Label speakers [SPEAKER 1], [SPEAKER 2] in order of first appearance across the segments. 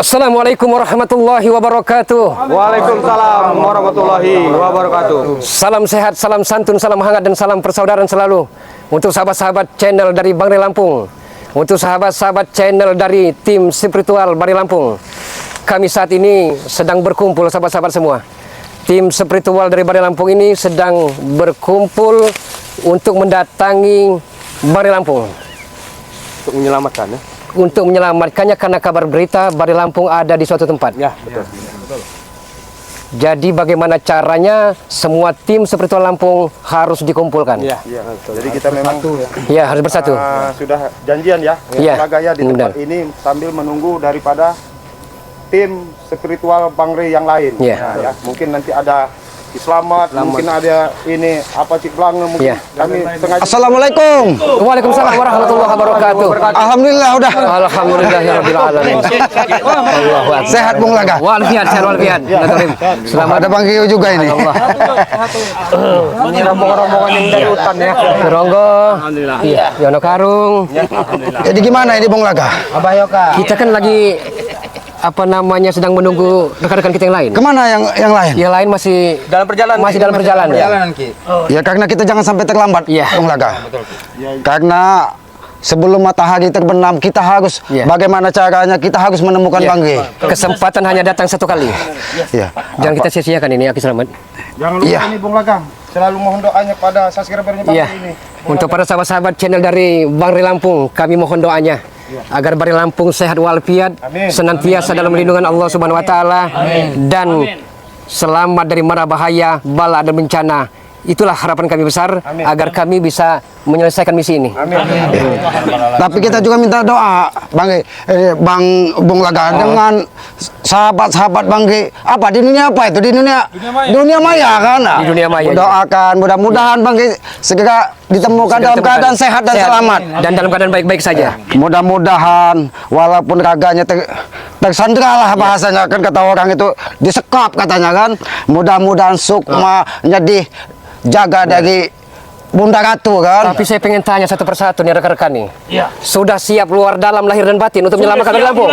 [SPEAKER 1] Assalamualaikum warahmatullahi wabarakatuh.
[SPEAKER 2] Waalaikumsalam warahmatullahi wabarakatuh.
[SPEAKER 1] Salam sehat, salam santun, salam hangat, dan salam persaudaraan selalu untuk sahabat-sahabat channel dari Bang Ray Lampung, untuk sahabat-sahabat channel dari tim spiritual Bang Ray Lampung. Kami saat ini sedang berkumpul, sahabat-sahabat semua. Tim spiritual dari Bang Ray Lampung ini sedang berkumpul untuk mendatangi Bang Ray Lampung,
[SPEAKER 2] Untuk menyelamatkan ya.
[SPEAKER 1] untuk menyelamatkannya karena kabar berita Bang Ray Lampung ada di suatu tempat.
[SPEAKER 2] Ya, betul.
[SPEAKER 1] Jadi bagaimana caranya semua tim spiritual Lampung harus dikumpulkan?
[SPEAKER 2] Iya, betul. Jadi kita memang
[SPEAKER 1] Ya, harus bersatu.
[SPEAKER 2] sudah janjian ya,
[SPEAKER 1] Iya,
[SPEAKER 2] gaya di tempat
[SPEAKER 1] benar.
[SPEAKER 2] ini sambil menunggu daripada tim spiritual Bang Ray yang lain.
[SPEAKER 1] Iya.
[SPEAKER 2] Nah, ya, mungkin nanti ada Islamat, mungkin ada ini apa Cikblang, mungkin
[SPEAKER 1] Iya.
[SPEAKER 2] kami sengaja.
[SPEAKER 3] Assalamualaikum.
[SPEAKER 1] Waalaikumsalam warahmatullahi wabarakatuh.
[SPEAKER 3] Alhamdulillah udah
[SPEAKER 1] Alhamdulillahirabbil alamin. Allahu akbar.
[SPEAKER 3] sehat Bung Laga.
[SPEAKER 1] Walafiat, sehat walafiat.
[SPEAKER 3] Selamat ada Bang Gio juga ini.
[SPEAKER 2] Ini rombongan-rombongan yang dari hutan ya.
[SPEAKER 1] Ronggo. Iya, Yono Karung.
[SPEAKER 3] Jadi gimana ini Bung Laga?
[SPEAKER 2] Abah Yoka.
[SPEAKER 1] Kita kan lagi sedang menunggu rekan-rekan kita yang lain.
[SPEAKER 3] Kemana yang lain?
[SPEAKER 1] Yang lain masih
[SPEAKER 2] Dalam perjalanan.
[SPEAKER 1] masih dalam perjalanan.
[SPEAKER 3] Ya karena kita jangan sampai terlambat
[SPEAKER 1] Iya.
[SPEAKER 3] Bung Laga. Karena sebelum matahari terbenam kita harus
[SPEAKER 1] Iya.
[SPEAKER 3] bagaimana caranya kita harus menemukan
[SPEAKER 1] Iya.
[SPEAKER 3] Bang Gio.
[SPEAKER 1] Kesempatan hanya datang satu kali.
[SPEAKER 3] Iya.
[SPEAKER 1] Jangan kita sia-siakan ini, Aki Selamat.
[SPEAKER 2] Jangan lupa
[SPEAKER 3] Iya.
[SPEAKER 2] ini Bung Lagang. Selalu mohon doanya pada subscribernya Bang
[SPEAKER 1] Iya.
[SPEAKER 2] Ray ini.
[SPEAKER 1] Untuk para sahabat-sahabat channel dari Bang Ray Lampung, kami mohon doanya agar Bang Ray Lampung sehat walafiat,
[SPEAKER 2] Amin.
[SPEAKER 1] senantiasa dalam lindungan Allah Subhanahu wa taala, dan selamat dari mara bahaya, bala dan bencana. Itulah harapan kami besar agar kami bisa menyelesaikan misi ini.
[SPEAKER 2] Amin.
[SPEAKER 3] Tapi kita juga minta doa Bang Bung Laga dengan sahabat-sahabat Bang Gio. Apa di dunia apa itu? Di dunia maya kan?
[SPEAKER 1] Di dunia maya,
[SPEAKER 3] Doakan mudah-mudahan Bang Gio segera ditemukan dalam keadaan sehat dan selamat.
[SPEAKER 1] dan dalam keadaan baik-baik saja.
[SPEAKER 3] Mudah-mudahan walaupun raganya tersandra lah bahasanya kan, kata orang itu disekap katanya kan. Mudah-mudahan sukmanya dijaga dari Bunda Ratu kan.
[SPEAKER 1] Tapi saya pengen tanya satu persatu nih rekan-rekan nih. Sudah siap luar dalam lahir dan batin untuk menyelamatkan Bang Ray Lampung?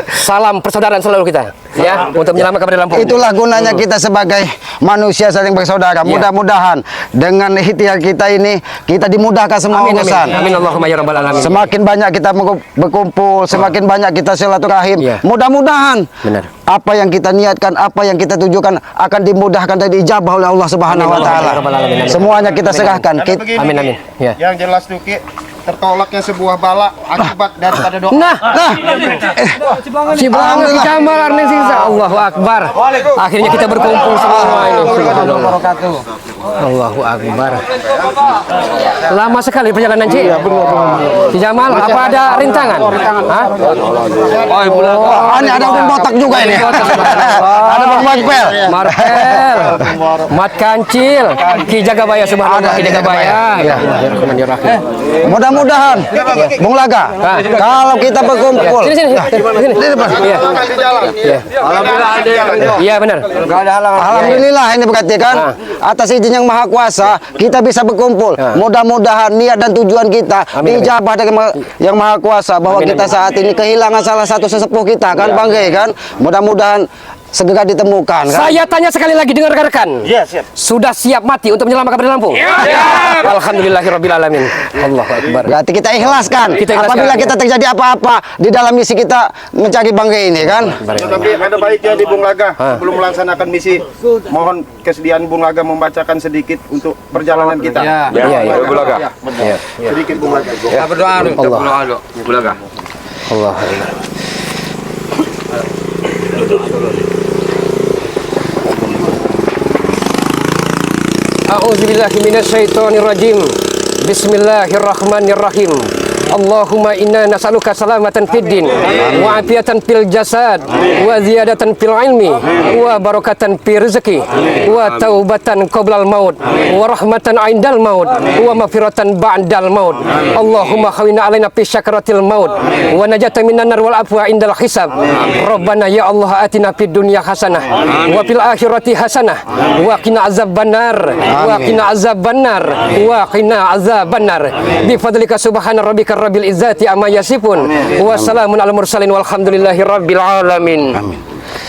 [SPEAKER 1] Salam persaudaraan selalu kita ya untuk menyelamatkan Bang Ray Lampung.
[SPEAKER 3] Itulah gunanya kita sebagai manusia saling bersaudara. Mudah-mudahan dengan ikhtiar kita ini kita dimudahkan semua
[SPEAKER 1] Amin,
[SPEAKER 3] urusan.
[SPEAKER 1] amin. Amin Allahumma ya rabbal alamin.
[SPEAKER 3] Semakin banyak kita berkumpul, semakin banyak kita silaturahim.
[SPEAKER 1] Iya.
[SPEAKER 3] Mudah-mudahan
[SPEAKER 1] Benar.
[SPEAKER 3] apa yang kita niatkan, apa yang kita tujukan akan dimudahkan dan diijabah oleh Allah Subhanahu wa taala.
[SPEAKER 1] Amin.
[SPEAKER 3] Semuanya kita serahkan.
[SPEAKER 2] Karena begini,
[SPEAKER 1] Amin, amin. Ya.
[SPEAKER 2] Yang jelas tuh Ki, tertolaknya sebuah bala akibat daripada doa.
[SPEAKER 1] Nah, si Bang Jamal Arning Singsa. Allahu Akbar. Akhirnya kita berkumpul semua ini. Allahu Akbar. Lama sekali perjalanan, Ci. Si Jamal, apa ada rintangan? Hah?
[SPEAKER 3] Oh, ini ada Bung Botak juga ini. Ada Bang Marpel.
[SPEAKER 1] Marpel, Mat Kancil, Ki Jagabaya Subhanallah, Ki Jagabaya. Ya, Bismillahirrahmanirrahim.
[SPEAKER 3] Mudah-mudahan Bung Laga, kalau kita berkumpul
[SPEAKER 1] Sini.
[SPEAKER 3] di depan.
[SPEAKER 1] Iya. Iya, benar.
[SPEAKER 3] Alhamdulillah ini berarti kan atas izin yang maha kuasa kita bisa berkumpul. Mudah-mudahan niat dan tujuan kita
[SPEAKER 1] Amin,
[SPEAKER 3] dijabah dari yang maha kuasa bahwa
[SPEAKER 1] Amin,
[SPEAKER 3] kita saat ini kehilangan salah satu sesepuh kita kan Bang Gio kan. Mudah-mudahan segera ditemukan kan.
[SPEAKER 1] Saya tanya sekali lagi dengan rekan-rekan.
[SPEAKER 2] Iya, siap.
[SPEAKER 1] Sudah siap mati untuk menyelamatkan Bang Ray Lampung? Alhamdulillahirabbil alamin. Allahu Akbar.
[SPEAKER 3] Berarti kita ikhlaskan.
[SPEAKER 1] Kita ikhlaskan.
[SPEAKER 3] Apabila kita terjadi apa-apa di dalam misi kita mencari Bang Gio ini kan.
[SPEAKER 2] Tapi ada baiknya di Bung Laga sebelum melaksanakan misi, mohon kesediaan Bung Laga membacakan sedikit untuk perjalanan kita.
[SPEAKER 1] Iya.
[SPEAKER 2] Bung Laga.
[SPEAKER 1] Iya.
[SPEAKER 2] Sedikit Bung Laga.
[SPEAKER 1] Allah.
[SPEAKER 2] Bung Laga.
[SPEAKER 1] Allah. A'udzubillahi minasyaitonirrajim. Bismillahirrahmanirrahim. Allahumma inna nas'aluka salamatan fid din wa afiatan fil jasad wa ziyadatan fil ilmi wa barakatan fi rizqi wa taubatan qoblal maut wa rahmatan 'indal maut wa maghfiratan ba'dal maut. Allahumma khawina alaina fi syakaratil maut wa najatan minan nar wal afwa 'indal hisab. Rabbana ya Allah atina fid dunya hasanah wa fil akhirati hasanah wa qina azabannar wa qina azabannar wa qina azabannar bi fadlika subhana rabbika rabbil izzati amma yasifun. Wassalamun alal mursalin walhamdulillahi rabbil alamin.
[SPEAKER 3] Amin.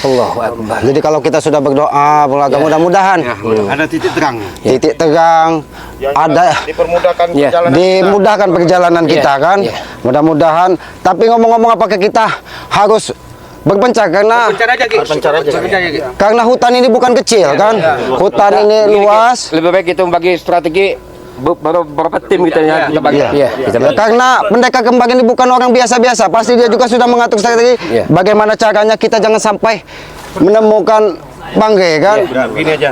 [SPEAKER 1] Allahu akbar.
[SPEAKER 3] Jadi kalau kita sudah berdoa, Bung Laga, mudah-mudahan
[SPEAKER 2] Ada titik terang.
[SPEAKER 3] titik terang, ada
[SPEAKER 2] Dipermudahkan
[SPEAKER 1] Ya.
[SPEAKER 2] perjalanan.
[SPEAKER 3] dimudahkan perjalanan kita kan.
[SPEAKER 1] Ya.
[SPEAKER 3] Mudah-mudahan. Tapi ngomong-ngomong, apakah kita harus berpencar karena hutan ini bukan kecil kan? Hutan ini luas.
[SPEAKER 4] Lebih baik kita bagi strategi beberapa tim kita bagi.
[SPEAKER 1] Iya, kita
[SPEAKER 3] Ya, karena pendekar kembang ini bukan orang biasa-biasa. Pasti dia juga sudah mengatur strategi.
[SPEAKER 1] Iya.
[SPEAKER 3] Bagaimana caranya kita jangan sampai menemukan bangke kan?
[SPEAKER 2] Begini aja.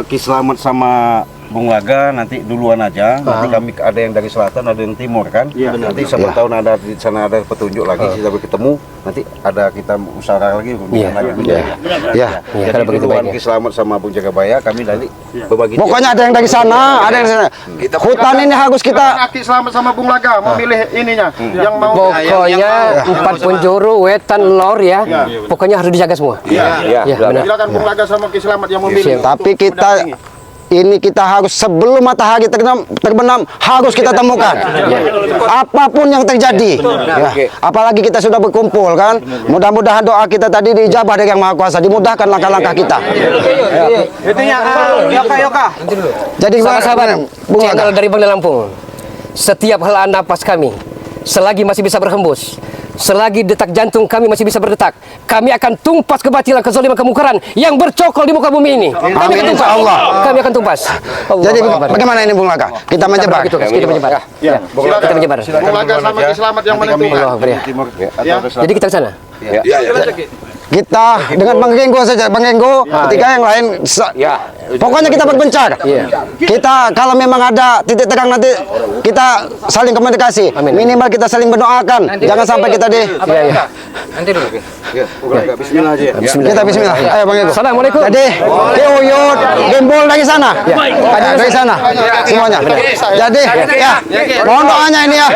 [SPEAKER 2] Ki Slamet sama Bung Laga nanti duluan aja. Nanti kami ada yang dari selatan, ada yang timur kan. Nanti siapa tahu ada di sana ada petunjuk lagi, kita ketemu. Nanti ada kita usaha lagi.
[SPEAKER 1] Iya.
[SPEAKER 3] Ya.
[SPEAKER 1] Iya, kalau
[SPEAKER 2] Jadi
[SPEAKER 1] begitu
[SPEAKER 2] duluan
[SPEAKER 1] baiknya.
[SPEAKER 2] Ki Slamet sama Bung Jagabaya, kami nanti berbagi.
[SPEAKER 3] Pokoknya ada yang dari sana, ada yang dari sana. Hutan ini harus kita.
[SPEAKER 2] Ki Slamet sama Bung Laga mau milih ininya, yang mau
[SPEAKER 1] Pokoknya empat penjuru, wetan, lor ya. Pokoknya harus dijaga semua.
[SPEAKER 2] Iya.
[SPEAKER 1] Ya, benar.
[SPEAKER 2] Silakan Bung Laga sama Ki Slamet yang memilih.
[SPEAKER 3] Tapi kita ini kita harus sebelum matahari terbenam harus kita temukan. Apapun yang terjadi. Ya. Apalagi kita sudah berkumpul kan. Mudah-mudahan doa kita tadi diijabah dari Yang Maha Kuasa, dimudahkan langkah-langkah kita. Jadi
[SPEAKER 1] Sahabat-sahabat,
[SPEAKER 3] Bung Laga.
[SPEAKER 1] channel dari Bangli Lampung. Setiap helaan napas kami, selagi masih bisa berhembus, selagi detak jantung kami masih bisa berdetak, kami akan tumpas kebatilan, kezaliman, kemungkaran yang bercokol di muka bumi ini. Kami akan
[SPEAKER 3] Amin,
[SPEAKER 1] tumpas.
[SPEAKER 3] insyaallah.
[SPEAKER 1] Kami akan tumpas.
[SPEAKER 3] Jadi
[SPEAKER 1] Allahu Akbar.
[SPEAKER 3] bagaimana ini Bung Laga? Kita menyebar.
[SPEAKER 1] Begitu, kita menyebar. Ya, kita menyebar.
[SPEAKER 2] Bung Laga sama Ki Slamet yang menentukan.
[SPEAKER 1] Allahu Akbar, ya.
[SPEAKER 2] Timur
[SPEAKER 1] Jadi kita ke sana.
[SPEAKER 3] Kita dengan Bang Genggo saja, Bang Genggo, ketika yang lain pokoknya kita berpencar.
[SPEAKER 1] Iya.
[SPEAKER 3] Kita kalau memang ada titik terang nanti kita saling komunikasi.
[SPEAKER 1] Amin.
[SPEAKER 3] Minimal kita saling mendoakan. Jangan sampai kita di
[SPEAKER 2] Bismillah aja.
[SPEAKER 3] kita bismillah. Ayo Bang Genggo.
[SPEAKER 1] Assalamualaikum.
[SPEAKER 3] Jadi Uyut, Gembol dari sana. Dari sana semuanya. Jadi ya, mohon doanya ini ya.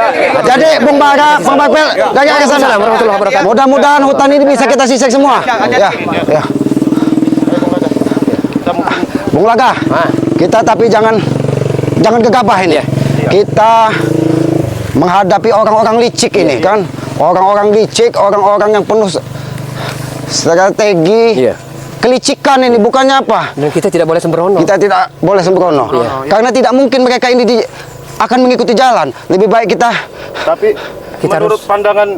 [SPEAKER 3] Jadi Bung Bara, Bang Bakbel dari arah sana.
[SPEAKER 1] Assalamualaikum warahmatullahi wabarakatuh.
[SPEAKER 3] Mudah-mudahan hutan ini bisa kita sisek semua. Ya, ya. Bung Laga, kita tapi jangan gegabah ini. Kita menghadapi orang-orang licik ini kan, orang-orang licik, orang-orang yang penuh strategi,
[SPEAKER 1] Iya.
[SPEAKER 3] kelicikan ini bukannya apa?
[SPEAKER 1] Dan kita tidak boleh sembrono.
[SPEAKER 3] Kita tidak boleh sembrono, karena tidak mungkin mereka ini akan mengikuti jalan. Lebih baik kita.
[SPEAKER 2] Tapi
[SPEAKER 1] Kita
[SPEAKER 2] menurut pandangan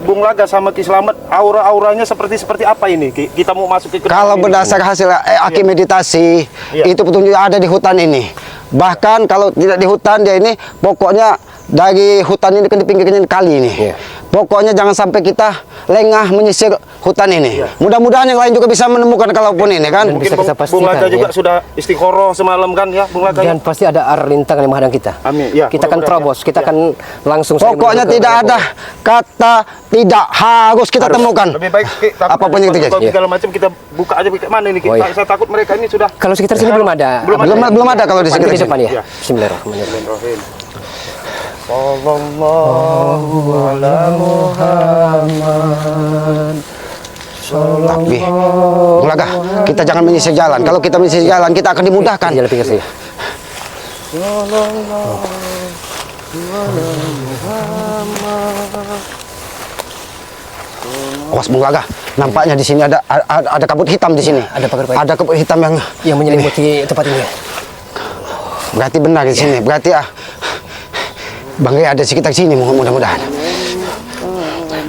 [SPEAKER 2] Bung Laga sama Ki Slamet, aura-auranya seperti apa ini? Kita mau masuk ke
[SPEAKER 3] Kalau
[SPEAKER 2] ini.
[SPEAKER 3] berdasar hasil aki meditasi, itu petunjuk ada di hutan ini. Bahkan kalau tidak di hutan dia ini, pokoknya dari hutan ini ke di pinggirnya kali ini.
[SPEAKER 1] Iya.
[SPEAKER 3] Pokoknya jangan sampai kita lengah menyisir hutan ini. Mudah-mudahan yang lain juga bisa menemukan kalaupun ini kan.
[SPEAKER 1] Dan
[SPEAKER 2] Mungkin
[SPEAKER 1] bisa kita
[SPEAKER 2] Bung Laga
[SPEAKER 1] pastikan,
[SPEAKER 2] juga
[SPEAKER 1] ya.
[SPEAKER 2] sudah istiqoroh semalam kan ya, Bung Laga.
[SPEAKER 1] Dan pasti ada arah rintangan yang menghadang kita.
[SPEAKER 2] Amin. Ya,
[SPEAKER 1] Kita akan
[SPEAKER 2] mudah-mudahan,
[SPEAKER 1] terobos, kita akan langsung saja
[SPEAKER 3] Pokoknya
[SPEAKER 1] menuju ke
[SPEAKER 3] tidak ada
[SPEAKER 1] Lampung.
[SPEAKER 3] kata tidak harus kita temukan.
[SPEAKER 2] Lebih baik
[SPEAKER 3] Apapun yang terjadi.
[SPEAKER 2] segala macam kita buka aja ke mana ini.
[SPEAKER 1] Oh, iya.
[SPEAKER 2] Saya takut mereka ini sudah
[SPEAKER 1] Kalau sekitar sini belum ada.
[SPEAKER 3] Belum ada kalau di
[SPEAKER 1] Nanti
[SPEAKER 3] sekitar
[SPEAKER 1] di depan
[SPEAKER 3] sini.
[SPEAKER 1] ya. Bismillahirrahmanirrahim.
[SPEAKER 3] Tapi, Bung Laga, kita jangan menyisir jalan. Kalau kita menyisir jalan, kita akan dimudahkan.
[SPEAKER 1] Jalan pinggir saya.
[SPEAKER 3] Awas Bung Laga, nampaknya di sini ada kabut hitam di sini.
[SPEAKER 1] Ada pagar baik.
[SPEAKER 3] Ada kabut hitam
[SPEAKER 1] Yang menyelimuti tempat ini.
[SPEAKER 3] berarti benar di sini. Berarti Bang Ria ada di sekitar sini mudah-mudahan.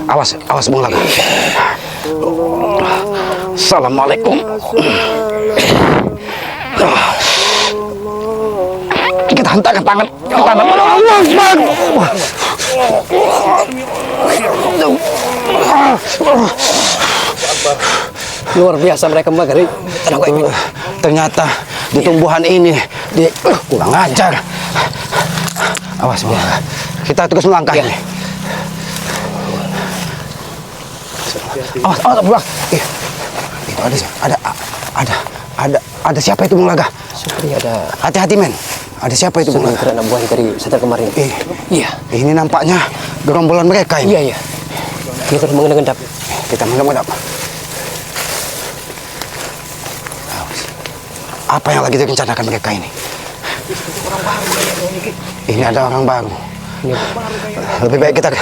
[SPEAKER 3] Awas Bung Laga. Assalamualaikum. Kita hentakkan tangan ke tangan. Allah Akbar.
[SPEAKER 1] Luar biasa mereka membagari.
[SPEAKER 3] Ternyata di tumbuhan ini kurang ajar. Awas Bung Laga. Kita terus melangkah ini. Awas Bung Laga. Itu ada siapa itu Bung Laga?
[SPEAKER 1] Seperti ada
[SPEAKER 3] Hati-hati men. Ada siapa itu Bung Laga?
[SPEAKER 1] segelintir anak buah dari sekitar kemarin. Iya.
[SPEAKER 3] Ini nampaknya gerombolan mereka ini.
[SPEAKER 1] Iya. Kita harus mengendap.
[SPEAKER 3] Kita mengendap. Apa yang lagi direncanakan mereka ini? Ini ada orang baru. Lebih baik kita ke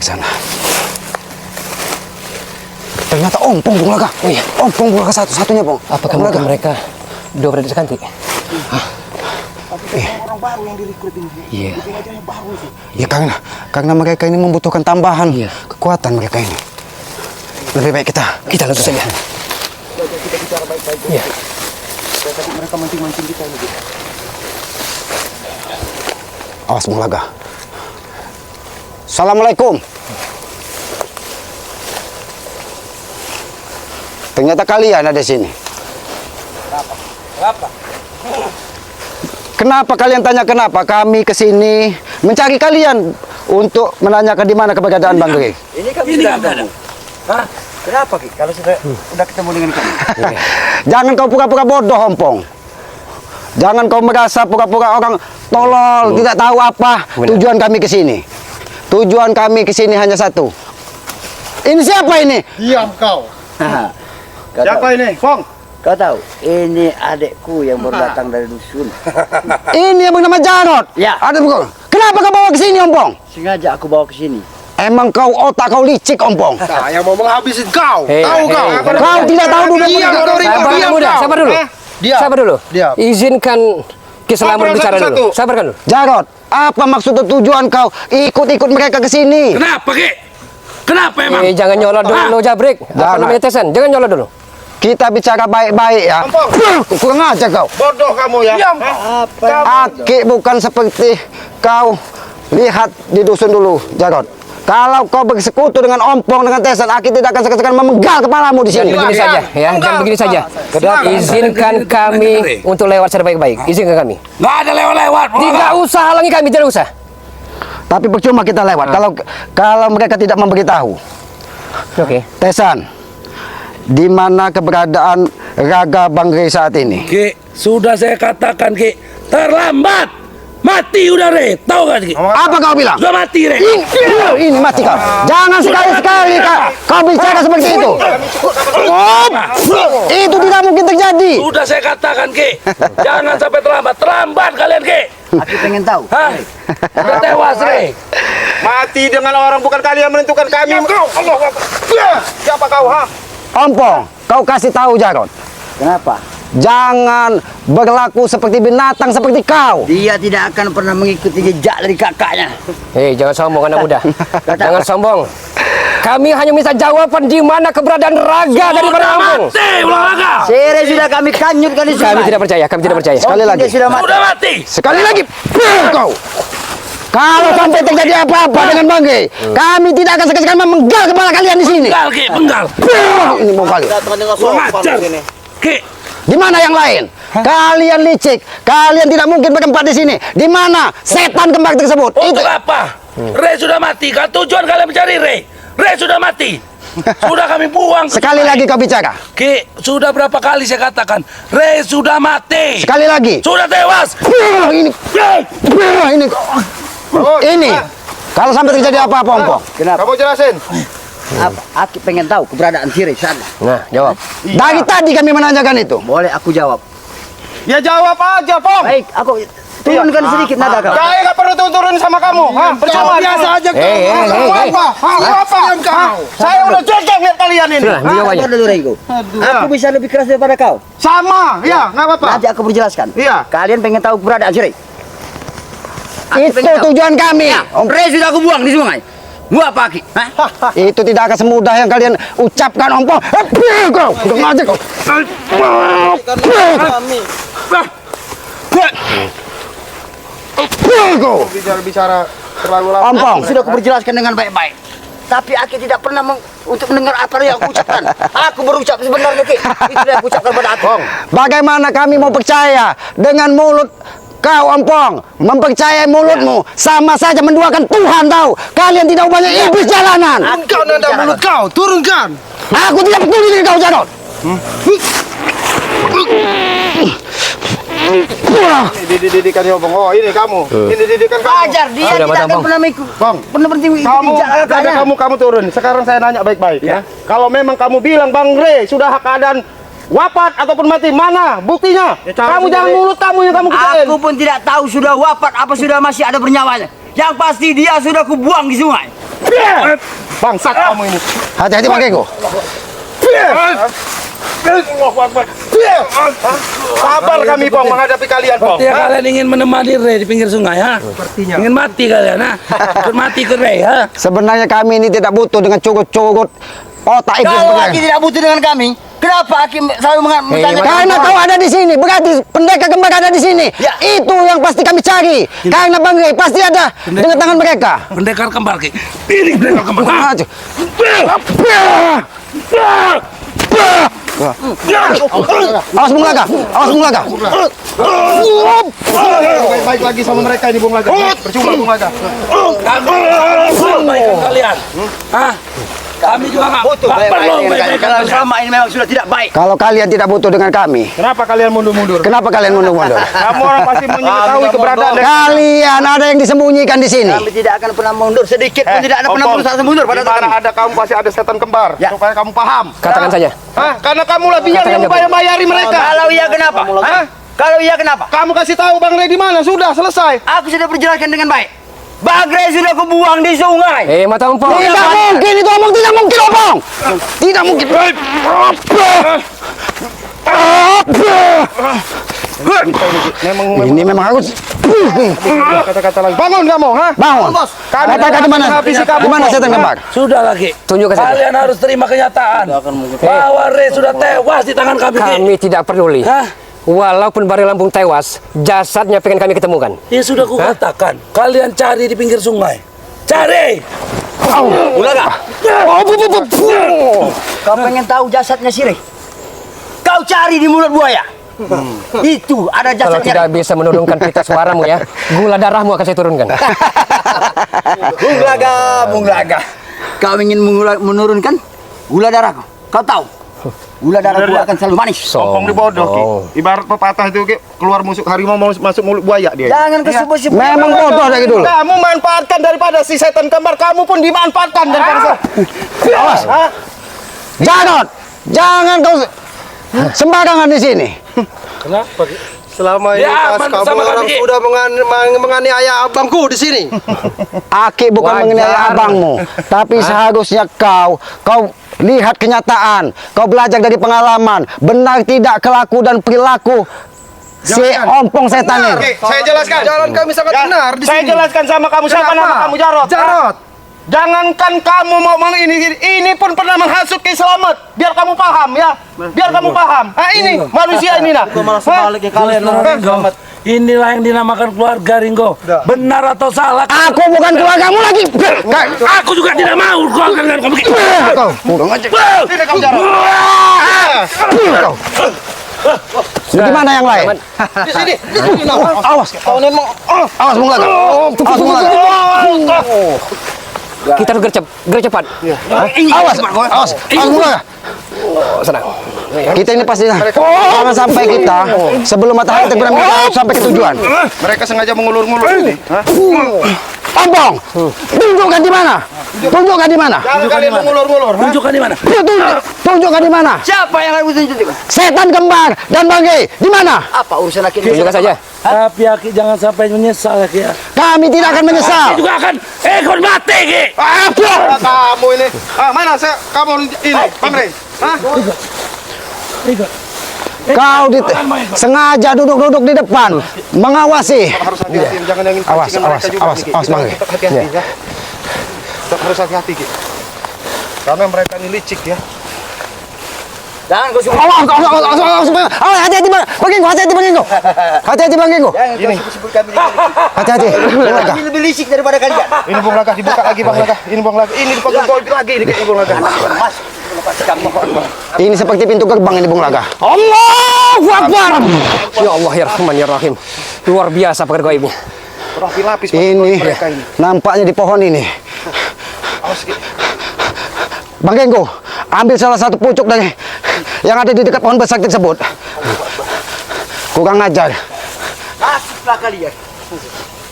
[SPEAKER 3] sana. Ternyata Ompong Bung Laga.
[SPEAKER 1] Oh iya.
[SPEAKER 3] Ompong Bung Laga satu-satunya, Bung.
[SPEAKER 1] Apakah
[SPEAKER 3] Bung Laga.
[SPEAKER 1] mungkin mereka dua berada sekanti?
[SPEAKER 2] Orang baru yang direkrut ini.
[SPEAKER 1] Iya.
[SPEAKER 2] Wajahnya baru sih.
[SPEAKER 3] Ya karena mereka ini membutuhkan tambahan kekuatan mereka ini. Lebih baik kita langsung saja.
[SPEAKER 2] Kita bicara baik-baik.
[SPEAKER 1] Iya.
[SPEAKER 2] Tadi mereka mancing-mancing kita ini.
[SPEAKER 3] Awas Bung Laga. Assalamualaikum. Ternyata kalian ada di sini. Kenapa kalian tanya kenapa? Kami ke sini mencari kalian untuk menanyakan di mana keberadaan Bang Gre.
[SPEAKER 2] Ini kami sudah ketemu. Hah? Kenapa Ki? Kalau sudah ketemu dengan kami?
[SPEAKER 3] Jangan kau pura-pura bodoh, Ompong. Jangan kau merasa pura-pura orang tolol, tidak tahu apa tujuan kami ke sini. Tujuan kami ke sini hanya satu. Ini siapa ini?
[SPEAKER 5] Diam kau.
[SPEAKER 2] Siapa ini? Fong.
[SPEAKER 5] Kau tahu, ini adekku yang baru datang dari dusun.
[SPEAKER 3] Ini yang bernama Jarot.
[SPEAKER 5] Ya.
[SPEAKER 3] Ada bukan? Kenapa kau bawa ke sini, Ompong?
[SPEAKER 5] Sengaja aku bawa ke sini.
[SPEAKER 3] Emang kau otak kau licik, Ompong.
[SPEAKER 5] Saya mau menghabisin kau.
[SPEAKER 1] Hei,
[SPEAKER 5] Tahu
[SPEAKER 1] hei,
[SPEAKER 5] kau?
[SPEAKER 1] hei.
[SPEAKER 3] Kau tidak tahu dulu.
[SPEAKER 1] Sabar muda, sabar dulu.
[SPEAKER 5] Diam.
[SPEAKER 1] Sabar dulu.
[SPEAKER 5] Diam.
[SPEAKER 1] Izinkan Ki Selamat bicara dulu. Sabarkan dulu.
[SPEAKER 3] Jarot, apa maksud dan tujuan kau ikut-ikut mereka ke sini?
[SPEAKER 6] Kenapa, Ki? Kenapa emang?
[SPEAKER 1] Jangan nyolot dulu, Jabrik. Apa
[SPEAKER 3] Jangan.
[SPEAKER 1] namanya Tesan? Jangan nyolot dulu.
[SPEAKER 3] Kita bicara baik-baik ya. Kurang aja kau.
[SPEAKER 2] Bodoh kamu ya.
[SPEAKER 5] Diam.
[SPEAKER 3] Aki bukan seperti kau lihat di dusun dulu, Jarot. Kalau kau bersekutu dengan Ompong, dengan Tesan, Aki tidak akan sekan-sekan memenggal kepalamu di sini.
[SPEAKER 1] Begini saja, ya. Dan begini saja. Izinkan kami untuk lewat secara baik-baik. Izinkan kami.
[SPEAKER 6] Nggak ada lewat-lewat.
[SPEAKER 1] Tidak usah halangi kami, tidak usah.
[SPEAKER 3] Tapi percuma kita lewat. Kalau mereka tidak memberitahu.
[SPEAKER 1] Oke.
[SPEAKER 3] Tesan, di mana keberadaan Raga Bang Gre saat ini?
[SPEAKER 6] Ki, sudah saya katakan, Ki. Terlambat. Mati udah, Re. Tahu gak, Ki?
[SPEAKER 3] Apa kau bilang?
[SPEAKER 6] Sudah mati, Re.
[SPEAKER 3] Ini mati kau. Jangan sekali-sekali kau bicara seperti itu. Itu tidak mungkin terjadi.
[SPEAKER 6] Sudah saya katakan, Ki. Jangan sampai terlambat. Terlambat kalian, Ki.
[SPEAKER 5] Aku pengen tahu.
[SPEAKER 6] Hah? Sudah tewas, Re.
[SPEAKER 2] Mati dengan orang bukan kalian menentukan kami. Siapa kau, ha?
[SPEAKER 3] Ompong, kau kasih tahu Jarot.
[SPEAKER 5] Kenapa?
[SPEAKER 3] Jangan berlaku seperti binatang seperti kau.
[SPEAKER 5] Dia tidak akan pernah mengikuti jejak dari kakaknya.
[SPEAKER 1] Hei, jangan sombong anak muda. Jangan sombong. Kami hanya minta jawaban di mana keberadaan Raga daripada Ompong.
[SPEAKER 6] Mati, ulang laga.
[SPEAKER 5] Sere sudah kami kanyut kali
[SPEAKER 1] Kami tidak percaya, kami tidak percaya.
[SPEAKER 3] Sekali lagi.
[SPEAKER 5] Dia sudah mati.
[SPEAKER 6] Sudah mati.
[SPEAKER 3] Sekali lagi. Kau. Kalau sampai terjadi apa-apa dengan Bang Gre, kami tidak akan segan-segan memenggal kepala kalian di sini.
[SPEAKER 6] Penggal, Ki. Penggal.
[SPEAKER 3] Ini mau kali.
[SPEAKER 6] Kurang ajar. Ki.
[SPEAKER 3] Di mana yang lain? Kalian licik. Kalian tidak mungkin bertempat di sini. Di mana setan kembar tersebut?
[SPEAKER 6] Untuk apa? Re sudah mati. Kan tujuan kalian mencari Re. Re sudah mati. Sudah kami buang. ke
[SPEAKER 3] Sekali
[SPEAKER 6] sungai.
[SPEAKER 3] lagi kau bicara.
[SPEAKER 6] Ki, sudah berapa kali saya katakan Re sudah mati.
[SPEAKER 3] Sekali lagi.
[SPEAKER 6] Sudah tewas.
[SPEAKER 3] Ini. Kalau sampai terjadi apa-apa, Ompong.
[SPEAKER 5] Kenapa?
[SPEAKER 2] Kamu jelasin.
[SPEAKER 5] Aku pengen tahu keberadaan Sire sana.
[SPEAKER 1] Nah, jawab.
[SPEAKER 3] Dari tadi kami menanyakan itu.
[SPEAKER 5] Boleh aku jawab?
[SPEAKER 2] Ya jawab aja, Fong.
[SPEAKER 5] Baik, aku turunkan sedikit nada kau.
[SPEAKER 2] Saya nggak perlu turun sama kamu. Ha? Percuma biasa aja kau.
[SPEAKER 1] Hei, hei, hei, hei.
[SPEAKER 2] Apa? Saya udah cocok lihat kalian ini.
[SPEAKER 1] Sudah, beliau aja.
[SPEAKER 5] Sabar dulu, Rego. Aku bisa lebih keras daripada kau.
[SPEAKER 2] Sama, ya, nggak apa-apa.
[SPEAKER 5] Nanti aku berjelaskan.
[SPEAKER 2] Iya.
[SPEAKER 5] Kalian pengen tahu keberadaan Sire?
[SPEAKER 3] Itu tujuan kami.
[SPEAKER 5] Re sudah aku buang di sungai. Mau apa, Ki? Hah?
[SPEAKER 3] Itu tidak akan semudah yang kalian ucapkan, Ompong. Kau, kurang aja kau. Kau.
[SPEAKER 2] Bicara terlalu lama.
[SPEAKER 3] Ompong.
[SPEAKER 5] Sudah aku berjelaskan dengan baik-baik. Tapi Aki tidak pernah untuk mendengar apa yang aku ucapkan. Aku berucap sebenarnya, Ki. Itu yang aku ucapkan pada aku.
[SPEAKER 3] Bagaimana kami mau percaya dengan mulut kau, Ompong? Mempercayai mulutmu sama saja menduakan Tuhan, tahu? Kalian tidak banyak iblis jalanan.
[SPEAKER 5] Kau nada mulut kau, turunkan.
[SPEAKER 3] Aku tidak peduli dengan kau, Jarot.
[SPEAKER 2] Didikan ya, Bang. Oh, ini kamu. Ini didikan kamu.
[SPEAKER 5] Ajar dia
[SPEAKER 1] Sudah,
[SPEAKER 5] tidak
[SPEAKER 1] Bang.
[SPEAKER 5] akan pernah mengikut.
[SPEAKER 2] Bang.
[SPEAKER 5] Pernah berhenti
[SPEAKER 2] Kamu,
[SPEAKER 5] kakaknya.
[SPEAKER 2] ada kamu turun. Sekarang saya nanya baik-baik ya. Kalau memang kamu bilang Bang Gre sudah keadaan wafat ataupun mati, mana buktinya? Kamu jangan mulut kamu yang kamu kejain.
[SPEAKER 5] Aku pun tidak tahu sudah wafat apa sudah masih ada bernyawanya. Yang pasti dia sudah kubuang di sungai.
[SPEAKER 2] Bangsat kamu ini.
[SPEAKER 3] Hati-hati Bang Genggo.
[SPEAKER 2] Sabar kami Pong menghadapi kalian Pong.
[SPEAKER 6] Ya kalian ingin menemani Ray di pinggir sungai, ha? Ingin mati kalian, ha? Ikut mati ke Ray, ha?
[SPEAKER 3] Sebenarnya kami ini tidak butuh dengan curut-curut otak iblis
[SPEAKER 5] Kalau
[SPEAKER 3] Bang.
[SPEAKER 5] Aki tidak butuh dengan kami, kenapa Aki selalu bertanya?
[SPEAKER 3] Karena kau ada di sini, berarti pendekar kembar ada di sini.
[SPEAKER 5] Ya.
[SPEAKER 3] Itu yang pasti kami cari. Karena Bang Rey pasti ada dengan tangan mereka.
[SPEAKER 6] Pendekar kembar, Ki. Ini pendekar kembar. ha?
[SPEAKER 3] Aduh. Awas Bung Laga, awas Bung Laga.
[SPEAKER 2] Baik lagi sama mereka ini Bung Laga. Percuma Bung Laga.
[SPEAKER 6] Baikkan kalian. Hah? Kami juga nggak
[SPEAKER 5] Butuh
[SPEAKER 6] perlu
[SPEAKER 5] baik-baik dengan kalian.
[SPEAKER 6] baik-baikan
[SPEAKER 5] Kalau
[SPEAKER 6] kalian.
[SPEAKER 5] selama ini memang sudah tidak baik.
[SPEAKER 3] Kalau kalian tidak butuh dengan kami,
[SPEAKER 2] Kenapa kalian mundur-mundur?
[SPEAKER 3] kenapa kalian mundur-mundur?
[SPEAKER 2] Kamu orang pasti mengetahui keberadaan dari
[SPEAKER 3] Kalian ada yang disembunyikan di sini.
[SPEAKER 5] Kami tidak akan pernah mundur sedikit pun tidak akan pernah berusaha mundur pada
[SPEAKER 2] di mana
[SPEAKER 5] kami.
[SPEAKER 2] ada kamu pasti ada setan kembar
[SPEAKER 5] Ya.
[SPEAKER 2] supaya kamu paham.
[SPEAKER 1] Katakan saja.
[SPEAKER 2] Hah? Karena kamu lah biar yang bayar-bayari mereka.
[SPEAKER 5] Kalau iya kenapa? Hah? Kalau iya kenapa?
[SPEAKER 2] Kamu kasih tahu Bang Rey di mana? Sudah selesai.
[SPEAKER 5] Aku sudah perjelaskan dengan baik. Bang Rey sudah kubuang di sungai.
[SPEAKER 1] Mata empok.
[SPEAKER 3] Tidak mungkin itu omong, tidak mungkin omong. Tidak mungkin. Ini memang harus
[SPEAKER 2] Kata-kata lagi. Bangun kamu, ha?
[SPEAKER 3] bangun. Katakan di mana? Di mana setan kembar?
[SPEAKER 6] Sudah lagi.
[SPEAKER 1] Tunjukkan saja.
[SPEAKER 6] Kalian harus terima kenyataan bahwa Ray sudah tewas di tangan kami. Ki.
[SPEAKER 1] Kami tidak peduli.
[SPEAKER 6] Hah?
[SPEAKER 1] Walaupun Bari Lampung tewas, jasadnya pengen kami ketemukan.
[SPEAKER 6] Ya sudah kukatakan, kalian cari di pinggir sungai. Cari.
[SPEAKER 5] Ulaga. Kau pengen tahu jasadnya si Rey? Kau cari di mulut buaya. Itu ada
[SPEAKER 1] Kalau tidak
[SPEAKER 5] jasadnya.
[SPEAKER 1] bisa menurunkan pita suaramu ya, gula darahmu akan saya turunkan.
[SPEAKER 5] Bung Laga. Kau ingin menurunkan gula darahku? Kau tahu? Gula darahku akan selalu manis.
[SPEAKER 2] Sombong dibodoh, Ki. Ibarat pepatah itu, Ki, keluar musuk harimau mau masuk mulut buaya dia.
[SPEAKER 5] Jangan kesebut-sebut.
[SPEAKER 3] Memang bodoh dari dulu.
[SPEAKER 2] Kamu manfaatkan daripada si setan kembar, kamu pun dimanfaatkan daripada
[SPEAKER 3] Awas. Jangan kau sembarangan di sini.
[SPEAKER 6] Kenapa? Ki?
[SPEAKER 7] Selama ini
[SPEAKER 6] Ya,
[SPEAKER 7] pas
[SPEAKER 6] aman
[SPEAKER 7] kamu
[SPEAKER 6] bersama
[SPEAKER 7] orang
[SPEAKER 6] kami.
[SPEAKER 7] sudah menganiaya abangku di sini.
[SPEAKER 3] Aki bukan
[SPEAKER 1] Wajar.
[SPEAKER 3] mengenai abangmu, tapi seharusnya kau lihat kenyataan, kau belajar dari pengalaman, benar tidak kelaku dan perilaku si ompong setan ini.
[SPEAKER 2] Oke, saya jelaskan.
[SPEAKER 7] Jalan kami sangat benar di
[SPEAKER 2] Saya
[SPEAKER 7] sini.
[SPEAKER 2] jelaskan sama kamu siapa
[SPEAKER 7] Kenapa?
[SPEAKER 2] nama kamu Jarot.
[SPEAKER 7] Jarot.
[SPEAKER 2] Jangankan kamu mau ini pun pernah menghasut Ki Slamet. Biar kamu paham ya. Biar kamu paham. Ah ini manusia ini nah.
[SPEAKER 7] Malah sebaliknya kalian
[SPEAKER 6] Ringo. Inilah yang dinamakan keluarga Ringo. Benar atau salah?
[SPEAKER 3] Aku bukan keluargamu lagi.
[SPEAKER 6] Aku juga tidak mau keluarga dengan kamu. Ki.
[SPEAKER 2] Sini kamu Jarot.
[SPEAKER 3] Di mana yang lain?
[SPEAKER 2] Di sini.
[SPEAKER 3] Awas. Awas Bung Laga. Awas Bung Laga.
[SPEAKER 1] Kita harus gercep cepat.
[SPEAKER 3] Awas. Awas Bung Laga.
[SPEAKER 1] Senang.
[SPEAKER 3] Kita ini pasti jangan sampai kita sebelum matahari terbenam kita harus sampai ke tujuan.
[SPEAKER 2] Mereka sengaja mengulur-ngulur ini. Hah?
[SPEAKER 3] Ompong, tunjukkan di mana? Tunjukkan di mana?
[SPEAKER 2] Jangan kalian mengulur-ngulur. ha?
[SPEAKER 6] Tunjukkan di mana?
[SPEAKER 3] Tunjukkan di mana?
[SPEAKER 5] Siapa yang harus tunjukkan?
[SPEAKER 3] Setan kembar dan Bangke di mana?
[SPEAKER 5] Apa urusan laki
[SPEAKER 1] Tunjukkan saja.
[SPEAKER 6] Tapi Aki jangan sampai menyesal ya Ki. ya.
[SPEAKER 3] Kami tidak akan menyesal.
[SPEAKER 6] Aki juga akan ikut mati Ki.
[SPEAKER 2] Kamu ini. Mana saya kamu ini, Bang Rey? Hah?
[SPEAKER 6] Ikut.
[SPEAKER 3] Kau sengaja duduk-duduk di depan mengawasi.
[SPEAKER 2] Harus hati-hati, jangan yang
[SPEAKER 3] Awas, awas, awas, awas, Bang Rey.
[SPEAKER 2] Hati-hati ya. Harus hati-hati, Ki. Karena mereka ini licik ya.
[SPEAKER 5] Jangan kau sebut.
[SPEAKER 3] Awas, hati-hati Bang. Hati-hati Bang Genggo. Hati-hati Bang Genggo.
[SPEAKER 5] Jangan kau sebut kami.
[SPEAKER 3] Hati-hati.
[SPEAKER 5] Kami lebih licik daripada kalian.
[SPEAKER 2] Ini Bung Laga dibuka lagi Bang Laga. Ini Bung Laga. Ini dipotong gold lagi ini Bung Laga.
[SPEAKER 5] Mas, lepaskan kamu.
[SPEAKER 3] Ini seperti pintu gerbang ini Bung Laga. Allahu Akbar.
[SPEAKER 1] Ya Allah ya Rahman ya Rahim. Luar biasa pekerja ini.
[SPEAKER 2] Berlapis-lapis
[SPEAKER 3] Ini
[SPEAKER 2] mereka ini.
[SPEAKER 3] nampaknya di pohon ini.
[SPEAKER 2] Awas, Ki.
[SPEAKER 3] Bang Genggo, ambil salah satu pucuk dari yang ada di dekat pohon besar tersebut. Kurang ajar.
[SPEAKER 5] Masuklah kalian.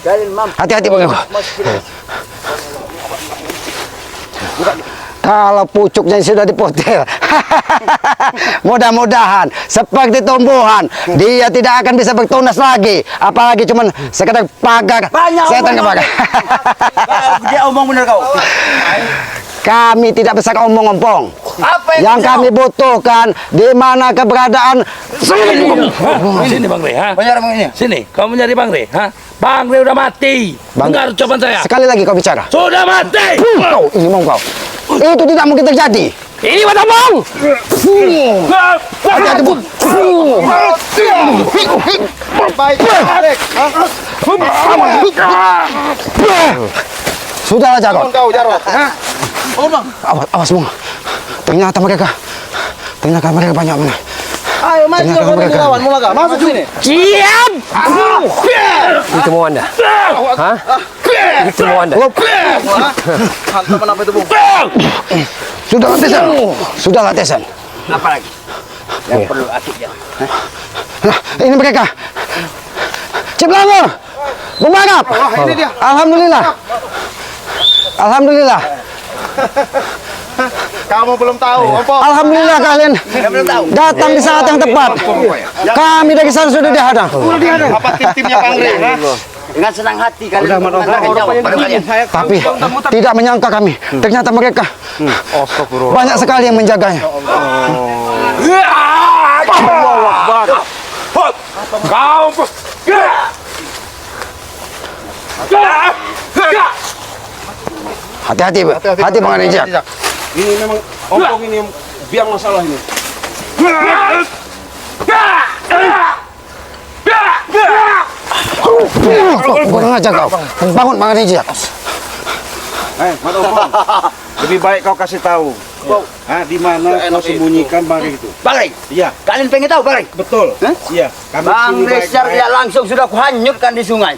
[SPEAKER 5] Kalian mampu.
[SPEAKER 3] Hati-hati Bang Genggo. Kalau pucuknya sudah dipotel, mudah-mudahan seperti tumbuhan, dia tidak akan bisa bertunas lagi. Apalagi cuman sekedar pagar, setan ke pagar.
[SPEAKER 5] Dia omong bener kau.
[SPEAKER 3] Kami tidak bisa omong-ompong.
[SPEAKER 5] Apa
[SPEAKER 3] Yang kami butuhkan di mana keberadaan.
[SPEAKER 6] Sini Bang Rey, ha?
[SPEAKER 5] Banyak orang ini.
[SPEAKER 6] Sini, kamu nyari Bang Rey, ha? Bang Rey udah mati. Dengar ucapan saya.
[SPEAKER 3] Sekali lagi kau bicara.
[SPEAKER 6] Sudah mati.
[SPEAKER 3] Ini mau kau. Itu tidak mungkin terjadi.
[SPEAKER 1] Ini Batam Bang.
[SPEAKER 3] Hati-hati, Bu. Sudahlah, Jarot. Awas, Bung. Ternyata mereka banyak mana.
[SPEAKER 7] Ayo maju
[SPEAKER 3] Ternyata
[SPEAKER 7] kau
[SPEAKER 3] mereka.
[SPEAKER 7] lawan mulaga. Masuk sini.
[SPEAKER 1] Siap. Itu mau Anda. Hah? Itu mau Anda.
[SPEAKER 7] Hantam apa itu, Bung?
[SPEAKER 3] Sudah latihan.
[SPEAKER 5] Apa lagi? Yang perlu akiknya.
[SPEAKER 3] Nah, ini mereka. Ciplango. Bumarap.
[SPEAKER 7] Ini dia.
[SPEAKER 3] Alhamdulillah.
[SPEAKER 7] Kamu belum tahu, Ompong.
[SPEAKER 3] Alhamdulillah kalian datang di saat yang tepat. Kami dari sana sudah dihadang.
[SPEAKER 7] Apa tim-timnya Bang Rey?
[SPEAKER 5] Dengan senang hati kalian mengantarkan nyawa pada kalian.
[SPEAKER 3] Tapi tidak menyangka kami. Ternyata mereka banyak sekali yang menjaganya.
[SPEAKER 6] Kau
[SPEAKER 3] Hati-hati, hati Bang Rijak.
[SPEAKER 2] Ini memang Ompong ini yang biang masalah ini.
[SPEAKER 3] Kurang aja kau. Bangun Bang Rijak.
[SPEAKER 2] Mas Ompong, lebih baik kau kasih tahu. Di mana kau sembunyikan Bang Rey itu?
[SPEAKER 5] Bang Rey,
[SPEAKER 2] Iya,
[SPEAKER 5] kalian pengen tahu Bang Rey?
[SPEAKER 2] betul.
[SPEAKER 5] Hah?
[SPEAKER 2] Iya, kami
[SPEAKER 5] Bang
[SPEAKER 2] sini
[SPEAKER 5] Rey
[SPEAKER 2] baik-baik.
[SPEAKER 5] secara tidak langsung sudah kuhanyutkan di sungai.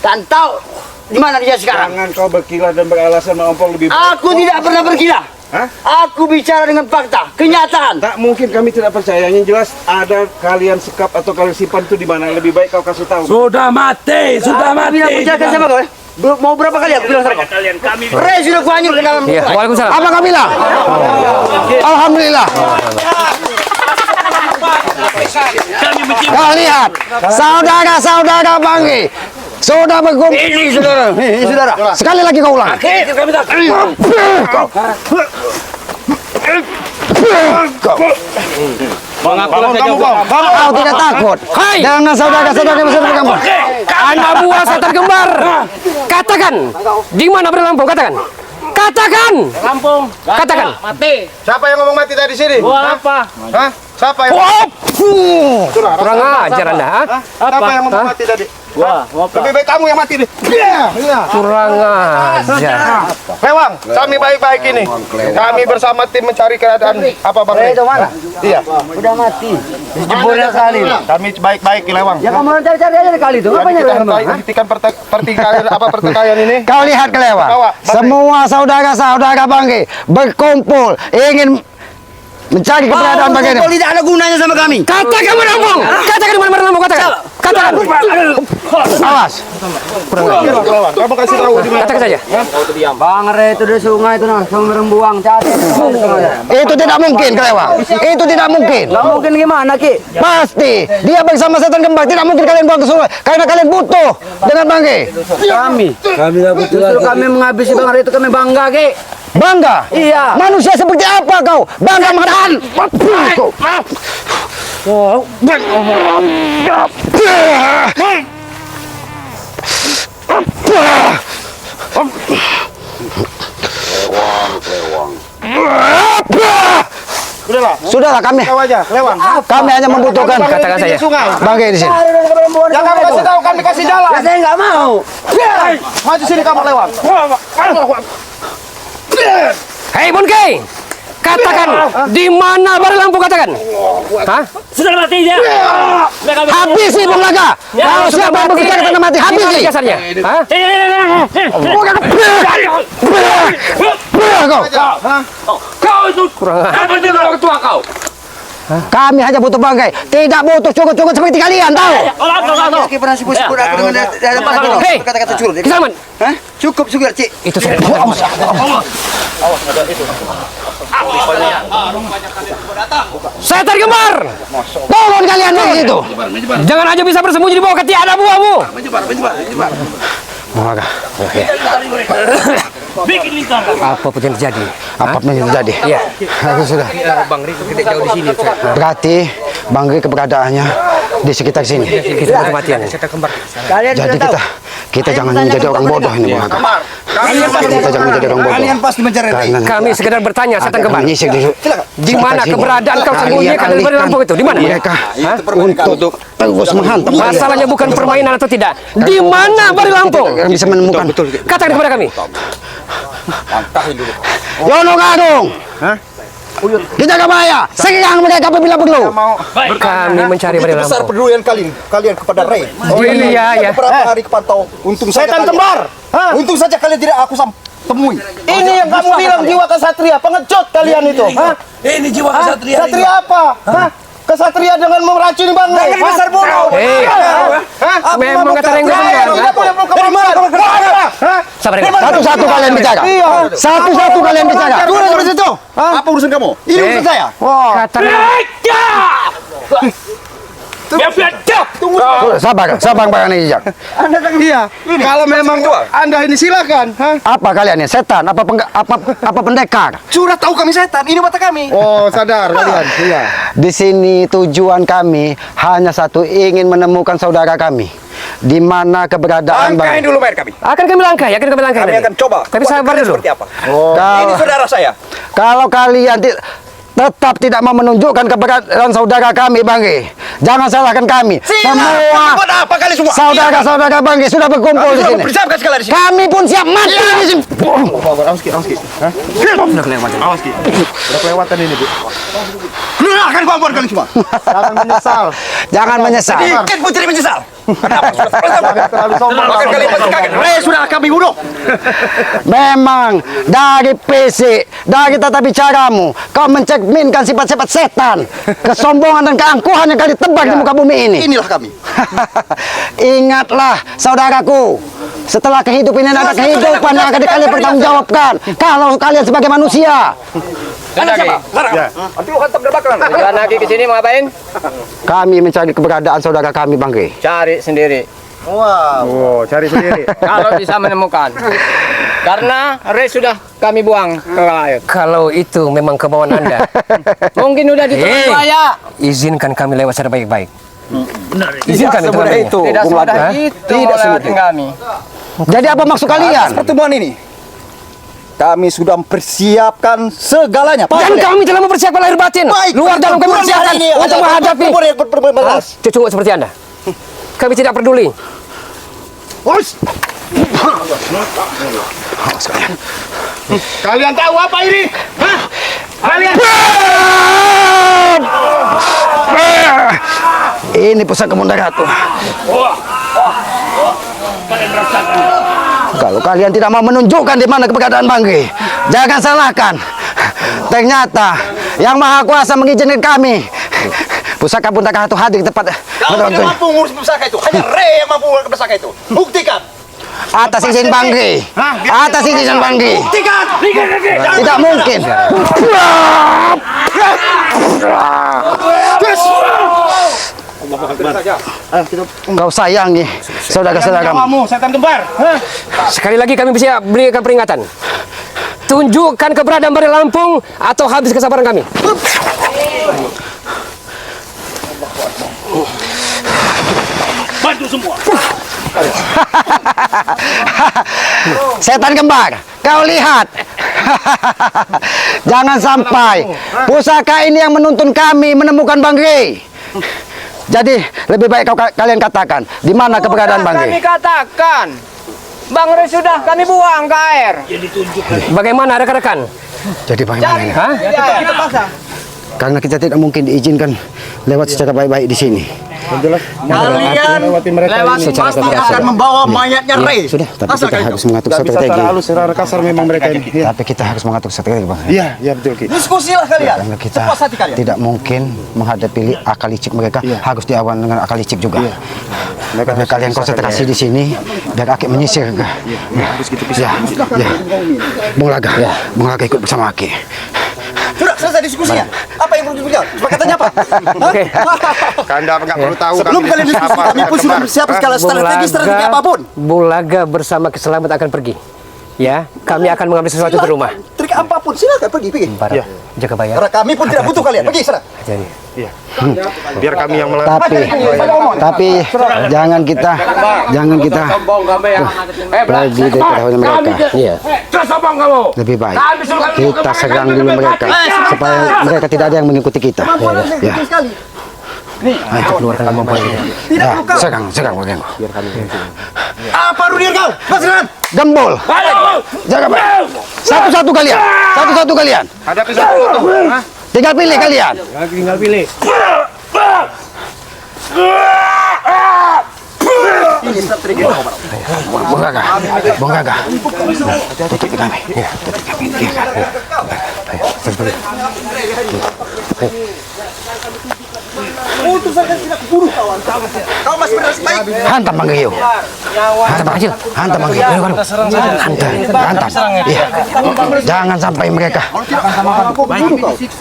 [SPEAKER 5] Dan tahu di mana dia sekarang?
[SPEAKER 2] Jangan kau berkilah dan beralasan Bang Ompong lebih baik.
[SPEAKER 5] Aku tidak pernah bergila.
[SPEAKER 2] Hah?
[SPEAKER 5] Aku bicara dengan fakta, kenyataan.
[SPEAKER 2] Tak mungkin kami tidak percaya. Yang jelas ada kalian sekap atau kalian simpan itu di mana. Lebih baik kau kasih tahu.
[SPEAKER 6] sudah mati, sudah
[SPEAKER 5] Aku
[SPEAKER 6] mati.
[SPEAKER 5] tidak percaya sama kau. Mau berapa kali aku bilang sama kau? Rey sudah kuhanyutkan dalam
[SPEAKER 1] Ya,
[SPEAKER 5] sungai.
[SPEAKER 1] Waalaikumsalam.
[SPEAKER 3] Apa kau bilang? Alhamdulillah. Kau lihat, saudara-saudara Bang Rey sudah berkumpul.
[SPEAKER 5] Ini saudara.
[SPEAKER 3] Sekali lagi kau ulang.
[SPEAKER 6] Kami tak.
[SPEAKER 3] Kau tidak takut
[SPEAKER 1] Hai.
[SPEAKER 3] dengan saudara-saudara yang sudah berkumpul.
[SPEAKER 1] Anak buah setan kembar. Katakan, di mana berlampung? Katakan. Katakan.
[SPEAKER 8] Kampung.
[SPEAKER 1] Katakan.
[SPEAKER 8] Mati.
[SPEAKER 7] Siapa yang ngomong mati tadi sini?
[SPEAKER 8] Gua apa?
[SPEAKER 7] Hah? Siapa yang
[SPEAKER 1] Kurang ajar Anda. Ha?
[SPEAKER 7] Siapa yang ngomong mati tadi?
[SPEAKER 8] Gua apa?
[SPEAKER 7] Lebih baik kamu yang mati deh. Iya.
[SPEAKER 1] Kurang ajar.
[SPEAKER 7] Lewang, kami baik-baik ini. Kami bersama tim mencari keadaan apa Bang Rey?
[SPEAKER 5] Itu mana?
[SPEAKER 7] Iya.
[SPEAKER 5] Udah mati. Jebolnya kali.
[SPEAKER 7] Kami baik-baik Lewang.
[SPEAKER 5] Ya kamu cari-cari aja kali itu. Apa
[SPEAKER 7] Jadi kita
[SPEAKER 5] yang
[SPEAKER 7] hentikan pertikaian ini.
[SPEAKER 3] Kau lihat kelewat.
[SPEAKER 7] Bawa, Bang Rey.
[SPEAKER 3] Semua saudara-saudara Bang Rey berkumpul ingin mencari keberadaan Bang Rey.
[SPEAKER 5] tidak ada gunanya sama kami.
[SPEAKER 1] Katakan berlampung. Katakan di mana berlampung. Katakan. Katakan.
[SPEAKER 3] Awas.
[SPEAKER 7] Kamu kasih tahu di mana.
[SPEAKER 1] Katakan saja.
[SPEAKER 5] Bang Rey itu di sungai itu nah, sungai Rembuang cari.
[SPEAKER 3] Itu tidak mungkin kelewat. Itu tidak mungkin.
[SPEAKER 5] Gak mungkin gimana Ki?
[SPEAKER 3] Pasti dia bersama setan kembar. Tidak mungkin kalian buang ke sungai karena kalian butuh dengan Bang Rey.
[SPEAKER 5] Kami tidak betul. Justru kami menghabisi Bang Rey itu kami bangga Ki.
[SPEAKER 3] Bangga.
[SPEAKER 5] Iya.
[SPEAKER 3] Manusia seperti apa kau? Bangga menghadapan. Sudahlah kami.
[SPEAKER 7] Lewang.
[SPEAKER 3] Kami hanya membutuhkan
[SPEAKER 1] Katakan saja.
[SPEAKER 3] Bang Rey di sini.
[SPEAKER 7] Ya kamu kasih tahu kami kasih jalan.
[SPEAKER 5] Saya nggak mau.
[SPEAKER 7] Maju sini kamu Lewang.
[SPEAKER 1] Hei Bonke. Katakan di mana berlampung. Katakan. Hah?
[SPEAKER 8] Sudah mati dia.
[SPEAKER 3] Habisi Bung Laga. Kalau siapa yang bekerja kena mati, habisi.
[SPEAKER 1] Ini jasarnya. Hah?
[SPEAKER 3] Kau.
[SPEAKER 6] Kau itu
[SPEAKER 1] Kurang ajar.
[SPEAKER 6] apa itu orang tua kau?
[SPEAKER 3] Kami hanya butuh Banggai, tidak butuh cukup-cukup seperti kalian, tahu?
[SPEAKER 5] Aki pernah sebut-sebut aku dengan
[SPEAKER 1] Hei,
[SPEAKER 5] kata-kata curut.
[SPEAKER 1] Kisaman.
[SPEAKER 5] Hah? Cukup sugar, Cik.
[SPEAKER 1] Itu saya. Setan kembar.
[SPEAKER 3] Turun kalian dari situ.
[SPEAKER 1] Jangan aja bisa bersembunyi di bawah ketiak ada buahmu.
[SPEAKER 8] Bikin lingkar.
[SPEAKER 1] Apa pun yang terjadi.
[SPEAKER 3] Apapun yang terjadi.
[SPEAKER 1] Iya.
[SPEAKER 3] Aku sudah.
[SPEAKER 1] Bang Ri tidak jauh di sini.
[SPEAKER 3] Berarti Bang Ri keberadaannya di sekitar sini.
[SPEAKER 1] Kita ada kematian.
[SPEAKER 5] Kalian
[SPEAKER 3] Jadi kita jangan menjadi orang bodoh ini, Bang. Kita jangan menjadi orang bodoh.
[SPEAKER 5] Kalian pasti mencari Ray.
[SPEAKER 3] Karena
[SPEAKER 1] Kami sekedar bertanya setan
[SPEAKER 3] akan
[SPEAKER 1] kembar.
[SPEAKER 3] menyisir di
[SPEAKER 1] Di mana
[SPEAKER 3] sekitar sini.
[SPEAKER 1] keberadaan kau sembunyikan dari
[SPEAKER 3] Kalian
[SPEAKER 1] Lampung itu? Di mana?
[SPEAKER 3] Mereka untuk terus menghantam.
[SPEAKER 1] Masalahnya bukan permainan atau tidak. Di mana Bari Lampung?
[SPEAKER 3] Kalian bisa menemukan.
[SPEAKER 1] Katakan kepada kami.
[SPEAKER 3] Yono Agung. Kita kebaya. Serang mereka apabila perlu.
[SPEAKER 1] Kami mencari Bari
[SPEAKER 7] Besar
[SPEAKER 1] Lampung.
[SPEAKER 7] pedulian kalian kepada Ray.
[SPEAKER 1] Iya, ya.
[SPEAKER 7] Beberapa hari kepantau. Untung saja
[SPEAKER 6] Setan
[SPEAKER 7] kalian.
[SPEAKER 6] kembar.
[SPEAKER 7] Untung saja kalian tidak aku temui. Ini yang kamu bilang jiwa kesatria, pengecut kalian itu. Hah?
[SPEAKER 6] Ini jiwa kesatria.
[SPEAKER 7] Satria apa? Hah? Kesatria dengan meracuni Banggai. Jangan besar bodoh.
[SPEAKER 1] Memang kata yang benar.
[SPEAKER 7] Dari mana?
[SPEAKER 1] Sabar.
[SPEAKER 3] Satu-satu kalian bicara. Satu-satu kalian bicara.
[SPEAKER 7] Turun dari situ. Apa urusan kamu? Ini urusan saya.
[SPEAKER 1] Kata
[SPEAKER 3] Sabar Bang Rijak.
[SPEAKER 7] Anda kan dia. Kalau memang Anda ini silakan.
[SPEAKER 3] Apa kalian ini? Setan? Apa pendekar?
[SPEAKER 7] Sudah tahu kami setan. Ini mata kami. Oh, sadar kalian. Iya.
[SPEAKER 3] Di sini tujuan kami hanya satu, ingin menemukan saudara kami. Di mana keberadaan Bang.
[SPEAKER 7] dulu bayar kami.
[SPEAKER 1] akan kami langkai, akan kami langkai.
[SPEAKER 7] Kami
[SPEAKER 1] nanti.
[SPEAKER 7] akan coba.
[SPEAKER 1] Tapi sabar dulu.
[SPEAKER 7] Seperti apa?
[SPEAKER 3] Kalau-
[SPEAKER 7] Ini saudara saya.
[SPEAKER 3] Kalau kalian tetap tidak mau menunjukkan keberadaan saudara kami, Bang Ge, jangan salahkan kami. Semua
[SPEAKER 7] Buat apa kali semua?
[SPEAKER 3] saudara-saudara Bang Ge sudah berkumpul di sini.
[SPEAKER 7] Persiapkan segala di sini.
[SPEAKER 3] Kami pun siap mati di sini.
[SPEAKER 7] Udah kelewatan ini, Bu. Keluarkan kemampuan kalian semua. Jangan menyesal.
[SPEAKER 3] Jangan menyesal.
[SPEAKER 7] Dikit pun tidak menyesal. Kenapa? Sudah terlalu sombong. Bahkan kalian pasti kaget. Sudah kami bunuh.
[SPEAKER 3] Memang dari fisik, dari tata bicaramu, kau mencerminkan sifat-sifat setan, kesombongan dan keangkuhan yang kali tebak di muka bumi ini.
[SPEAKER 7] Inilah kami.
[SPEAKER 3] Ingatlah, saudaraku, setelah kehidupan ini ada kehidupan yang akan kalian pertanggungjawabkan. Kalau kalian sebagai manusia,
[SPEAKER 6] Anda siapa? Larang.
[SPEAKER 7] Nanti lu hantam dari belakang.
[SPEAKER 4] Tujuan lagi ke sini mau ngapain?
[SPEAKER 3] kami mencari keberadaan saudara kami, Bang Ge.
[SPEAKER 4] Cari sendiri.
[SPEAKER 7] Oh, cari sendiri.
[SPEAKER 4] Kalau bisa menemukan. Karena Ray sudah kami buang ke laut.
[SPEAKER 1] Kalau itu memang kemauan Anda,
[SPEAKER 4] Mungkin udah ditelan
[SPEAKER 1] Hei.
[SPEAKER 4] buaya.
[SPEAKER 1] izinkan kami lewat secara baik-baik. Izinkan itu kami.
[SPEAKER 4] Tidak semudah itu
[SPEAKER 7] Tidak
[SPEAKER 4] lewatin kami.
[SPEAKER 3] Jadi apa maksud kalian?
[SPEAKER 7] Pertemuan ini kami sudah mempersiapkan segalanya.
[SPEAKER 1] Dan kami telah mempersiapkan lahir batin. Luar dalam kami persiapkan untuk menghadapi cucu seperti Anda. Kami tidak peduli.
[SPEAKER 7] Kalian tahu apa ini? Hah? Kalian
[SPEAKER 3] Ini pusaka Bunda Ratu. Kalau kalian tidak mau menunjukkan di mana keberadaan Bang Ge, jangan salahkan. Ternyata yang Maha Kuasa mengizinkan kami. Pusaka Bunda Ratu hadir di tempat.
[SPEAKER 7] Kamu tidak mampu ngurus pusaka itu. Hanya Ray yang mampu ngurus pusaka itu. Buktikan.
[SPEAKER 3] Atas izin Bang Ge. Atas izin Bang Ge.
[SPEAKER 7] Buktikan.
[SPEAKER 3] Tidak mungkin. Engkau sayangi saudara-saudaramu.
[SPEAKER 7] Kamu setan kembar. Hah?
[SPEAKER 1] Sekali lagi kami bisa berikan peringatan. Tunjukkan keberadaan Bari Lampung atau habis kesabaran kami.
[SPEAKER 8] Bantu semua.
[SPEAKER 3] Setan kembar, kau lihat. Jangan sampai pusaka ini yang menuntun kami menemukan Bang Ge. Jadi lebih baik kalian katakan di mana keberadaan Bang
[SPEAKER 4] Kami
[SPEAKER 3] Ge.
[SPEAKER 4] katakan. Bang Ray sudah kami buang ke air.
[SPEAKER 1] Bagaimana rekan-rekan?
[SPEAKER 3] Jadi bagaimana ini?
[SPEAKER 1] Hah?
[SPEAKER 4] Kita pasang.
[SPEAKER 3] Karena kita tidak mungkin diizinkan lewat secara baik-baik di sini.
[SPEAKER 5] Kalian lewat
[SPEAKER 1] Secara
[SPEAKER 5] pasti
[SPEAKER 1] kebiasaan.
[SPEAKER 5] akan membawa mayatnya Ray.
[SPEAKER 3] Sudah, tapi
[SPEAKER 5] Asal
[SPEAKER 3] kita
[SPEAKER 5] kalian
[SPEAKER 3] harus mengatur
[SPEAKER 7] Nggak bisa
[SPEAKER 3] strategi.
[SPEAKER 7] secara halus, secara kasar memang mereka ini. Iya,
[SPEAKER 3] Tapi kita harus mengatur strategi, Bang.
[SPEAKER 7] iya, iya betul Ki.
[SPEAKER 5] diskusilah kalian.
[SPEAKER 3] Karena kita
[SPEAKER 5] Sepuas hati kalian.
[SPEAKER 3] tidak mungkin menghadapi akal licik mereka, harus dilawan dengan akal licik juga. Karena kalian konsentrasi di sini, biar Aki menyisir.
[SPEAKER 7] Harus gitu
[SPEAKER 3] Ya, ya. Bung Laga, Bung Laga ikut bersama Aki.
[SPEAKER 5] Sudah selesai diskusinya. Apa yang perlu diberikan? Sepakatannya apa?
[SPEAKER 1] Oke.
[SPEAKER 7] Kanda nggak perlu tahu
[SPEAKER 5] Sebelum
[SPEAKER 7] kami
[SPEAKER 5] kalian diskusi, kami pun sudah siap segala strategi apapun.
[SPEAKER 1] Bulaga bersama Keselamat akan pergi. Ya, kami akan mengambil sesuatu ke rumah.
[SPEAKER 5] Trik apapun, silakan pergi.
[SPEAKER 1] Para jaga bayar.
[SPEAKER 5] Karena kami pun tidak butuh kalian. Pergi sana.
[SPEAKER 1] Jadi,
[SPEAKER 7] biar kami yang melarang.
[SPEAKER 3] Tapi jangan kita pergi dari kedahuluan mereka.
[SPEAKER 1] iya.
[SPEAKER 3] Lebih baik kita serang dulu mereka supaya mereka tidak ada yang mengikuti kita. Ya,
[SPEAKER 1] Ayo keluarkan kemampuan kita.
[SPEAKER 3] ya, serang mereka.
[SPEAKER 5] Apa Rudier kau? Pasukan.
[SPEAKER 3] Gembol, jaga baik. Satu-satu kalian.
[SPEAKER 7] Hadapi satu tuh.
[SPEAKER 3] Tinggal pilih kalian. Bung Gaga. Tutupi kami. Ya, tutupi kami.
[SPEAKER 5] Utusan tidak kuburu kawan. Kau masih bernasib baik.
[SPEAKER 3] Hantam Bang Gio. Hantam Bang Gio. Hantam. Iya. Jangan sampai mereka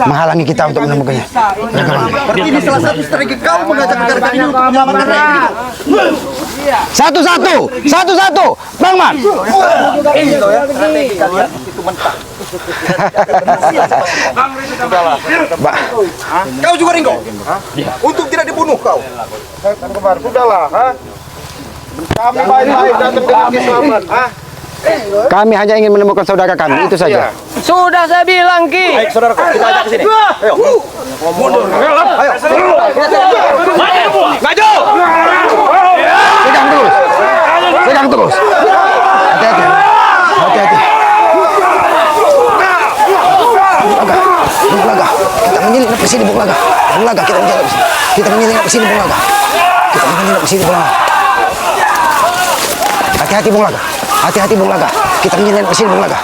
[SPEAKER 3] menghalangi kita untuk menemukannya. Jaga Bang Gio.
[SPEAKER 5] Berarti ini salah satu strategi kau mengajak negara ini untuk menyelamatkan rakyat.
[SPEAKER 3] Satu-satu. Bang Man.
[SPEAKER 5] Strategi kalian itu mentah. Kau juga Ringo. Untuk tidak dibunuh kau.
[SPEAKER 7] Sudahlah, kami baik-baik datang dengan Keselamat.
[SPEAKER 3] Kami hanya ingin menemukan saudara kami, itu saja.
[SPEAKER 4] Sudah saya bilang, Ki.
[SPEAKER 5] Baik saudara, kita ajak ke sini. Ayo. Mundur. Ayo.
[SPEAKER 4] Maju.
[SPEAKER 3] Pegang terus. Hati-hati. Bung Laga, kita menyelinap ke sini Bung Laga. Kita menyelinap ke sini Bung Laga. Hati-hati Bung Laga. Kita menyelinap ke sini Bung Laga.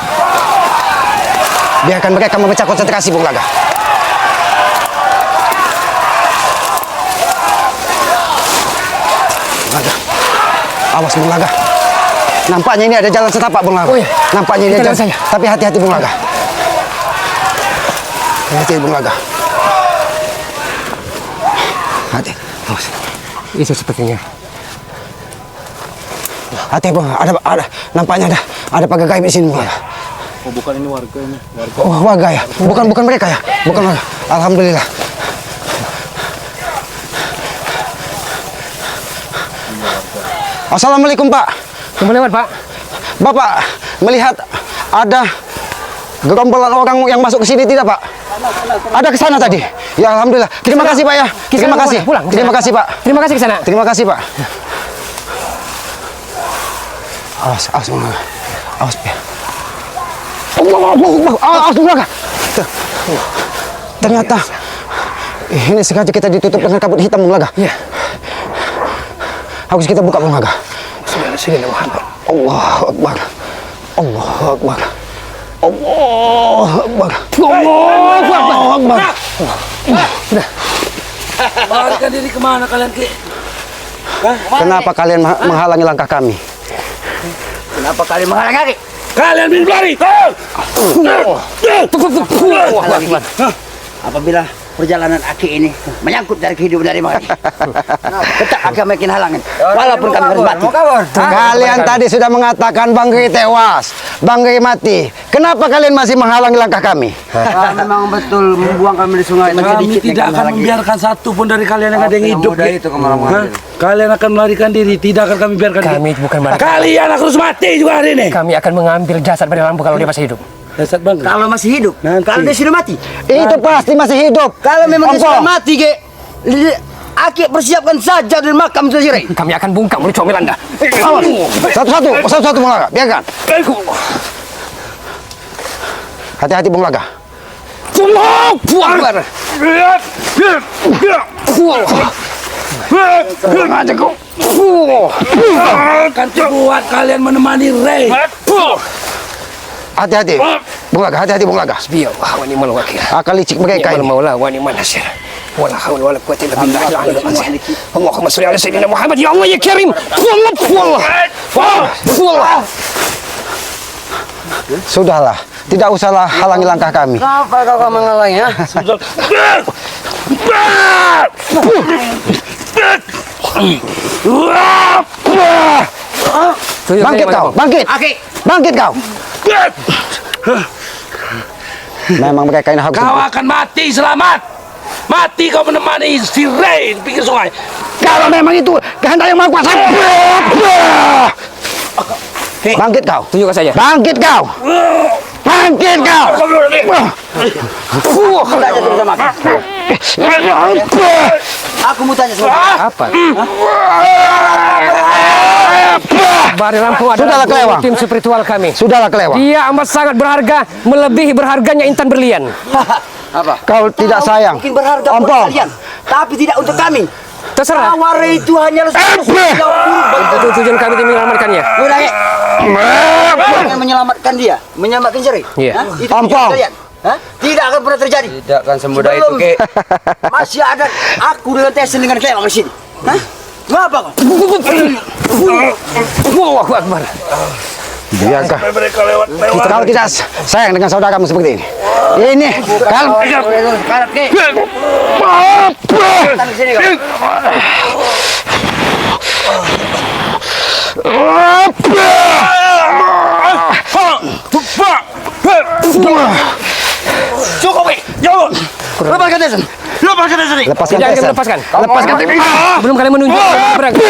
[SPEAKER 3] Biarkan mereka memecah konsentrasi Bung Laga. Awas Bung Laga. Nampaknya ini ada jalan setapak Bung Laga.
[SPEAKER 1] Oh, iya.
[SPEAKER 3] Nampaknya ini ada
[SPEAKER 1] Kita
[SPEAKER 3] jalan. Tapi hati-hati Bung Laga. Hati-hati Bung Laga. Hati. Awas.
[SPEAKER 1] Itu sepertinya.
[SPEAKER 3] Hati Bung. Ada nampaknya ada pagar gaib di sini Bung Laga.
[SPEAKER 7] Oh, bukan ini warga ini.
[SPEAKER 3] Oh, warga ya. Bukan mereka ya. Bukan warga. Alhamdulillah. Assalamualaikum Pak.
[SPEAKER 1] Cuma lewat, Pak.
[SPEAKER 3] Bapak melihat ada gerombolan orang yang masuk ke sini tidak Pak? Ada ke sana tadi. Ya alhamdulillah. Terima kasih Pak ya. Terima kasih.
[SPEAKER 1] Pulang.
[SPEAKER 3] Terima kasih Pak.
[SPEAKER 1] Terima kasih ke sana.
[SPEAKER 3] Terima kasih Pak. Awas Bung Laga. Awas ya. Awas Bung Laga. Ternyata ini sengaja kita ditutup dengan kabut hitam Bung Laga.
[SPEAKER 1] Iya.
[SPEAKER 3] Harus kita buka Bung Laga. Allahu Akbar.
[SPEAKER 6] Melarikan diri kemana kalian, Ki?
[SPEAKER 3] Kenapa kalian menghalangi langkah kami?
[SPEAKER 5] Kenapa kalian menghalangi?
[SPEAKER 6] Kalian ingin berlari?
[SPEAKER 5] Apabila perjalanan Aki ini menyangkut dari kehidupan dari mati, tetap Aki makin halangan. Walaupun kami harus mati.
[SPEAKER 3] Kalian tadi sudah mengatakan Bang Giri tewas, Bang Giri mati. Kenapa kalian masih menghalangi langkah kami?
[SPEAKER 5] Memang betul membuang kami di sungai.
[SPEAKER 6] Kami tidak akan membiarkan satu pun dari kalian yang ada yang hidup. Hah? Kalian akan melarikan diri, tidak akan kami biarkan.
[SPEAKER 1] Kami bukan melarikan.
[SPEAKER 6] Kalian harus mati juga hari ini.
[SPEAKER 1] Kami akan mengambil jasad pada lampu kalau dia masih hidup.
[SPEAKER 6] Jasad Bang.
[SPEAKER 5] Kalau masih hidup, kalau dia sudah mati.
[SPEAKER 3] Itu pasti masih hidup.
[SPEAKER 5] Kalau memang dia
[SPEAKER 3] Ongko.
[SPEAKER 5] sudah mati, Aki persiapkan saja dari makam Rai.
[SPEAKER 1] Kami akan bungkam oleh comel Anda.
[SPEAKER 3] Awas. Satu-satu Bung Laga. Biarkan. Hati-hati Bung Laga. Aja kau.
[SPEAKER 6] Akan kubuat kalian menemani Ray.
[SPEAKER 3] Hati-hati. Bung Laga, hati-hati Bung Laga.
[SPEAKER 1] Biar wah wani mal wakil.
[SPEAKER 3] Akan licik mereka
[SPEAKER 1] Ni'mal
[SPEAKER 3] ini.
[SPEAKER 1] maula wa ni'mal nasir. Wala haula wala quwwata illa billahil aliyyil azim. Allahumma shalli ala sayyidina Muhammad ya Allah ya Karim. Wallah.
[SPEAKER 3] Sudahlah, tidak usahlah halangi langkah kami.
[SPEAKER 5] Kenapa kau menghalangi ya?
[SPEAKER 3] Bangkit kau, bangkit. Bangkit kau. Memang mereka ini harus.
[SPEAKER 6] Kau akan mati selamat. Mati kau menemani si Ray di pinggir sungai.
[SPEAKER 3] Kalau memang itu kehendak yang maha kuasa. Bangkit kau.
[SPEAKER 1] Tunjukkan saja.
[SPEAKER 3] Bangkit kau. Bangkit kau.
[SPEAKER 5] Aku mau tanya sama
[SPEAKER 1] Apa? Bari Lampung
[SPEAKER 3] Sudahlah,
[SPEAKER 1] adalah
[SPEAKER 3] kelewang.
[SPEAKER 1] tim spiritual kami.
[SPEAKER 3] Sudahlah kelewang.
[SPEAKER 1] Dia amat sangat berharga, melebihi berharganya intan berlian.
[SPEAKER 3] Kau tidak sayang.
[SPEAKER 5] mungkin berharga buat
[SPEAKER 3] Ompong.
[SPEAKER 5] kalian, tapi tidak untuk kami.
[SPEAKER 1] Terserah.
[SPEAKER 5] Tawar itu hanyalah
[SPEAKER 1] Itu tujuan kami tim menyelamatkannya.
[SPEAKER 5] Udah, jangan menyelamatkan dia, menyelamatkan Seri.
[SPEAKER 1] Iya.
[SPEAKER 5] Hah? Itu
[SPEAKER 3] Ompong.
[SPEAKER 5] tujuan kalian. Hah? Tidak akan pernah terjadi.
[SPEAKER 4] Tidak akan semudah itu,
[SPEAKER 5] Sebelum
[SPEAKER 4] Ki.
[SPEAKER 5] Masih ada aku dengan Tesen dengan Kelewang di sini. Hah? Ngapa kau?
[SPEAKER 1] Allahu Akbar.
[SPEAKER 3] Biarkah.
[SPEAKER 6] Mereka lewat.
[SPEAKER 3] Kalau tidak sayang dengan saudaramu seperti ini. Ini kalau
[SPEAKER 5] Karat ke? Datang di sini kau. Cukup, Ki. Jauh. Lepaskan Tesen. Lepaskan Tesen.
[SPEAKER 3] lepaskan
[SPEAKER 1] Tidak akan
[SPEAKER 3] Tesen.
[SPEAKER 1] melepaskan.
[SPEAKER 3] Lepaskan
[SPEAKER 1] Belum kalian menunjuk berangkat.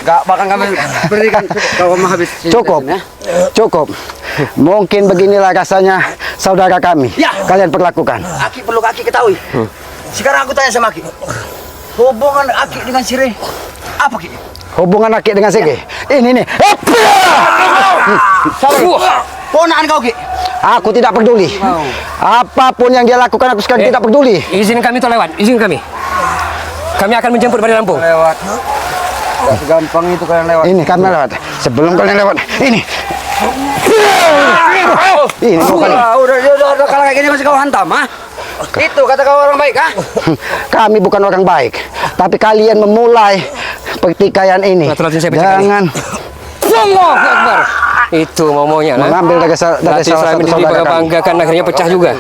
[SPEAKER 5] Gak bakal kami berikan kau mau habis.
[SPEAKER 3] Cukup. Cukup. Mungkin beginilah rasanya saudara kami.
[SPEAKER 5] Ya.
[SPEAKER 3] Kalian perlakukan.
[SPEAKER 5] Aki perlu Aki ketahui. Sekarang aku tanya sama Aki. Hubungan Aki dengan Sire apa, Ki?
[SPEAKER 3] Hubungan Aki dengan Sege. Ini nih.
[SPEAKER 5] Ponakan kau, Ki.
[SPEAKER 3] Aku tidak peduli. Apapun yang dia lakukan aku sekarang tidak peduli.
[SPEAKER 1] Izin kami itu lewat. Izin kami. Kami akan menjemput Bari Lampung.
[SPEAKER 5] Lewat. Gak segampang itu kalian lewat.
[SPEAKER 3] Ini kami lewat. Sebelum kalian lewat. Ini. Ini mau kalian.
[SPEAKER 5] Udah kalau kayak gini masih kau hantam, ha? Itu kata kau orang baik, ha?
[SPEAKER 3] Kami bukan orang baik, tapi kalian memulai pertikaian ini.
[SPEAKER 1] Latulatin saya pecahkan ini.
[SPEAKER 3] Jangan
[SPEAKER 1] Allahu Akbar. Itu maunya lah.
[SPEAKER 3] mengambil dari salah
[SPEAKER 1] Berarti
[SPEAKER 3] satu
[SPEAKER 1] selama ini
[SPEAKER 3] saudara kami.
[SPEAKER 1] dibanggakan akhirnya pecah juga.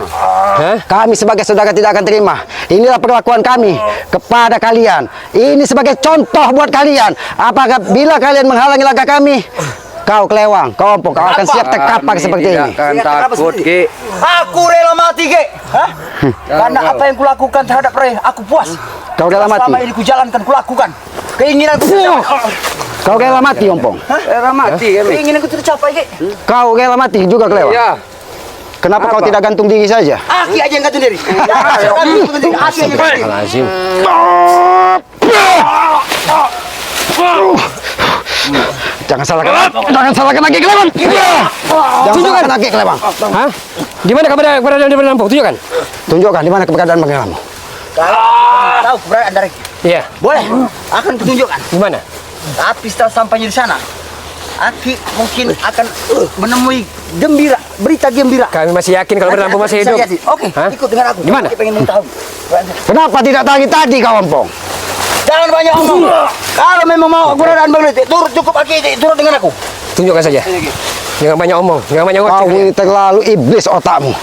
[SPEAKER 1] Hah?
[SPEAKER 3] Kami sebagai saudara tidak akan terima. Inilah perlakuan kami kepada kalian. Ini sebagai contoh buat kalian. Apakah bila kalian menghalangi langkah kami, kau Kelewang, kau Ompong, kau akan siap terkapar seperti ini.
[SPEAKER 4] Akan takut, Ki.
[SPEAKER 5] Aku rela mati, Ki. Hah? Karena apa yang kulakukan terhadap Ray, aku puas.
[SPEAKER 3] Kau rela mati.
[SPEAKER 5] Selama ini kujalankan, kulakukan. Keinginanku tercapai.
[SPEAKER 3] Kau rela mati, Ompong.
[SPEAKER 5] Rela mati, keinginanku tercapai, Ki.
[SPEAKER 3] Kau rela mati juga Kelewang.
[SPEAKER 4] Ya.
[SPEAKER 3] Kenapa kau tidak gantung diri saja?
[SPEAKER 5] Aki aja yang gantung diri. Aki aja yang gantung diri.
[SPEAKER 1] Lazim.
[SPEAKER 3] Jangan salahkan lagi Kelewang. Jangan salahkan lagi Kelewang.
[SPEAKER 1] Hah? Di mana keberadaan Bari Lampung? Tunjukkan.
[SPEAKER 3] Tunjukkan di mana keberadaan Bangelamu.
[SPEAKER 5] Kalau tahu keberadaan dari
[SPEAKER 1] Iya.
[SPEAKER 5] boleh, akan kutunjukkan.
[SPEAKER 1] Di mana?
[SPEAKER 5] Tapi setelah sampainya di sana, Aki mungkin akan menemui berita gembira.
[SPEAKER 1] Kami masih yakin kalau Bari Lampung masih hidup.
[SPEAKER 5] Oke,
[SPEAKER 1] Hah?
[SPEAKER 5] ikut dengan aku.
[SPEAKER 1] Di mana?
[SPEAKER 5] Aki pengen mengetahui.
[SPEAKER 3] Kenapa tidak tadi kau Ompong?
[SPEAKER 5] Jangan banyak omong. Kalau memang mau keberadaan Bang Liti, turut cukup Aki, turut dengan aku.
[SPEAKER 1] Tunjukkan saja. Jangan banyak omong, jangan banyak
[SPEAKER 3] Kau
[SPEAKER 1] ngoceh.
[SPEAKER 3] ini terlalu iblis otakmu.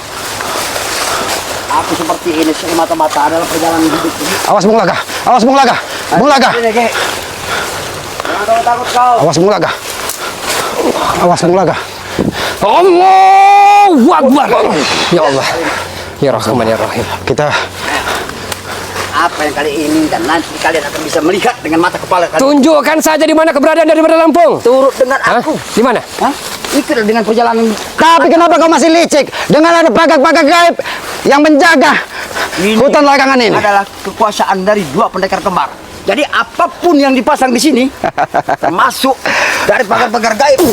[SPEAKER 5] Aku seperti ini semata-mata adalah perjalanan hidup ini.
[SPEAKER 3] Awas Bung Laga. Awas Bung Laga. Bung Laga.
[SPEAKER 5] Ini, Ki. Jangan kau takut kau.
[SPEAKER 3] Awas Bung Laga. Awas Bung Laga.
[SPEAKER 1] Allahu Akbar. Ya Allah. Ya Rahman ya Rahim.
[SPEAKER 3] Kita
[SPEAKER 5] Apa yang kalian inginkan nanti kalian akan bisa melihat dengan mata kepala kalian.
[SPEAKER 1] Tunjukkan saja di mana keberadaan dari Bari Lampung.
[SPEAKER 5] Turut dengan
[SPEAKER 1] Hah?
[SPEAKER 5] aku.
[SPEAKER 1] Di mana?
[SPEAKER 5] Hah? Ikut dengan perjalanan.
[SPEAKER 3] Tapi kenapa kau masih licik dengan ada pagar-pagar gaib yang menjaga hutan larangan ini?
[SPEAKER 5] Adalah kekuasaan dari dua pendekar kembar. Jadi apapun yang dipasang di sini, termasuk dari pagar-pagar gaib.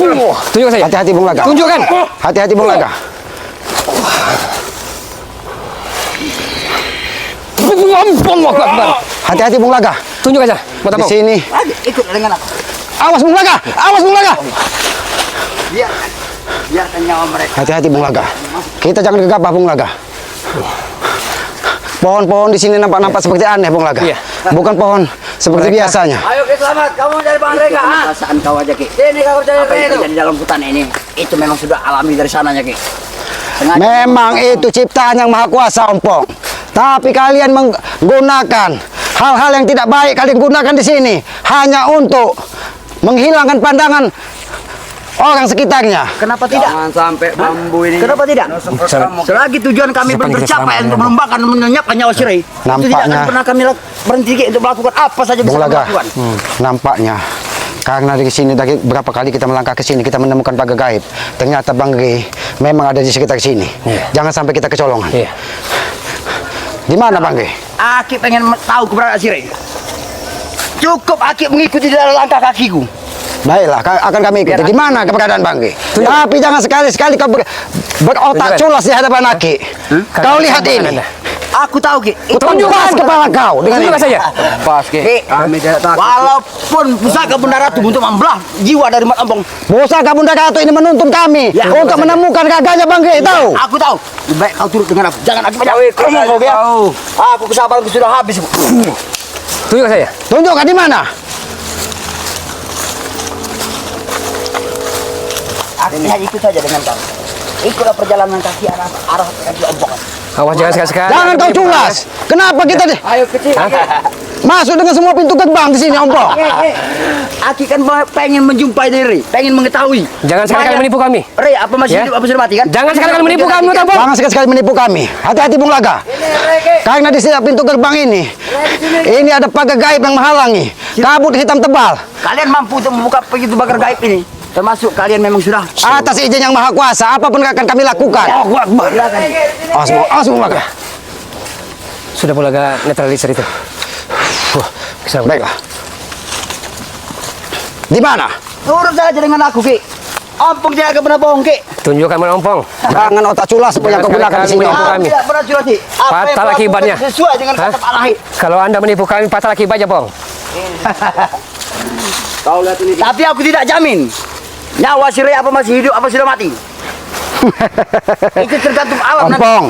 [SPEAKER 1] Tunjukkan saja.
[SPEAKER 3] Hati-hati Bung Laga.
[SPEAKER 1] Allahu Akbar.
[SPEAKER 3] Hati-hati Bung Laga.
[SPEAKER 1] Tunjuk aja, mata
[SPEAKER 3] Di
[SPEAKER 1] Bang.
[SPEAKER 3] sini.
[SPEAKER 5] Lagi ikut dengan aku.
[SPEAKER 3] Awas Bung Laga. Awas Bung Laga.
[SPEAKER 5] Biarkan nyawa mereka.
[SPEAKER 3] Hati-hati Bung Laga. Kita jangan gegabah Bung Laga. Pohon-pohon di sini nampak seperti aneh Bung Laga.
[SPEAKER 1] Iya.
[SPEAKER 3] Bukan pohon seperti biasanya.
[SPEAKER 5] Ayo Ki Selamat, kamu cari Bang Rega. Perasaan kau aja Ki. Ini kau cari Rega itu. Di dalam hutan ini, itu memang sudah alami dari sananya Ki. Sengaja.
[SPEAKER 3] Memang itu ciptaan yang maha kuasa Ompong. Tapi kalian menggunakan hal-hal yang tidak baik kalian gunakan di sini hanya untuk menghilangkan pandangan orang sekitarnya.
[SPEAKER 5] Kenapa tidak?
[SPEAKER 4] Jangan sampai bambu ini.
[SPEAKER 5] Kenapa tidak? Selagi tujuan kami belum tercapai untuk melembangkan dan menyenyapkan nyawa si Ray, itu tidak akan
[SPEAKER 3] Nampaknya-
[SPEAKER 5] pernah kami berhenti Ki, untuk melakukan apa saja bisa
[SPEAKER 3] Bung
[SPEAKER 5] kami
[SPEAKER 3] Laga,
[SPEAKER 5] lakukan.
[SPEAKER 3] nampaknya karena dari sini dari berapa kali kita melangkah ke sini kita menemukan pagar gaib. Ternyata Bang Ray memang ada di sekitar sini. Jangan sampai kita kecolongan.
[SPEAKER 1] Iya.
[SPEAKER 3] Di mana Bang Ray?
[SPEAKER 5] Aki pengen tahu keberadaan si Ray. Cukup Aki mengikuti dalam langkah kakiku.
[SPEAKER 3] Baiklah, akan kami ikuti. Di mana keberadaan Bang Ray? Tapi jangan sekali-sekali kau berotak
[SPEAKER 1] Tunjukkan.
[SPEAKER 3] culas di hadapan Aki. Kau lihat ini.
[SPEAKER 5] Aku tahu Ki. Itu
[SPEAKER 3] Tunjukkan kepala kau dengan
[SPEAKER 1] Tunjukkan
[SPEAKER 3] ini.
[SPEAKER 1] saja.
[SPEAKER 4] Pas Ki.
[SPEAKER 5] Ki,
[SPEAKER 4] Kami tidak takut.
[SPEAKER 5] walaupun pusaka Bunda Ratu untuk membelah jiwa dari Mat Ampong,
[SPEAKER 3] Pusaka Bunda Ratu ini menuntun kami
[SPEAKER 5] Ya,
[SPEAKER 3] untuk
[SPEAKER 5] saja.
[SPEAKER 3] menemukan gagahnya Bang Ray, tahu?
[SPEAKER 5] aku tahu. Lebih baik kau turut dengan aku. Jangan aku banyak ngomong kau ya. Aku kesabaranku sudah habis.
[SPEAKER 1] Tunjukkan saja.
[SPEAKER 3] Tunjukkan di mana?
[SPEAKER 5] Aku hanya ikut saja dengan kau. Ikutlah perjalanan kaki arah kaki Ampong.
[SPEAKER 1] Awas jangan sekali-sekali.
[SPEAKER 3] Jangan kau culas. Kenapa kita
[SPEAKER 5] Ayo kecil.
[SPEAKER 3] masuk dengan semua pintu gerbang di sini, Ompong?
[SPEAKER 5] Aki kan pengen menjumpai diri, pengen mengetahui.
[SPEAKER 1] Jangan sekali-kali menipu kami.
[SPEAKER 5] Ray, apa masih
[SPEAKER 1] Ya.
[SPEAKER 5] hidup apa sudah mati kan?
[SPEAKER 1] Jangan sekali-kali menipu kami, Mata Bang.
[SPEAKER 3] Jangan sekali-sekali menipu kami. Hati-hati Bung Laga. Karena di setiap pintu gerbang ini ada pagar gaib yang menghalangi. Kabut hitam tebal.
[SPEAKER 5] Kalian mampu untuk membuka pintu pagar gaib ini. Termasuk kalian memang sudah.
[SPEAKER 3] Atas izin yang maha kuasa, apapun akan kami lakukan. Awas Bung Laga.
[SPEAKER 1] Sudah Bung Laga netralisir itu.
[SPEAKER 3] Baiklah. Di mana?
[SPEAKER 5] Turut saja dengan aku, Ki. Ampung tidak akan pernah bohong, Ki.
[SPEAKER 1] Tunjukkan Mana Ompong.
[SPEAKER 3] Jangan otak culas seperti yang kau gunakan di sini.
[SPEAKER 1] Menipu
[SPEAKER 3] Ompong.
[SPEAKER 1] kami.
[SPEAKER 5] Tidak pernah curati. Apa yang
[SPEAKER 1] Fatal
[SPEAKER 5] kau lakukan
[SPEAKER 1] akibatnya.
[SPEAKER 5] sesuai dengan
[SPEAKER 1] Hah?
[SPEAKER 5] kata Alahi.
[SPEAKER 1] Kalau Anda menipu kami, fatal akibatnya, Bang.
[SPEAKER 4] Kau lihat ini.
[SPEAKER 5] Tapi aku tidak jamin. Nyawa si Ray apa masih hidup apa sudah mati. Itu tergantung alam nanti.
[SPEAKER 3] Ompong,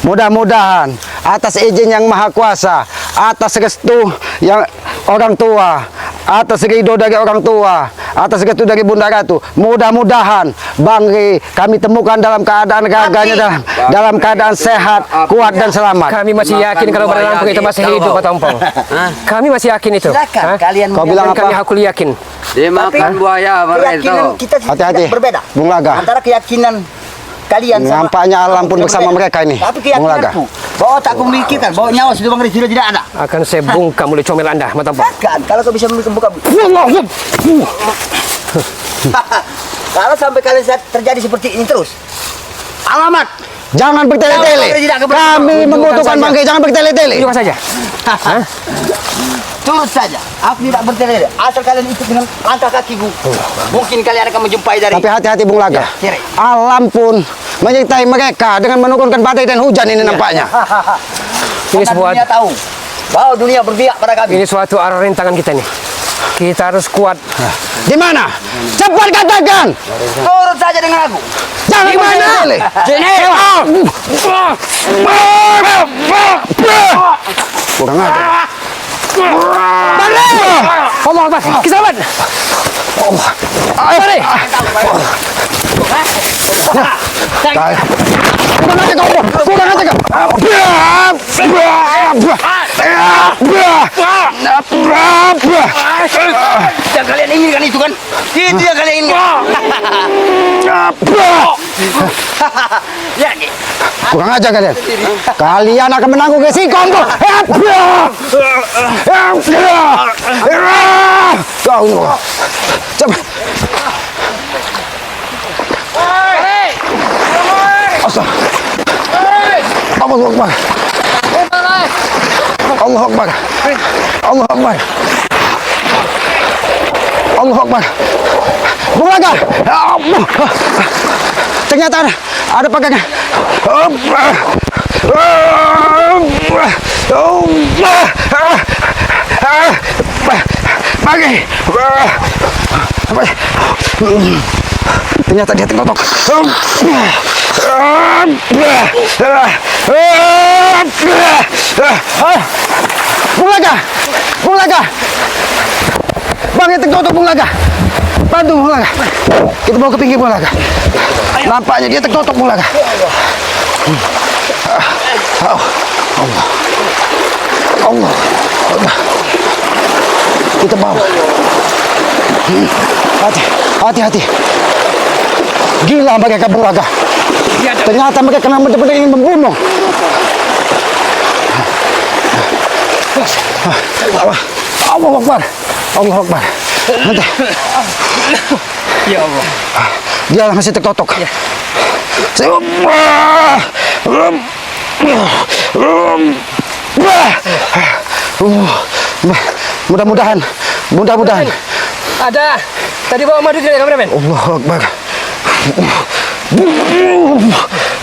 [SPEAKER 3] mudah-mudahan atas izin yang maha kuasa, atas restu yang orang tua, atas ridho dari orang tua, atas restu dari Bunda Ratu, mudah-mudahan Bang Ray kami temukan dalam keadaan gagahnya dalam keadaan sehat, kuat dan selamat.
[SPEAKER 1] Kami masih yakin kalau Badan Lampung itu masih hidup, Mata Ompong. Kami masih yakin itu.
[SPEAKER 5] Silakan
[SPEAKER 1] Hah?
[SPEAKER 5] kalian
[SPEAKER 3] Kau bilang
[SPEAKER 1] Dan kami
[SPEAKER 3] apa?
[SPEAKER 1] aku yakin.
[SPEAKER 4] Dimakan buaya mereka itu.
[SPEAKER 5] keyakinan kita
[SPEAKER 3] Hati-hati,
[SPEAKER 5] tidak berbeda.
[SPEAKER 3] Bung Laga.
[SPEAKER 5] Antara keyakinan kalian sama
[SPEAKER 3] Nampaknya alam pun
[SPEAKER 5] tidak
[SPEAKER 3] bersama
[SPEAKER 5] berbeda.
[SPEAKER 3] mereka ini,
[SPEAKER 5] Tapi
[SPEAKER 3] Bung Laga.
[SPEAKER 5] keyakinanku bahwa tak aku memikirkan bahwa nyawa sudah Bang Ray sudah tidak ada.
[SPEAKER 1] Akan saya bungkam oleh comel Anda, Mata Ompong.
[SPEAKER 5] Kan kalau kau bisa membuka kalau sampai kalian terjadi seperti ini terus. Alamat.
[SPEAKER 3] Jangan bertele-tele. Kami membutuhkan Bang Ray, jangan bertele-tele.
[SPEAKER 1] Tunjukkan saja.
[SPEAKER 5] Turut saja. Aku tidak bertele. Asal kalian ikut dengan langkah kakiku. Mungkin kalian akan menjumpai dari
[SPEAKER 3] Tapi hati-hati Bung Laga.
[SPEAKER 5] Ya, Ray.
[SPEAKER 3] Alam pun menyertai mereka dengan menurunkan badai dan hujan ini nampaknya.
[SPEAKER 1] Ini
[SPEAKER 5] Karena
[SPEAKER 1] sebuah
[SPEAKER 5] dunia tahu bahwa dunia berpihak pada kami.
[SPEAKER 1] ini suatu arah rintangan kita nih. Kita harus kuat.
[SPEAKER 3] Di mana? Cepat katakan.
[SPEAKER 5] Turut saja dengan aku.
[SPEAKER 3] Jangan bertele-tele. Kurang ajar.
[SPEAKER 1] Allah Akbar. Kisahkan. Mari.
[SPEAKER 3] Kurang ajar kau. Kurang ajar kau.
[SPEAKER 5] Yang kalian inginkan itu kan? Itu yang kalian inginkan. Ya, Ki.
[SPEAKER 3] Kurang ajar kalian. Kalian akan menanggung resiko untuk. Kau cepat. Allahu Akbar. Allahu Akbar. Allahu Akbar. Allahu Akbar. Bung Laga. Ternyata ada pegangan. Bagi. Ternyata dia terkotok. Bung Laga. Bang, itu terkotok Bung Laga. Bantu Bung Laga. Kita bawa ke pinggir Bung Laga. Nampaknya dia terkotok Bung Laga. Allah. Kita bawa. Hati-hati. Gila mereka Bung Laga. Ternyata mereka benar-benar ingin membunuh. Allah Akbar. Nanti.
[SPEAKER 1] Ya Allah.
[SPEAKER 3] Dia masih tertotok. Ya. Mudah-mudahan.
[SPEAKER 1] Ada. Tadi bawa madu tidak kameramen?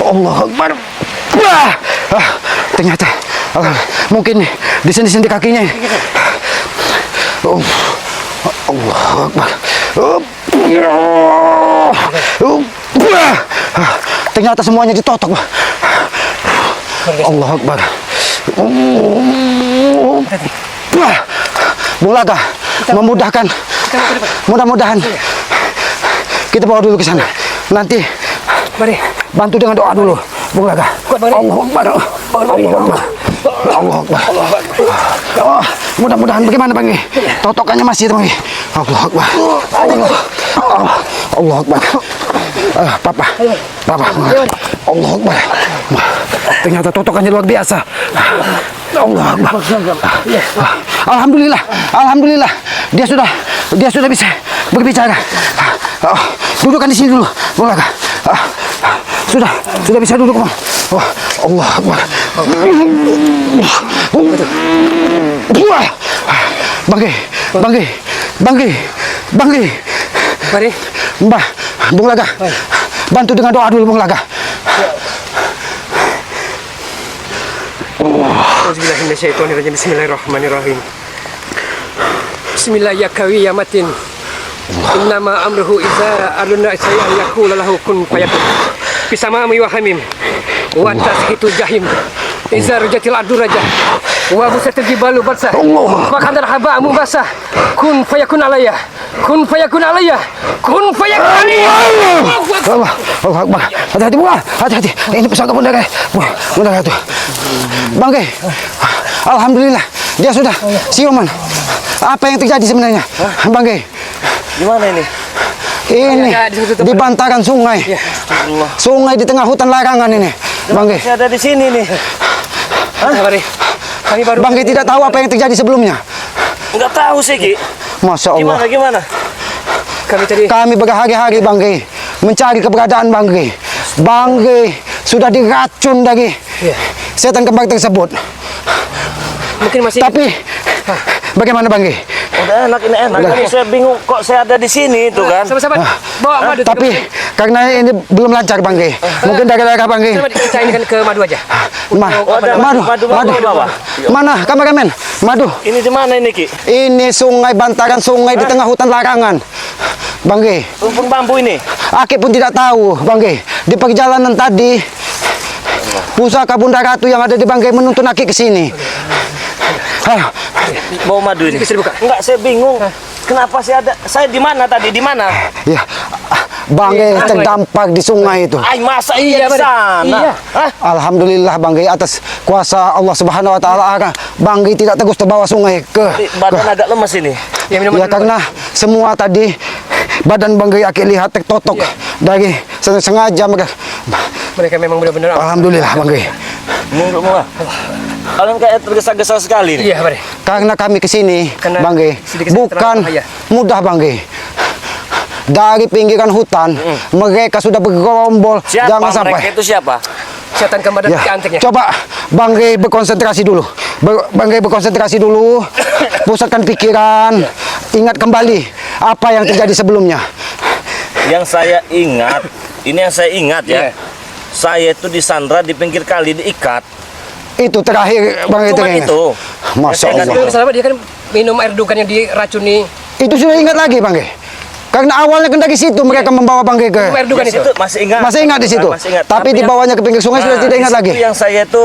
[SPEAKER 3] Allah Akbar. Ternyata mungkin di sendi-sendi kakinya. Allah Akbar. Ternyata semuanya ditotok. Allah Akbar. Bung Laga, memudahkan. Mudah-mudahan kita bawa dulu ke sana. Nanti bantu dengan doa dulu, Bung Laga. Allah Akbar. Mudah-mudahan bagaimana Bang? Totokannya masih Bang. Allah Akbar. Allah Akbar. Papa. Allah Akbar. Ternyata totokannya luar biasa. Allah Akbar. Alhamdulillah. Dia sudah bisa berbicara. Dudukkan di sini dulu, Bung Laga. Sudah bisa duduk, Bang. Allah Akbar. Bangke. Mbah, Bung Laga. Bantu dengan doa dulu, Bung Laga.
[SPEAKER 1] Bismillahirrahmanirrahim. Bismillah ya kawi ya matin. Innama amruhu iza aruna saya yakul lahu kun fayakun. Bisama wa hamim. Wa tashitu jahim. Iza rajatil aduraja. Wa busatil jibalu basah. Maka antara habamu basah. Kun fayakun alayya. Kun fayakun alayya.
[SPEAKER 3] Allah Akbar. Hati-hati. Ini pesawat Bunda tuh. Bangke. Alhamdulillah. Dia sudah siuman. Apa yang terjadi sebenarnya? Bangke.
[SPEAKER 6] Gimana ini?
[SPEAKER 3] Ini di bantaran sungai. Sungai di tengah hutan larangan ini. Bangke.
[SPEAKER 6] Saya ada di sini nih.
[SPEAKER 3] Bangke tidak tahu apa yang terjadi sebelumnya.
[SPEAKER 6] Enggak tahu sih, Ki.
[SPEAKER 3] Masya Allah.
[SPEAKER 6] Gimana?
[SPEAKER 3] Kami berhari-hari Bangke mencari keberadaan Bangke. Bangke sudah diracun dari setan kembar tersebut.
[SPEAKER 1] Mungkin masih.
[SPEAKER 3] Tapi bagaimana Bangke?
[SPEAKER 6] Udah enak. Kan saya bingung kok saya ada di sini itu kan.
[SPEAKER 1] Sama-sama. Bawa madu.
[SPEAKER 3] Tapi karena ini belum lancar Bangke. Mungkin daerah Bangke.
[SPEAKER 1] Kita ini kan ke madu aja.
[SPEAKER 3] Madu. Mana kameramen? Madu.
[SPEAKER 6] Ini di mana ini, Ki?
[SPEAKER 3] Ini sungai, bantaran sungai di tengah hutan larangan. Bangke.
[SPEAKER 6] Rumpun bambu ini.
[SPEAKER 3] Aki pun tidak tahu, Bangke. Di perjalanan tadi, pusaka Bunda Ratu yang ada di Bangke menuntun Aki ke sini.
[SPEAKER 6] Bawa madu ini.
[SPEAKER 1] Bisa dibuka?
[SPEAKER 6] Enggak, saya bingung. Kenapa saya di mana tadi? Di mana?
[SPEAKER 3] Ya, Bangke terdampar di sungai itu.
[SPEAKER 6] Ay, masa iya di sana?
[SPEAKER 1] Iya.
[SPEAKER 6] Hah?
[SPEAKER 3] Alhamdulillah Bangke, atas kuasa Allah Subhanahu wa taala, Bangke tidak terus terbawa sungai ke.
[SPEAKER 6] Badan agak lemes ini.
[SPEAKER 3] Ya karena semua tadi badan Bangke Aki lihat tertotok dari sengaja
[SPEAKER 1] Mereka memang benar-benar.
[SPEAKER 3] Alhamdulillah Bangke.
[SPEAKER 6] Mundur. Kalian kayak tergesa-gesa sekali nih.
[SPEAKER 1] Iya, Bang.
[SPEAKER 3] Karena kami ke sini, Bangke, bukan mudah Bangke. Dari pinggiran hutan, mereka sudah bergerombol.
[SPEAKER 6] Siapa
[SPEAKER 3] Jangan sampai.
[SPEAKER 6] mereka itu siapa?
[SPEAKER 1] Setan kembar dan anteknya.
[SPEAKER 3] Coba Bangke berkonsentrasi dulu. Bangke berkonsentrasi dulu. Pusatkan pikiran. Ingat kembali apa yang terjadi sebelumnya.
[SPEAKER 6] Yang saya ingat, ini yang saya ingat ya. Saya itu disandra di pinggir kali, diikat.
[SPEAKER 3] Itu terakhir Bang itu.
[SPEAKER 4] Cuma
[SPEAKER 3] kayaknya.
[SPEAKER 4] itu.
[SPEAKER 3] Masya
[SPEAKER 4] Saya ingat
[SPEAKER 3] Allah.
[SPEAKER 1] Itu selama dia kan minum air dukan yang diracuni.
[SPEAKER 3] Itu sudah ingat lagi Bang. Karena awalnya kan dari situ mereka membawa Bang ke.
[SPEAKER 1] Minum air dukan
[SPEAKER 4] Di
[SPEAKER 1] itu.
[SPEAKER 4] situ masih ingat.
[SPEAKER 3] Masih ingat di situ.
[SPEAKER 4] Masih ingat.
[SPEAKER 3] Tapi
[SPEAKER 4] yang-
[SPEAKER 3] dibawanya ke pinggir sungai sudah
[SPEAKER 4] Nah,
[SPEAKER 3] tidak ingat
[SPEAKER 4] di
[SPEAKER 3] lagi.
[SPEAKER 4] situ yang saya itu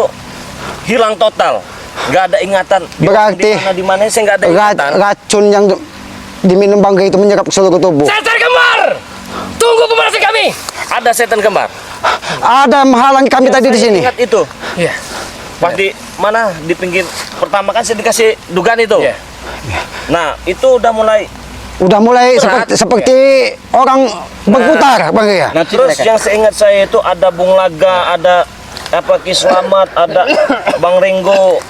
[SPEAKER 4] hilang total. Nggak ada ingatan.
[SPEAKER 3] Berarti
[SPEAKER 4] di mana saya nggak ada ingatan.
[SPEAKER 3] racun yang diminum Bang itu menyerap ke seluruh tubuh.
[SPEAKER 1] Setan kembar! Tunggu pemanasan kami.
[SPEAKER 4] Ada setan kembar.
[SPEAKER 3] Ada menghalangi kami tadi di
[SPEAKER 4] Saya
[SPEAKER 3] sini.
[SPEAKER 4] Ingat itu.
[SPEAKER 1] Iya.
[SPEAKER 4] Pas di mana di pinggir pertama kan saya dikasih dugaan itu.
[SPEAKER 1] Iya.
[SPEAKER 4] Nah, itu udah mulai.
[SPEAKER 3] Udah mulai
[SPEAKER 4] Berat.
[SPEAKER 3] seperti orang berputar Bang ya.
[SPEAKER 4] Nah, terus yang saya ingat saya itu ada Bung Laga, ada Ki Slamet, ada Bang Ringgo.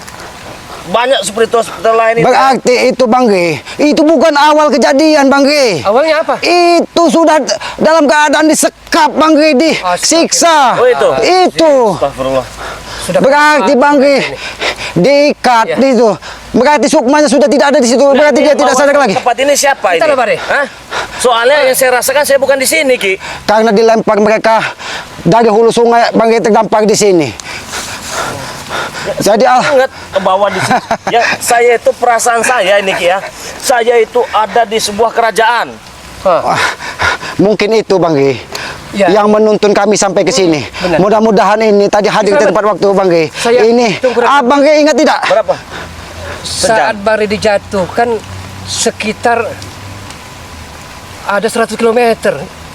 [SPEAKER 4] Banyak seperti itu lain itu.
[SPEAKER 3] Berarti itu Bang itu bukan awal kejadian Bang
[SPEAKER 1] Awalnya apa?
[SPEAKER 3] Itu sudah dalam keadaan disekap Bang disiksa.
[SPEAKER 4] Oh, itu.
[SPEAKER 3] Itu.
[SPEAKER 4] Astagfirullah.
[SPEAKER 3] Berarti Bang diikat itu. Berarti sukmanya sudah tidak ada di situ. Berarti dia tidak sadar lagi.
[SPEAKER 4] Tempat ini siapa ini?
[SPEAKER 1] Kita lah, Bare.
[SPEAKER 4] Hah? Soalnya yang saya rasakan saya bukan di sini, Ki.
[SPEAKER 3] Karena dilempar mereka dari hulu sungai Bang terdampar di sini. Jadi
[SPEAKER 4] Ingat ke bawah di sini. Ya, saya itu perasaan saya ini, Ki ya. Saya itu ada di sebuah kerajaan.
[SPEAKER 3] mungkin itu Bang
[SPEAKER 1] Ya.
[SPEAKER 3] yang menuntun kami sampai ke sini.
[SPEAKER 1] benar.
[SPEAKER 3] Mudah-mudahan ini tadi hadir di
[SPEAKER 1] Selamat.
[SPEAKER 3] tempat waktu Bang
[SPEAKER 1] Saya
[SPEAKER 3] ini
[SPEAKER 1] tunggu dulu.
[SPEAKER 3] Abang ingat tidak?
[SPEAKER 4] Berapa?
[SPEAKER 1] Saat Bare dijatuhkan sekitar ada 100 km.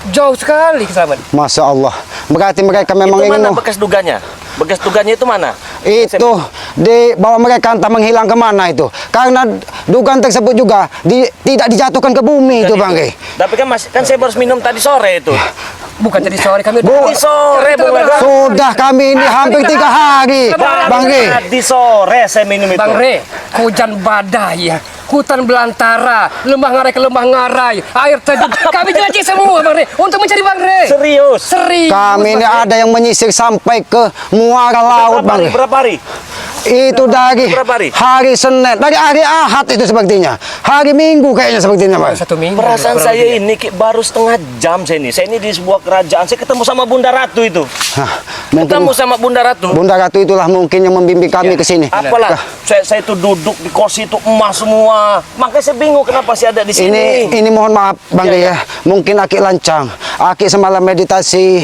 [SPEAKER 1] Jauh sekali Selamat.
[SPEAKER 3] Masya Allah. Berarti mereka memang
[SPEAKER 4] Itu
[SPEAKER 3] ingin
[SPEAKER 4] mana bekas duganya? Bekas duganya itu mana?
[SPEAKER 3] itu dibawa mereka entah menghilang kemana itu. Karena dugaan tersebut juga tidak dijatuhkan ke bumi itu Bang
[SPEAKER 4] Tapi kan saya baru minum tadi sore itu.
[SPEAKER 1] Bukan tadi sore kami
[SPEAKER 4] Tadi sore, Bung Laga.
[SPEAKER 3] Sudah kami ini hampir 3 hari Bang
[SPEAKER 4] Tadi sore saya minum itu.
[SPEAKER 1] Bang Re, hujan badai ya. Hutan belantara, lembah ngarai ke lembah ngarai, air terjun. Kami jelajah semua Bang Re untuk mencari Bang Re.
[SPEAKER 4] Serius.
[SPEAKER 1] Serius.
[SPEAKER 3] Kami ini ada yang menyisir sampai ke muara laut
[SPEAKER 4] Berapa
[SPEAKER 3] Bang
[SPEAKER 4] hari? Berapa hari?
[SPEAKER 3] Itu dari
[SPEAKER 4] Berapa hari?
[SPEAKER 3] hari Senin, dari hari Ahad itu sepertinya. Hari Minggu kayaknya sepertinya Bang.
[SPEAKER 1] 1 minggu.
[SPEAKER 4] Perasaan
[SPEAKER 1] kurang
[SPEAKER 4] saya
[SPEAKER 1] lebih.
[SPEAKER 4] ini Ki, baru setengah jam saya ini. Saya ini di sebuah kerajaan. Saya ketemu sama Bunda Ratu itu.
[SPEAKER 3] Hah, mungkin
[SPEAKER 4] Ketemu sama Bunda Ratu.
[SPEAKER 3] Bunda Ratu itulah mungkin yang membimbing kami ke sini.
[SPEAKER 4] Apalah, saya itu duduk di kursi itu emas semua. Makanya saya bingung kenapa saya ada di sini.
[SPEAKER 3] Ini mohon maaf Bang ya. Mungkin Aki lancang. Aki semalam meditasi.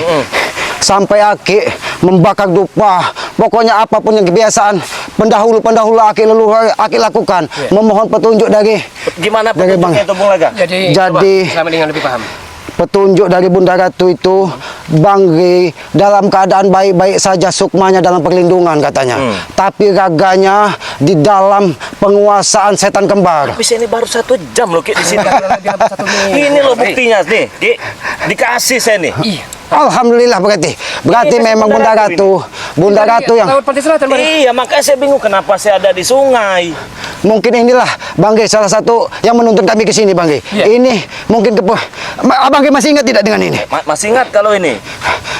[SPEAKER 3] Sampai Aki membakar dupa. Pokoknya apapun yang kebiasaan pendahulu Aki leluhur Aki lakukan. Memohon petunjuk dari
[SPEAKER 4] Gimana
[SPEAKER 3] Dari Bang.
[SPEAKER 4] petunjuknya itu Bung Laga?
[SPEAKER 1] Jadi,
[SPEAKER 3] Jadi-
[SPEAKER 1] coba, Selamat dengan lebih paham.
[SPEAKER 3] petunjuk dari Bunda Ratu itu Bang dalam keadaan baik-baik saja sukmanya dalam perlindungan katanya. Tapi raganya di dalam penguasaan setan kembar.
[SPEAKER 4] Tapi saya ini baru 1 jam loh Ki di sini.
[SPEAKER 1] Lebih hampir 1 minggu.
[SPEAKER 4] Ini loh buktinya nih, Ki. Dikasih saya nih.
[SPEAKER 1] Iya.
[SPEAKER 3] Alhamdulillah berarti
[SPEAKER 4] Ini
[SPEAKER 3] memang
[SPEAKER 4] Bunda
[SPEAKER 3] Bunda Ratu yang
[SPEAKER 1] Laut Pantai Selatan Bang.
[SPEAKER 4] Iya, makanya saya bingung kenapa saya ada di sungai.
[SPEAKER 3] mungkin inilah Bang salah satu yang menuntun kami ke sini Bang Ini mungkin Abang masih ingat tidak dengan ini?
[SPEAKER 4] Masih ingat kalau ini?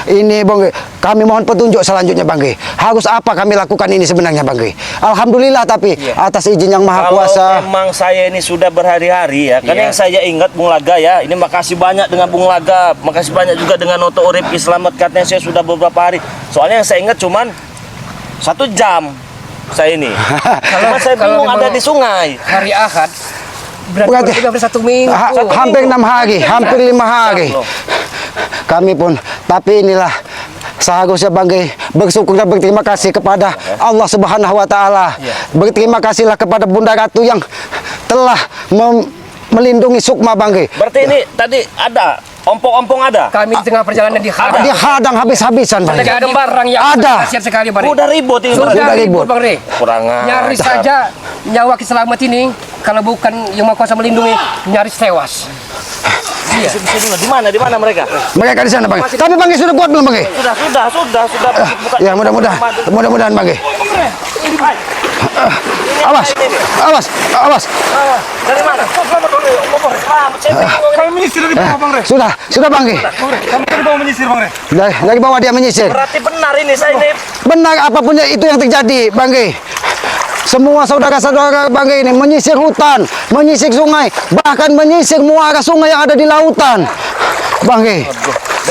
[SPEAKER 3] Ini Bang kami mohon petunjuk selanjutnya Bang Harus apa kami lakukan ini sebenarnya Bang Alhamdulillah tapi atas izin yang Maha
[SPEAKER 4] Kalau
[SPEAKER 3] Kuasa.
[SPEAKER 4] memang saya ini sudah berhari-hari ya, karena yang saya ingat Bung Laga ya, ini makasih banyak dengan Bung Laga, makasih banyak juga dengan Noto Urip Selamat, katanya saya sudah beberapa hari. Soalnya yang saya ingat cuman 1 jam saya ini. Cuma saya
[SPEAKER 1] kalau
[SPEAKER 4] bingung ada
[SPEAKER 1] memang-
[SPEAKER 4] di sungai.
[SPEAKER 1] Hari Ahad
[SPEAKER 3] Berarti-
[SPEAKER 1] berarti lebih hampir 1 minggu.
[SPEAKER 3] Hampir 6 hari, hampir 5 hari. Kami pun, tapi inilah seharusnya Bang bersyukur dan berterima kasih kepada Allah Subhanahu wa taala. Berterima kasihlah kepada Bunda Ratu yang telah melindungi sukma Bang
[SPEAKER 4] Berarti ini tadi ada ompong-ompong ada.
[SPEAKER 1] Kami di tengah perjalanan dihadang.
[SPEAKER 3] Dihadang habis-habisan Bang.
[SPEAKER 1] Terjadi perang yang
[SPEAKER 3] Ada.
[SPEAKER 1] dahsyat sekali Bang Re.
[SPEAKER 4] Udah ribut ini.
[SPEAKER 1] Sudah
[SPEAKER 3] Sudah
[SPEAKER 1] ribut
[SPEAKER 3] ribut.
[SPEAKER 1] Bang Re.
[SPEAKER 4] Kurang
[SPEAKER 1] Nyaris
[SPEAKER 4] ajar.
[SPEAKER 1] saja nyawa Ki Selamat ini kalau bukan yang Maha Kuasa melindungi nyaris tewas. Iya.
[SPEAKER 4] Di mana? Di mana mereka?
[SPEAKER 3] Mereka di sana Bang. Tapi Bang sudah kuat belum Bang?
[SPEAKER 4] Sudah. Bukan.
[SPEAKER 3] Ya mudah-mudahan Bang. Awas.
[SPEAKER 4] Dari mana? Selamat. Saya bingung.
[SPEAKER 7] Kami menyisir dari bawah Bang Re.
[SPEAKER 3] Sudah Bang.
[SPEAKER 7] Kami dari bawah menyisir Bang Re.
[SPEAKER 3] Dari bawah dia menyisir.
[SPEAKER 4] Berarti benar ini saya ini.
[SPEAKER 3] Benar apapun itu yang terjadi, Bang Semua saudara-saudara Bang ini menyisir hutan, menyisir sungai, bahkan menyisir muara sungai yang ada di lautan. Bang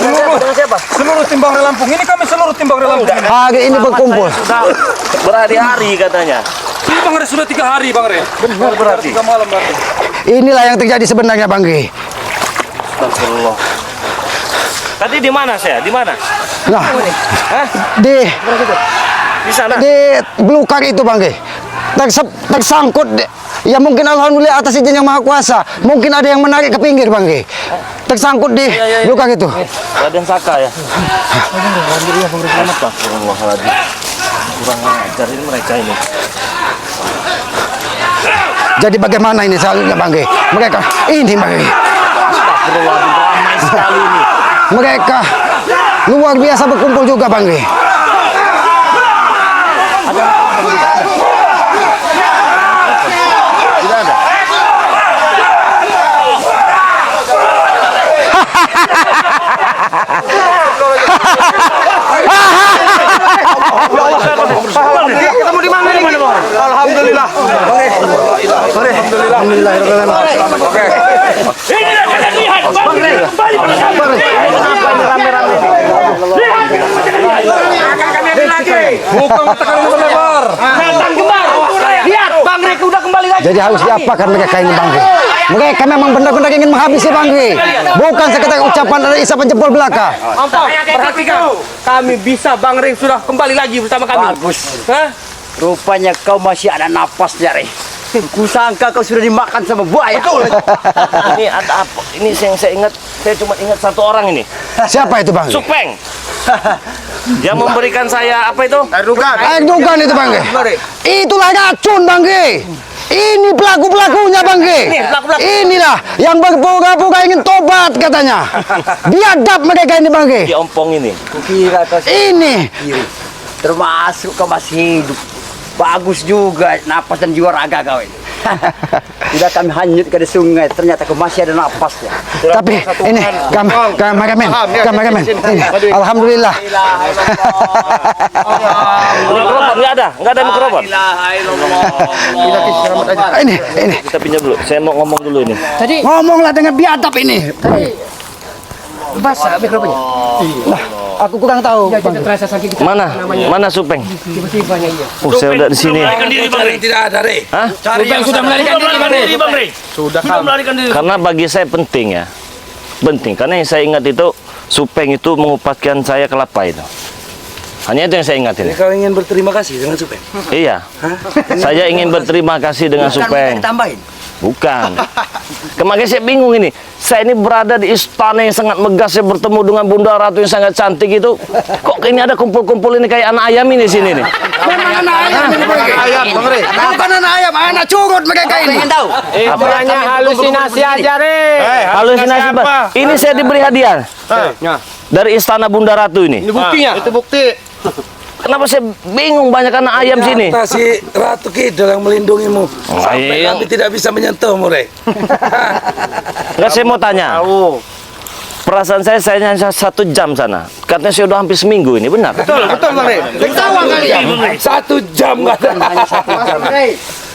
[SPEAKER 7] Seluruh tim Bangre Lampung. Ini kami seluruh tim Bangre Lampung.
[SPEAKER 3] Hari ini berkumpul.
[SPEAKER 4] Sudah berhari-hari katanya.
[SPEAKER 7] Ini Bangre sudah 3 hari Bangre. Benar berarti. 3 malam berarti.
[SPEAKER 3] Inilah yang terjadi sebenarnya Bang Ge.
[SPEAKER 4] Astagfirullah. Tadi di mana saya? Di mana?
[SPEAKER 3] Nah,
[SPEAKER 4] Hah? Di sana.
[SPEAKER 3] di belukar itu Bang Ge. Tersangkut ya mungkin alhamdulillah atas izin yang maha kuasa. Mungkin ada yang menarik ke pinggir Bang Ge. Tersangkut di belukar itu.
[SPEAKER 4] Raden Saka ya. Astagfirullahaladzim. Kurang ajar ini mereka ini.
[SPEAKER 3] Jadi bagaimana ini selanjutnya Bang Ge? Mereka ini Bang Ge.
[SPEAKER 4] Astagfirullahaladzim, ramai sekali ini.
[SPEAKER 3] Mereka luar biasa berkumpul juga Bang Ge.
[SPEAKER 4] Tidak ada.
[SPEAKER 7] Ketemu di mana nih? Alhamdulillah. Oke.
[SPEAKER 8] Ini kalian lihat, Bangre kembali pada kami.
[SPEAKER 4] Rame-rame.
[SPEAKER 7] Bukan tekan lebar.
[SPEAKER 8] Datang kembar. Lihat, Bangre udah kembali lagi.
[SPEAKER 3] Jadi harus diapakan mereka ini Bang Ge? Mereka memang benar-benar ingin menghabisi Bang Ge. Bukan sekedar ucapan dari isapan jempol belaka.
[SPEAKER 9] Ampun, perhatikan. Kami bisa, Bang Ring sudah kembali lagi bersama kami.
[SPEAKER 5] Bagus.
[SPEAKER 9] Hah?
[SPEAKER 5] Rupanya kau masih ada napasnya, Re. Kusangka kau sudah dimakan sama buaya.
[SPEAKER 4] Ini ada apa? Ini yang saya ingat, saya cuma ingat satu orang ini.
[SPEAKER 3] Siapa itu Bang Ge?
[SPEAKER 4] Supeng. Dia memberikan saya apa itu?
[SPEAKER 3] Air dugan itu Bang Ge. Itulah racun Bang Ge. Ini pelaku-pelakunya Bang Ge. Inilah yang berpura-pura ingin tobat katanya. Biadab mereka ini Bang Ge.
[SPEAKER 4] Di ompong ini.
[SPEAKER 5] Kukira kau
[SPEAKER 3] Ini
[SPEAKER 5] termasuk kau masih hidup. Bagus juga napas dan jiwa raga kau ini. Sudah kami hanyut ke sungai, ternyata kau masih ada napasnya.
[SPEAKER 3] tapi ini kameramen. Ini, alhamdulillah.
[SPEAKER 4] Mikrofon nggak ada mikrofon.
[SPEAKER 3] Ini.
[SPEAKER 4] Kita pinjam dulu. Saya mau ngomong dulu ini.
[SPEAKER 3] Ngomonglah dengan biadab ini.
[SPEAKER 1] Basah mikrofonnya.
[SPEAKER 3] Nah, aku kurang tahu.
[SPEAKER 1] Ya, tidak terasa sakit kita.
[SPEAKER 4] Mana Supeng?
[SPEAKER 1] Tiba-tibanya iya.
[SPEAKER 4] Oh, saya udah di sini.
[SPEAKER 6] Melarikan diri, Bang Re. Tidak ada, Re.
[SPEAKER 4] Hah?
[SPEAKER 6] Cari yang sudah melarikan diri, Bang Re. Sudah melarikan diri.
[SPEAKER 4] Karena bagi saya penting ya. Penting karena yang saya ingat itu Supeng itu mengupaskan saya kelapa itu. Hanya itu yang saya ingat ini.
[SPEAKER 6] Kau ingin berterima kasih dengan Supeng?
[SPEAKER 4] Iya. Saya ingin berterima kasih dengan Supeng.
[SPEAKER 5] Tambahin.
[SPEAKER 4] Bukan. Kemarin saya bingung ini. Saya ini berada di istana yang sangat megah. Saya bertemu dengan Bunda Ratu yang sangat cantik itu. Kok ini ada kumpul-kumpul ini kayak anak ayam ini sini nih?
[SPEAKER 3] Memang anak ayam ini Bang Ge. Bukan anak ayam, anak curut mereka ini.
[SPEAKER 5] Pengen tahu?
[SPEAKER 9] Itu hanya halusinasi aja, Re.
[SPEAKER 4] Halusinasi apa? Ini saya diberi hadiah dari istana Bunda Ratu ini.
[SPEAKER 9] Ini buktinya.
[SPEAKER 7] Itu bukti.
[SPEAKER 4] Kenapa saya bingung banyak anak ayam sini?
[SPEAKER 6] Si Ratu Kidul yang melindungimu. Sampai
[SPEAKER 4] ayam.
[SPEAKER 6] kami tidak bisa menyentuhmu, Re.
[SPEAKER 4] Enggak, saya mau tanya. Perasaan saya hanya 1 jam sana. Katanya saya udah hampir seminggu ini, benar?
[SPEAKER 7] Betul Bang Re. Ketawa kali ya.
[SPEAKER 6] 1 jam kata.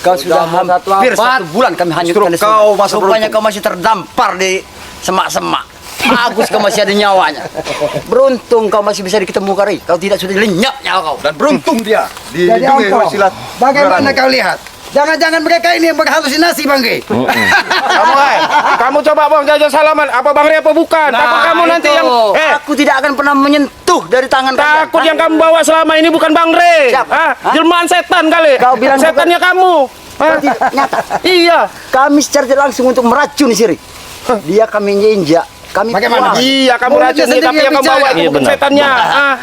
[SPEAKER 5] Kau sudah hampir 1 bulan kami hanyutkan di
[SPEAKER 7] kau
[SPEAKER 5] sungai.
[SPEAKER 7] masuk
[SPEAKER 5] Rupanya kau masih terdampar di semak-semak. Bagus kau masih ada nyawanya. Beruntung kau masih bisa ketemu Kari. Kau tidak sudah lenyap nyawa kau.
[SPEAKER 7] Dan beruntung dia
[SPEAKER 3] Jadi
[SPEAKER 7] dilindungi
[SPEAKER 3] engkau,
[SPEAKER 7] oleh silat.
[SPEAKER 3] bagaimana kau lihat? Jangan-jangan mereka ini yang berhalusinasi Bang Ge.
[SPEAKER 7] Kamu coba Bang jajan salaman. Apa Bang Re apa bukan? Takut kamu nanti yang
[SPEAKER 5] Aku tidak akan pernah menyentuh dari tangan kalian.
[SPEAKER 7] takut yang kamu bawa selama ini bukan Bang Re.
[SPEAKER 5] Siapa?
[SPEAKER 7] Jelmaan setan kali.
[SPEAKER 5] Kau bilang
[SPEAKER 7] setannya kamu.
[SPEAKER 5] Nyata.
[SPEAKER 7] Iya.
[SPEAKER 5] Kami secara tidak langsung untuk meracun Siri. Dia kami injak. Kami
[SPEAKER 3] Bagaimana?
[SPEAKER 5] kuat.
[SPEAKER 7] Iya, kamu
[SPEAKER 3] Mulutnya
[SPEAKER 7] racun nih,
[SPEAKER 3] sendiri
[SPEAKER 7] tapi yang kamu
[SPEAKER 3] bicara.
[SPEAKER 7] bawa itu
[SPEAKER 4] Iya,
[SPEAKER 7] bukan
[SPEAKER 4] benar.
[SPEAKER 7] setannya.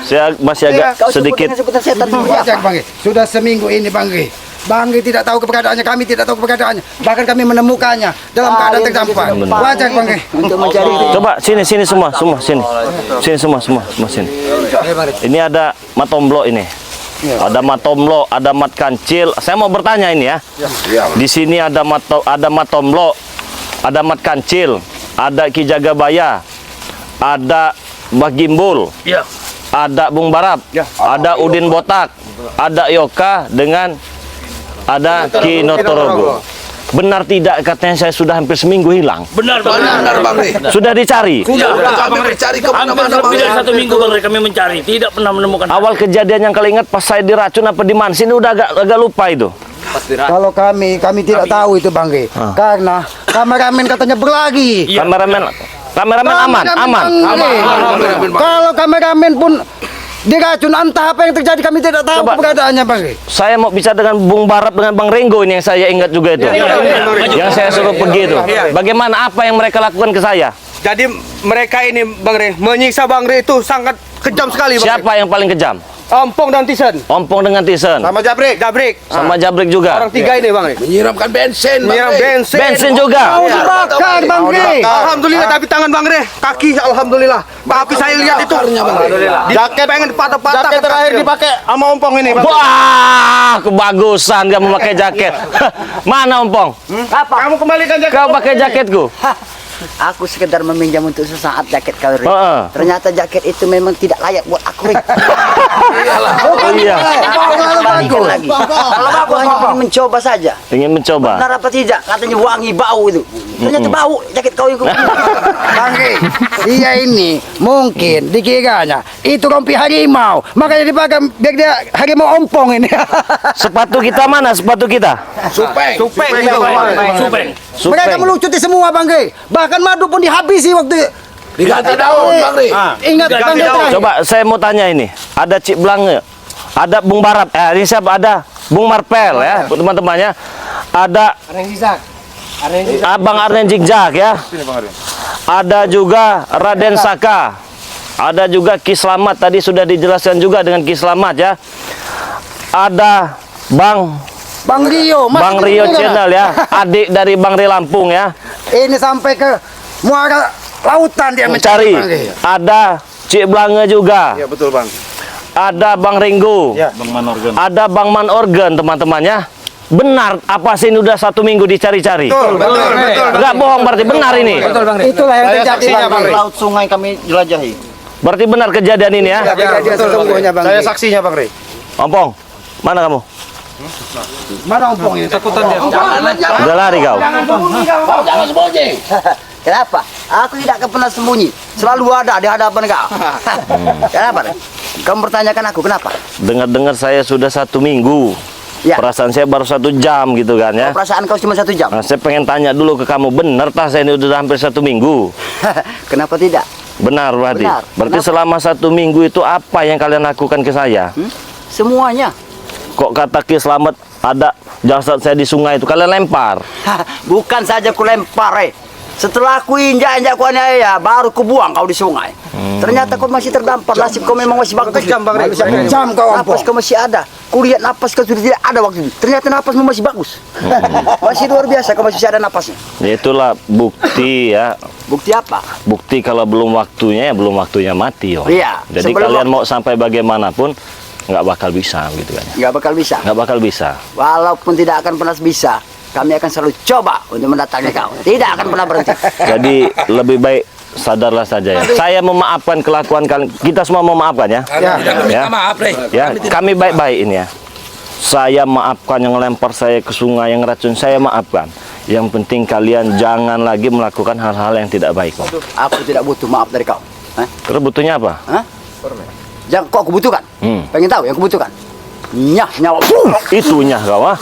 [SPEAKER 4] Saya masih agak
[SPEAKER 5] Kau
[SPEAKER 4] sedikit.
[SPEAKER 5] sebutan setan dulu ya.
[SPEAKER 3] Wajah Bang Ge. Sudah seminggu ini Bang Ge. Bang Ge tidak tahu keberadaannya, kami tidak tahu keberadaannya. Bahkan kami menemukannya dalam keadaan terdampar. Wajah Bang Ge.
[SPEAKER 5] Untuk mencari
[SPEAKER 4] Coba sini semua sini. Sini semua sini. Ini ada matomblo ini. Ada matomlo, ada mat kancil. Saya mau bertanya ini ya. Di sini ada matomlo, ada mat kancil, ada Ki Jagabaya, ada Mbah Gimbul, ada Bung Barap, ada Udin Botak, ada Yoka dengan ada Ki Notorogo. Benar tidak katanya saya sudah hampir seminggu hilang?
[SPEAKER 6] Benar Bang Rey.
[SPEAKER 4] Sudah dicari?
[SPEAKER 6] Sudah kami mencari kemana-mana Bang Rey. 1 minggu Bang Rey kami mencari, tidak pernah menemukan.
[SPEAKER 4] Awal kejadian yang kalian ingat pas saya diracun apa di mana? Sini udah agak lupa itu.
[SPEAKER 3] Kalau kami tidak tahu itu Bang Ge. Karena kameramen katanya berlagi.
[SPEAKER 4] Kameramen aman.
[SPEAKER 3] Kalau kameramen pun diracun, entah apa yang terjadi kami tidak tahu
[SPEAKER 4] Coba.
[SPEAKER 3] keberadaannya Bang Ge.
[SPEAKER 4] Saya mau bicara dengan Bung Barap dengan Bang Renggo ini yang saya ingat juga itu. Yang saya suruh pergi itu. Bagaimana apa yang mereka lakukan ke saya?
[SPEAKER 9] Jadi mereka ini Bang Rey menyiksa Bang Rey itu sangat kejam sekali Bang Rey.
[SPEAKER 4] Siapa yang paling kejam?
[SPEAKER 9] Ompong dan Tisen.
[SPEAKER 4] Ompong dengan Tisen.
[SPEAKER 9] Sama Jabrik.
[SPEAKER 4] Sama Jabrik juga.
[SPEAKER 9] Orang 3 ini Bang Rey.
[SPEAKER 6] Menyiramkan bensin Bang
[SPEAKER 9] Nyiram
[SPEAKER 6] Rey.
[SPEAKER 9] bensin.
[SPEAKER 4] Bensin juga.
[SPEAKER 3] Mau dibakar Bang Ge.
[SPEAKER 9] Alhamdulillah tapi tangan Bang Rey, kaki alhamdulillah. Tapi saya lihat itu. Jaket pengen patah-patah. Jaket terakhir dipakai sama Ompong ini Bang.
[SPEAKER 4] Wah, kebagusan kamu pakai jaket. Mana Ompong?
[SPEAKER 9] Apa? Kamu kembalikan jaket.
[SPEAKER 4] Kau pakai jaketku.
[SPEAKER 5] Aku sekedar meminjam untuk sesaat jaket kau, Rey.
[SPEAKER 4] Heeh.
[SPEAKER 5] Ternyata jaket itu memang tidak layak buat aku, Rey.
[SPEAKER 4] Iya.
[SPEAKER 5] Bandingkan lagi. Kalau aku hanya ingin mencoba saja.
[SPEAKER 4] Ingin mencoba.
[SPEAKER 5] Benar apa tidak? Katanya wangi bau itu. Ternyata bau jaket kau yang
[SPEAKER 3] Bang Ge, dia ini mungkin dikiranya itu rompi harimau, makanya dipakai biar dia harimau ompong ini.
[SPEAKER 4] Sepatu kita mana? Sepatu kita?
[SPEAKER 6] Supeng.
[SPEAKER 9] Supeng.
[SPEAKER 3] Mereka melucuti semua Bang Ge. Bahkan madu pun dihabisi waktu.
[SPEAKER 6] Diganti daun Bang Rey.
[SPEAKER 3] Ingat Bang Ge terakhir.
[SPEAKER 4] Coba saya mau tanya ini. Ada Cik Blange, ada Bung Barap, ini siapa? Ada Bung Marpel ya, teman-temannya. Ada Abang Arnen Jigjak ya. Ada juga Raden Saka. Ada juga Ki Slamet, tadi sudah dijelaskan juga dengan Ki Slamet ya. Ada Bang
[SPEAKER 3] Rio, masih
[SPEAKER 4] Bang Rio
[SPEAKER 3] kedengaran?
[SPEAKER 4] Channel ya, adik dari Bang Ri Lampung ya.
[SPEAKER 3] Ini sampai ke muara lautan dia
[SPEAKER 4] Mencari.
[SPEAKER 3] Bang Ge.
[SPEAKER 4] Ada Cik Blange juga.
[SPEAKER 9] Iya betul Bang.
[SPEAKER 4] Ada Bang Ringgo. Ada Bang Man Organ teman-temannya. Benar apa sih ini udah 1 minggu dicari-cari?
[SPEAKER 9] Betul.
[SPEAKER 4] Enggak bohong berarti benar ini.
[SPEAKER 3] Itulah yang terjadi Bang Ge.
[SPEAKER 2] Laut sungai kami jelajahi.
[SPEAKER 4] Berarti benar kejadian ini ya.
[SPEAKER 3] Kejadian sesungguhnya Bang
[SPEAKER 9] Saya
[SPEAKER 3] Ge.
[SPEAKER 9] saksinya Bang Rey.
[SPEAKER 4] Ompong, mana kamu?
[SPEAKER 3] Mana ompong ini? Takutan dia.
[SPEAKER 4] Udah lari kau.
[SPEAKER 6] Jangan sembunyi.
[SPEAKER 5] Kenapa? Aku tidak akan pernah sembunyi. Selalu ada di hadapan kau. Kenapa, Rey? Kamu bertanyakan aku kenapa?
[SPEAKER 4] Dengar-dengar saya sudah 1 minggu.
[SPEAKER 5] Ya.
[SPEAKER 4] Perasaan saya baru 1 jam gitu kan ya.
[SPEAKER 5] Perasaan kau cuma 1 jam.
[SPEAKER 4] Nah, saya pengen tanya dulu ke kamu, benar tak saya ini udah hampir 1 minggu?
[SPEAKER 5] Kenapa tidak?
[SPEAKER 4] Benar berarti.
[SPEAKER 5] Benar.
[SPEAKER 4] Berarti
[SPEAKER 5] Kenapa?
[SPEAKER 4] selama 1 minggu itu apa yang kalian lakukan ke saya?
[SPEAKER 5] Semuanya.
[SPEAKER 4] Kok kata Ki Slamet ada jasad saya di sungai itu kalian lempar?
[SPEAKER 5] Bukan saja ku lempar, Rey. Setelah aku injak-injak ku aniaya, baru ku buang kau di sungai. Ternyata kau masih terdampar, nasib kau memang masih bagus.
[SPEAKER 9] Kejam Bang Rey.
[SPEAKER 3] Kejam kau ompong.
[SPEAKER 5] Napas kau masih ada. Kulihat napas kau sudah tidak ada waktu itu. Ternyata napasmu masih bagus. Masih luar biasa, kau masih ada napasnya.
[SPEAKER 4] Itulah bukti ya.
[SPEAKER 5] Bukti apa?
[SPEAKER 4] Bukti kalau belum waktunya ya belum waktunya mati.
[SPEAKER 5] Iya,
[SPEAKER 4] Jadi
[SPEAKER 5] sebelum
[SPEAKER 4] kalian mau sampai bagaimanapun nggak bakal bisa gitu kan.
[SPEAKER 5] Nggak bakal bisa.
[SPEAKER 4] Nggak bakal bisa.
[SPEAKER 5] Walaupun tidak akan pernah bisa, kami akan selalu coba untuk mendatangi kau. Tidak akan pernah berhenti.
[SPEAKER 4] Jadi lebih baik sadarlah saja ya. Saya memaafkan kelakuan kalian. Kita semua memaafkan ya.
[SPEAKER 6] Minta maaf Rey.
[SPEAKER 4] Ya, kami baik-baik ini ya. Saya maafkan yang lempar saya ke sungai, yang racun saya maafkan. Yang penting kalian jangan lagi melakukan hal-hal yang tidak baik.
[SPEAKER 5] Aku tidak butuh maaf dari kau.
[SPEAKER 4] Terus butuhnya apa?
[SPEAKER 5] Hah? Jangan kok aku butuhkan. Pengen tahu yang aku butuhkan? Nyawa.
[SPEAKER 4] Itunya kau ah.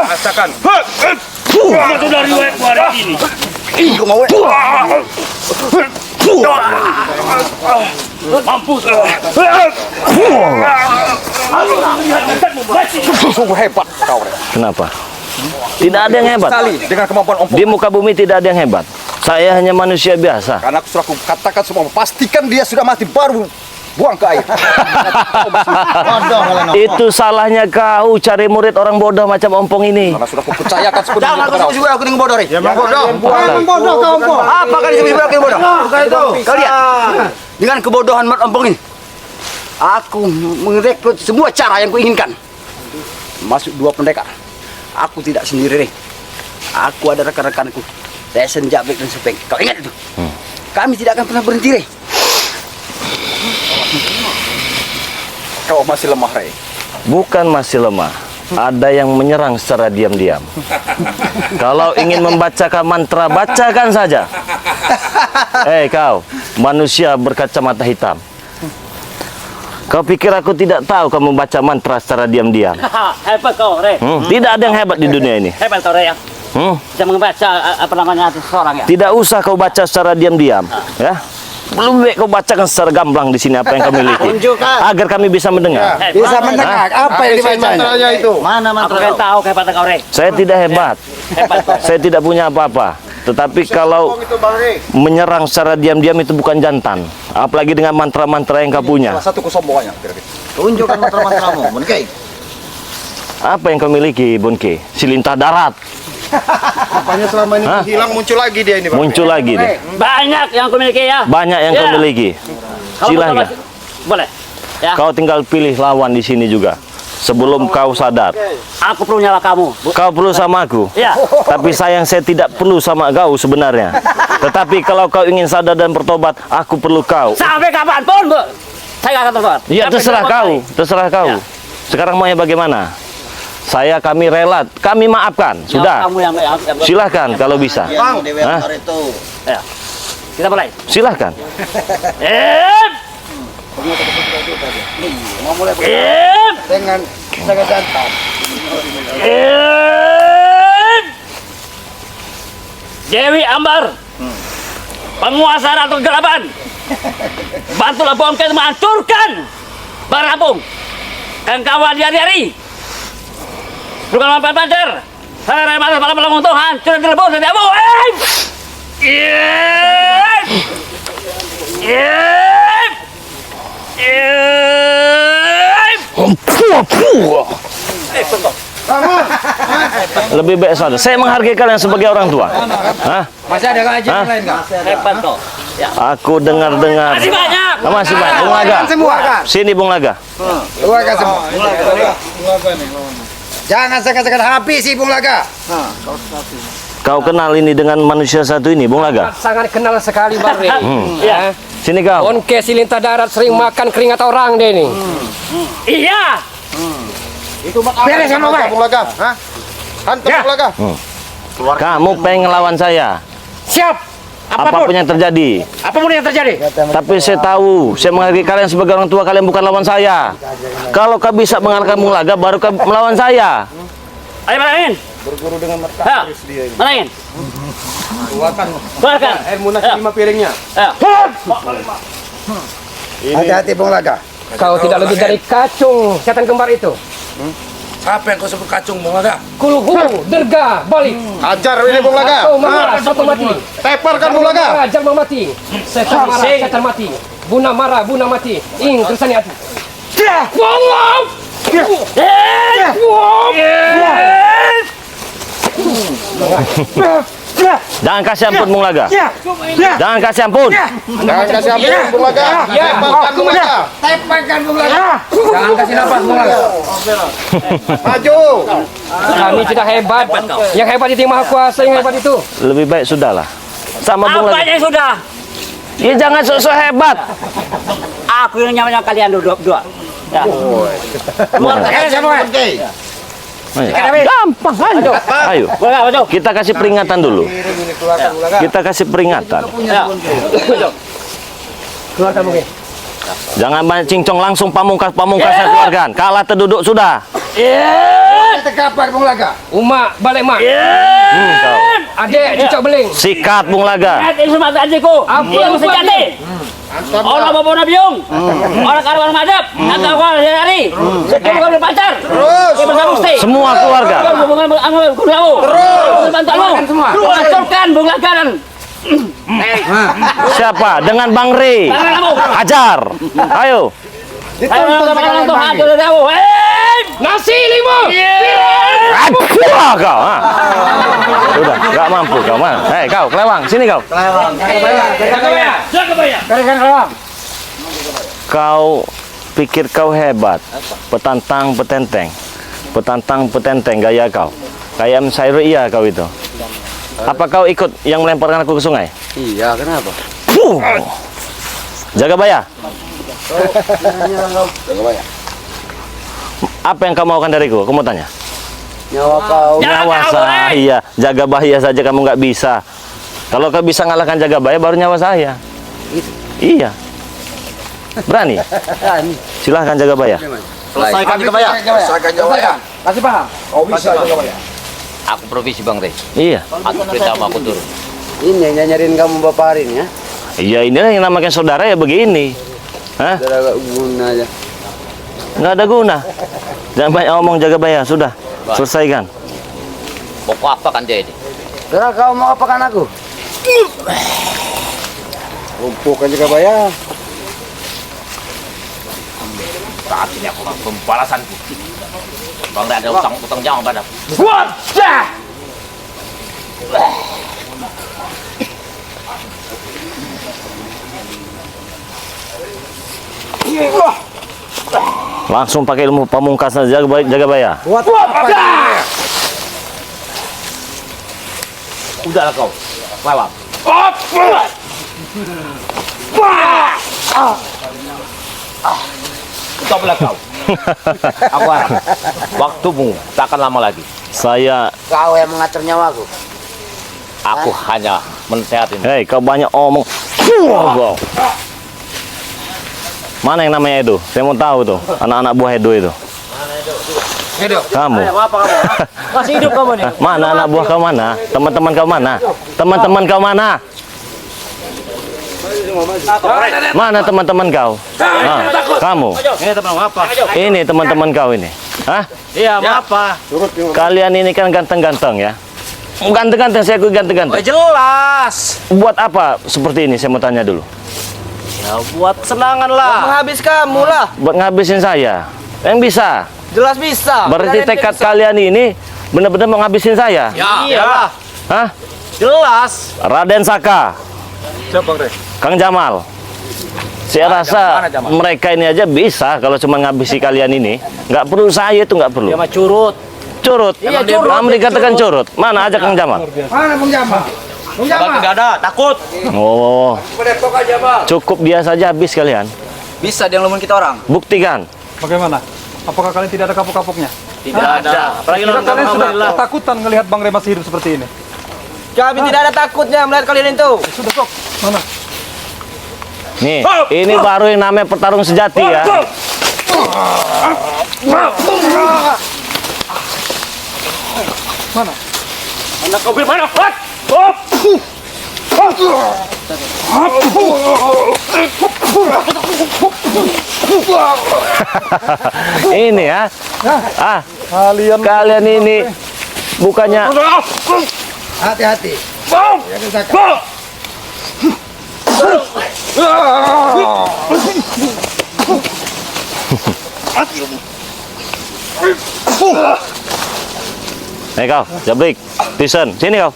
[SPEAKER 9] Rasakan.
[SPEAKER 6] Itu dari riwayat hari ini.
[SPEAKER 5] Aku mau.
[SPEAKER 6] Mampus.
[SPEAKER 9] Sungguh hebat kau, Rey.
[SPEAKER 4] Kenapa? Tidak ada yang hebat.
[SPEAKER 9] Dengan kemampuan ompong.
[SPEAKER 4] Di muka bumi tidak ada yang hebat. Saya hanya manusia biasa.
[SPEAKER 7] Karena aku sudah katakan semua, pastikan dia sudah mati baru buang ke air.
[SPEAKER 4] Itu salahnya kau cari murid orang bodoh macam Ompong ini.
[SPEAKER 7] Karena sudah kupercayakan sepenuhnya
[SPEAKER 5] Jangan kau
[SPEAKER 7] kepada
[SPEAKER 5] sebut aku dengan bodoh, Rey.
[SPEAKER 3] Bodoh kau ompong.
[SPEAKER 5] Apa kali sebut aku dengan bodoh? Kau lihat. Dengan kebodohan Mat Ompong ini, aku merekrut semua cara yang kuinginkan. Masuk 2 pendekar. Aku tidak sendiri, Rey. Aku ada rekan-rekanku. Tesen, Jabrik, dan Supeng. Kau ingat itu? Kami tidak akan pernah berhenti, Rey.
[SPEAKER 7] Kau masih lemah, Rey.
[SPEAKER 4] Bukan masih lemah. ada yang menyerang secara diam-diam. Kalau ingin membacakan mantra, bacakan saja. Kau, manusia berkacamata hitam. Kau pikir aku tidak tahu kau membaca mantra secara diam-diam?
[SPEAKER 8] Hebat kau, Re.
[SPEAKER 4] Tidak ada yang hebat di dunia ini.
[SPEAKER 8] Hebat kau, Re, ya. Bisa membaca apa namanya seseorang, ya.
[SPEAKER 4] Tidak usah kau baca secara diam-diam, ya. Belum baik kau bacakan secara gamblang di sini apa yang kau miliki, agar kami bisa mendengar.
[SPEAKER 3] Bisa mendengar apa yang dibacanya
[SPEAKER 7] itu?
[SPEAKER 8] Mana mantra? Aku pengen tahu kehebatan kau, Re.
[SPEAKER 4] Saya tidak hebat.
[SPEAKER 8] Hebat kau.
[SPEAKER 4] Saya tidak punya apa-apa. Tetapi kalau menyerang secara diam-diam itu bukan jantan. Apalagi dengan mantra-mantra yang kau punya.
[SPEAKER 7] Salah satu kesombongannya.
[SPEAKER 5] Tunjukkan mantra-mantramu, Bonke.
[SPEAKER 4] Apa yang kau miliki, Bonke? Silintah darat.
[SPEAKER 7] Apanya selama ini hilang muncul lagi dia ini, Bang.
[SPEAKER 4] Muncul lagi nih.
[SPEAKER 8] Banyak yang aku miliki, ya.
[SPEAKER 4] Banyak yang kau
[SPEAKER 8] Ya.
[SPEAKER 4] miliki.
[SPEAKER 8] Kalau
[SPEAKER 4] Silahkan.
[SPEAKER 8] boleh. Ya.
[SPEAKER 4] Kau tinggal pilih lawan di sini juga. Sebelum kau sadar.
[SPEAKER 8] Aku perlu nyawa kamu.
[SPEAKER 4] Kau perlu sama aku.
[SPEAKER 8] Ya.
[SPEAKER 4] Tapi sayang saya tidak perlu sama kau sebenarnya. Tetapi kalau kau ingin sadar dan bertobat, aku perlu kau.
[SPEAKER 8] Sampai kapanpun, Bu. Saya nggak akan terbuat.
[SPEAKER 4] Ya terserah kau, terserah kau.
[SPEAKER 8] Ya.
[SPEAKER 4] Sekarang maunya bagaimana? Kami rela, kami maafkan. Sudah.
[SPEAKER 8] Kamu yang
[SPEAKER 4] Silahkan kalau bisa.
[SPEAKER 5] Bang,
[SPEAKER 4] Hah?
[SPEAKER 8] Ya. Kita mulai.
[SPEAKER 4] Silahkan.
[SPEAKER 3] dengan jantan.
[SPEAKER 8] Dewi Ambar, penguasa Ratu Gelaban, bantulah Bonke menghancurkan Barapung dan kawan hari-hari. Bukan mampan pancer. Saya malas malam untuk hancur dan dilebur dari abu.
[SPEAKER 4] Lebih baik sadar. Saya menghargai kalian sebagai orang tua. Hah?
[SPEAKER 3] Masih ada kajian lain nggak?
[SPEAKER 8] Hebat kok. Ya.
[SPEAKER 4] Aku dengar-dengar.
[SPEAKER 8] Masih banyak.
[SPEAKER 4] Masih banyak. Bung Laga.
[SPEAKER 3] Semua.
[SPEAKER 4] Sini Bung Laga.
[SPEAKER 3] Keluarga semua. Jangan sekali-sekali habisi Bung Laga.
[SPEAKER 4] Kau kenal ini dengan manusia satu ini, Bung Laga?
[SPEAKER 1] Sangat kenal sekali, Bang Re.
[SPEAKER 8] Ya.
[SPEAKER 4] Sini kau.
[SPEAKER 1] Bonke Silintah darat sering makan keringat orang deh ini.
[SPEAKER 8] Iya.
[SPEAKER 3] Beres sama Bang.
[SPEAKER 7] Bung Laga, hah? Hantam Bung Laga.
[SPEAKER 4] Kamu pengen ngelawan saya.
[SPEAKER 1] Siap.
[SPEAKER 4] Apapun yang terjadi.
[SPEAKER 1] Apapun yang terjadi.
[SPEAKER 4] Tapi saya tahu, saya menghargai kalian sebagai orang tua, kalian bukan lawan saya. Kalau kau bisa mengalahkan Bung Laga, baru kau melawan saya.
[SPEAKER 8] Ayo malangin.
[SPEAKER 7] Berguru dengan
[SPEAKER 8] Ya. Malangin. Keluarkan.
[SPEAKER 9] Munas 5 piringnya.
[SPEAKER 8] Ya.
[SPEAKER 3] Hati-hati Bung Laga.
[SPEAKER 1] Kau tidak lebih dari kacung setan kembar itu.
[SPEAKER 6] Siapa yang kau sebut kacung, Bung Laga?
[SPEAKER 1] Kulhu, derga, balik.
[SPEAKER 7] Ajar ini Bung Laga.
[SPEAKER 1] Atau marah, satu mati.
[SPEAKER 7] Teparkan Bung Laga.
[SPEAKER 1] Marah, jalma mati. Setan marah, setan mati. Buna marah, buna mati. Ing, kersani hati. Wow!
[SPEAKER 4] Jangan kasih ampun Bung Laga. Jangan kasih ampun.
[SPEAKER 7] Jangan kasih ampun Bung Laga. Teparkan Bung Laga.
[SPEAKER 3] Tepakan Bung Laga.
[SPEAKER 1] Jangan kasih nafas, Bung Laga.
[SPEAKER 7] Maju.
[SPEAKER 1] Kami tidak hebat. Yang hebat itu yang Maha Kuasa, yang hebat itu.
[SPEAKER 4] Lebih baik sudahlah. Sama Bung
[SPEAKER 8] Apa
[SPEAKER 4] Laga.
[SPEAKER 8] yang sudah?
[SPEAKER 4] Ya jangan sok-sok hebat.
[SPEAKER 8] Aku yang nyamanya kalian dua. Ya. Keluarkan semua.
[SPEAKER 4] Ayo. Gampang, ayo. Ayo.
[SPEAKER 8] Ayo.
[SPEAKER 4] Kita kasih peringatan dulu. Kita kasih peringatan.
[SPEAKER 8] Ya.
[SPEAKER 1] Keluarkan mungkin.
[SPEAKER 4] Jangan banyak cincong, langsung pamungkas saya keluarkan. Kalah terduduk sudah.
[SPEAKER 3] Kapan Bung Laga?
[SPEAKER 1] Uma, balik mak.
[SPEAKER 4] Kau.
[SPEAKER 1] Adek, cicak beling.
[SPEAKER 4] Sikat Bung Laga.
[SPEAKER 8] Ini semua adikku.
[SPEAKER 1] Apa
[SPEAKER 8] Yang mesti jadi. Orang bawa nabiung. Orang karwan madep. Atau orang hari. Sekian bukan berpacar. Terus. Mesti.
[SPEAKER 4] Semua keluarga.
[SPEAKER 8] Hubungan kamu. Terus. Bantuanmu. Hancurkan Bung Laga dan
[SPEAKER 4] Siapa? Dengan Bang Re. Ajar. Ayo.
[SPEAKER 1] Nasi 5.
[SPEAKER 4] Wah kau. Ha? Sudah, nggak mampu kau mah. Hei kau, kelewang, sini kau. Kau pikir kau hebat, petantang petenteng gaya kau. Kayak Msairu iya kau itu. Apa kau ikut yang melemparkan aku ke sungai?
[SPEAKER 5] Iya, kenapa?
[SPEAKER 4] Jaga Baya. Apa yang kau maukan dariku? Aku mau tanya.
[SPEAKER 5] Nyawa kau.
[SPEAKER 4] Nyawa saya, jaga bahaya saja kamu nggak bisa. Kalau kau bisa ngalahkan jaga bahaya, baru nyawa saya. Iya. Berani? Silahkan jaga bahaya.
[SPEAKER 5] Selesaikan jaga bayar.
[SPEAKER 9] Selesaikan jawabnya.
[SPEAKER 5] Kasih paham.
[SPEAKER 9] Kau bisa jaga bayar.
[SPEAKER 10] Aku provisi Bang Rey.
[SPEAKER 4] Iya.
[SPEAKER 10] Aku perintah sama aku turun.
[SPEAKER 5] Ini yang nyariin kamu Bapak Arin ya.
[SPEAKER 4] Iya, inilah yang namanya saudara ya begini. Hah?
[SPEAKER 5] Saudara gak guna aja.
[SPEAKER 4] Nggak ada guna. Jangan banyak ngomong, jaga bahaya. Sudah, selesaikan.
[SPEAKER 10] Pokok apa kan dia ini?
[SPEAKER 5] Saudara kau mau apakan aku?
[SPEAKER 2] Lumpuhkan jaga bayar.
[SPEAKER 10] Saat ini aku akan pembalasanku. Bang Rey ada utang jawab padaku.
[SPEAKER 6] Wajah!
[SPEAKER 4] Langsung pakai ilmu pamungkas saja, jaga bahaya.
[SPEAKER 6] Wajah!
[SPEAKER 10] Udahlah kau. Lewat. Stoplah kau. Aku harap waktumu tak akan lama lagi.
[SPEAKER 4] Saya,
[SPEAKER 5] Kau yang mengatur nyawaku.
[SPEAKER 10] Aku hanya mensehatin.
[SPEAKER 4] hei, kau banyak omong. Wow. Mana yang namanya Edo? Saya mau tahu tuh, anak-anak buah Edo itu. Kamu.
[SPEAKER 8] Masih hidup kamu nih.
[SPEAKER 4] Mana anak buah kau mana? Teman-teman kau mana? Teman-teman kau mana? Mana teman-teman kau? Ah, kamu.
[SPEAKER 8] Ini teman apa?
[SPEAKER 4] Ini teman-teman kau ini. Hah?
[SPEAKER 8] Iya, apa?
[SPEAKER 4] Kalian ini kan ganteng-ganteng ya? Ganteng-ganteng, saya ikut ganteng-ganteng.
[SPEAKER 8] Jelas.
[SPEAKER 4] Buat apa seperti ini? Saya mau tanya dulu.
[SPEAKER 8] Ya buat senangan lah.
[SPEAKER 5] Menghabis kamu lah.
[SPEAKER 4] Buat ngabisin saya. Yang bisa.
[SPEAKER 5] Jelas bisa.
[SPEAKER 4] Berarti tekad kalian ini benar-benar mau ngabisin saya.
[SPEAKER 8] Iyalah.
[SPEAKER 4] Hah?
[SPEAKER 8] Jelas.
[SPEAKER 4] Raden Saka.
[SPEAKER 9] Siap Bang Rey.
[SPEAKER 4] Kang Jamal. Saya rasa mereka ini aja bisa kalau cuma ngabisi kalian ini. Nggak perlu saya itu, nggak perlu.
[SPEAKER 8] Dia mah curut.
[SPEAKER 4] Curut.
[SPEAKER 8] Iya, curut.
[SPEAKER 4] Kamu dikatakan curut. Mana aja Kang Jamal?
[SPEAKER 9] Mana Bang Jamal? Bang Jamal.
[SPEAKER 8] Tidak ada, takut.
[SPEAKER 4] Oh,
[SPEAKER 9] Pedepok aja Bang.
[SPEAKER 4] cukup dia saja habis kalian.
[SPEAKER 5] Bisa dia ngelumin kita orang.
[SPEAKER 4] Buktikan.
[SPEAKER 11] Bagaimana? Apakah kalian tidak ada kapok-kapoknya?
[SPEAKER 8] Tidak ada. Apalagi
[SPEAKER 11] Kira kalian sudah
[SPEAKER 8] alhamdulillah.
[SPEAKER 11] ketakutan melihat Bang Rey masih hidup seperti ini?
[SPEAKER 5] Kami tidak ada takutnya melihat kalian itu.
[SPEAKER 11] Sudah sok. Mana?
[SPEAKER 4] Nih, ini baru yang namanya pertarung sejati ya.
[SPEAKER 11] Mana?
[SPEAKER 6] Anak kau mana? What?
[SPEAKER 4] Ini ya. Ah, kalian ini bukannya
[SPEAKER 9] Hati-hati.
[SPEAKER 4] Hei kau, Jabrik, Tison, sini kau.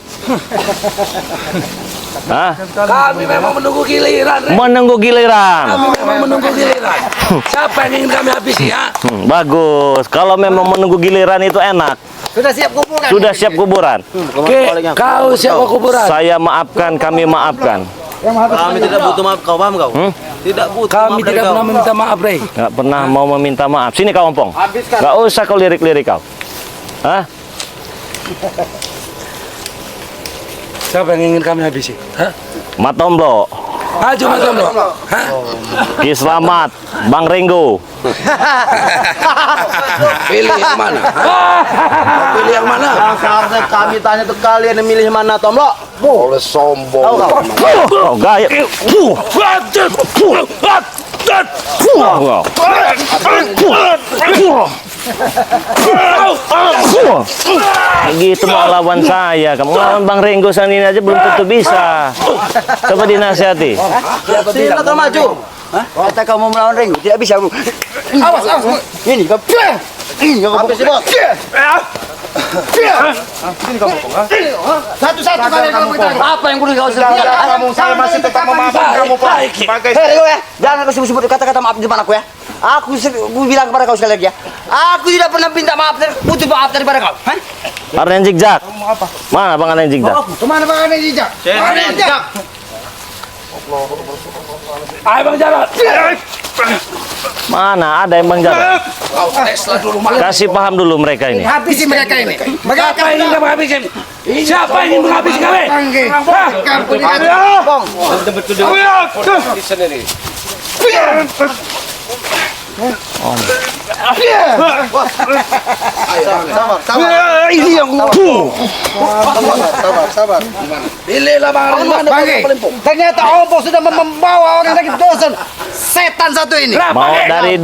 [SPEAKER 4] Hah?
[SPEAKER 6] Kami memang menunggu giliran.
[SPEAKER 4] Menunggu giliran.
[SPEAKER 6] Kami memang menunggu giliran. Siapa yang ingin kami habisi ya?
[SPEAKER 4] Bagus. Kalau memang menunggu giliran itu enak.
[SPEAKER 5] Sudah siap kuburan.
[SPEAKER 4] Sudah siap kuburan.
[SPEAKER 6] Oke, kau siap ke kuburan.
[SPEAKER 4] Saya maafkan, kami maafkan.
[SPEAKER 5] Kami tidak butuh maaf, kau paham kau? Tidak butuh
[SPEAKER 6] Kami
[SPEAKER 5] maaf dari
[SPEAKER 6] tidak
[SPEAKER 5] kau.
[SPEAKER 6] pernah meminta maaf, Rey.
[SPEAKER 4] Nggak pernah mau meminta maaf. Sini kau ompong. Nggak usah kau lirik-lirik kau. Hah?
[SPEAKER 6] Siapa yang ingin kami habisi? Hah?
[SPEAKER 4] Matomblo,
[SPEAKER 6] Maju Mas Omlo. Hah?
[SPEAKER 4] Ki Slamet, Bang Ringo.
[SPEAKER 6] Pilih yang mana? Hah? Mau pilih yang mana?
[SPEAKER 5] Seharusnya kami tanya ke kalian yang milih mana, Tomlo?
[SPEAKER 2] Oleh sombong.
[SPEAKER 4] Oh, gaya. Gitu mau lawan saya. Kamu lawan Bang Ringo ini aja belum tentu bisa. Coba dinasihati.
[SPEAKER 5] Sila kau maju. Kata kau mau melawan Ringo, tidak bisa. Awas, awas. Ini kau. Ini kau habis bos. Satu-satu kalian kalau beritahu. Apa yang perlu kau selesaikan?
[SPEAKER 2] Saya masih tetap memaafkan kamu, Pak.
[SPEAKER 5] Hei Ringo ya, jangan kau sebut-sebut kata-kata maaf di depan aku ya. Aku bilang kepada kau sekali lagi ya. Aku tidak pernah minta maaf butuh maaf daripada kau. Hah?
[SPEAKER 4] Arnen Zigzag. Mana Bang Arnen Zigzag?
[SPEAKER 9] Kemana Bang Rey jejak? Mana jejak?
[SPEAKER 6] Ayo Bang Jarot.
[SPEAKER 4] Mana ada yang Bang Jarod? Kasih paham dulu mereka ini.
[SPEAKER 3] Habisi mereka ini.
[SPEAKER 6] Siapa yang ingin menghabisi? Siapa yang ingin menghabisi kami?
[SPEAKER 9] Ini yang sabar.
[SPEAKER 6] Pilihlah
[SPEAKER 3] Ternyata Ompong sudah membawa orang lagi dosen. Setan satu ini.
[SPEAKER 4] Mau dari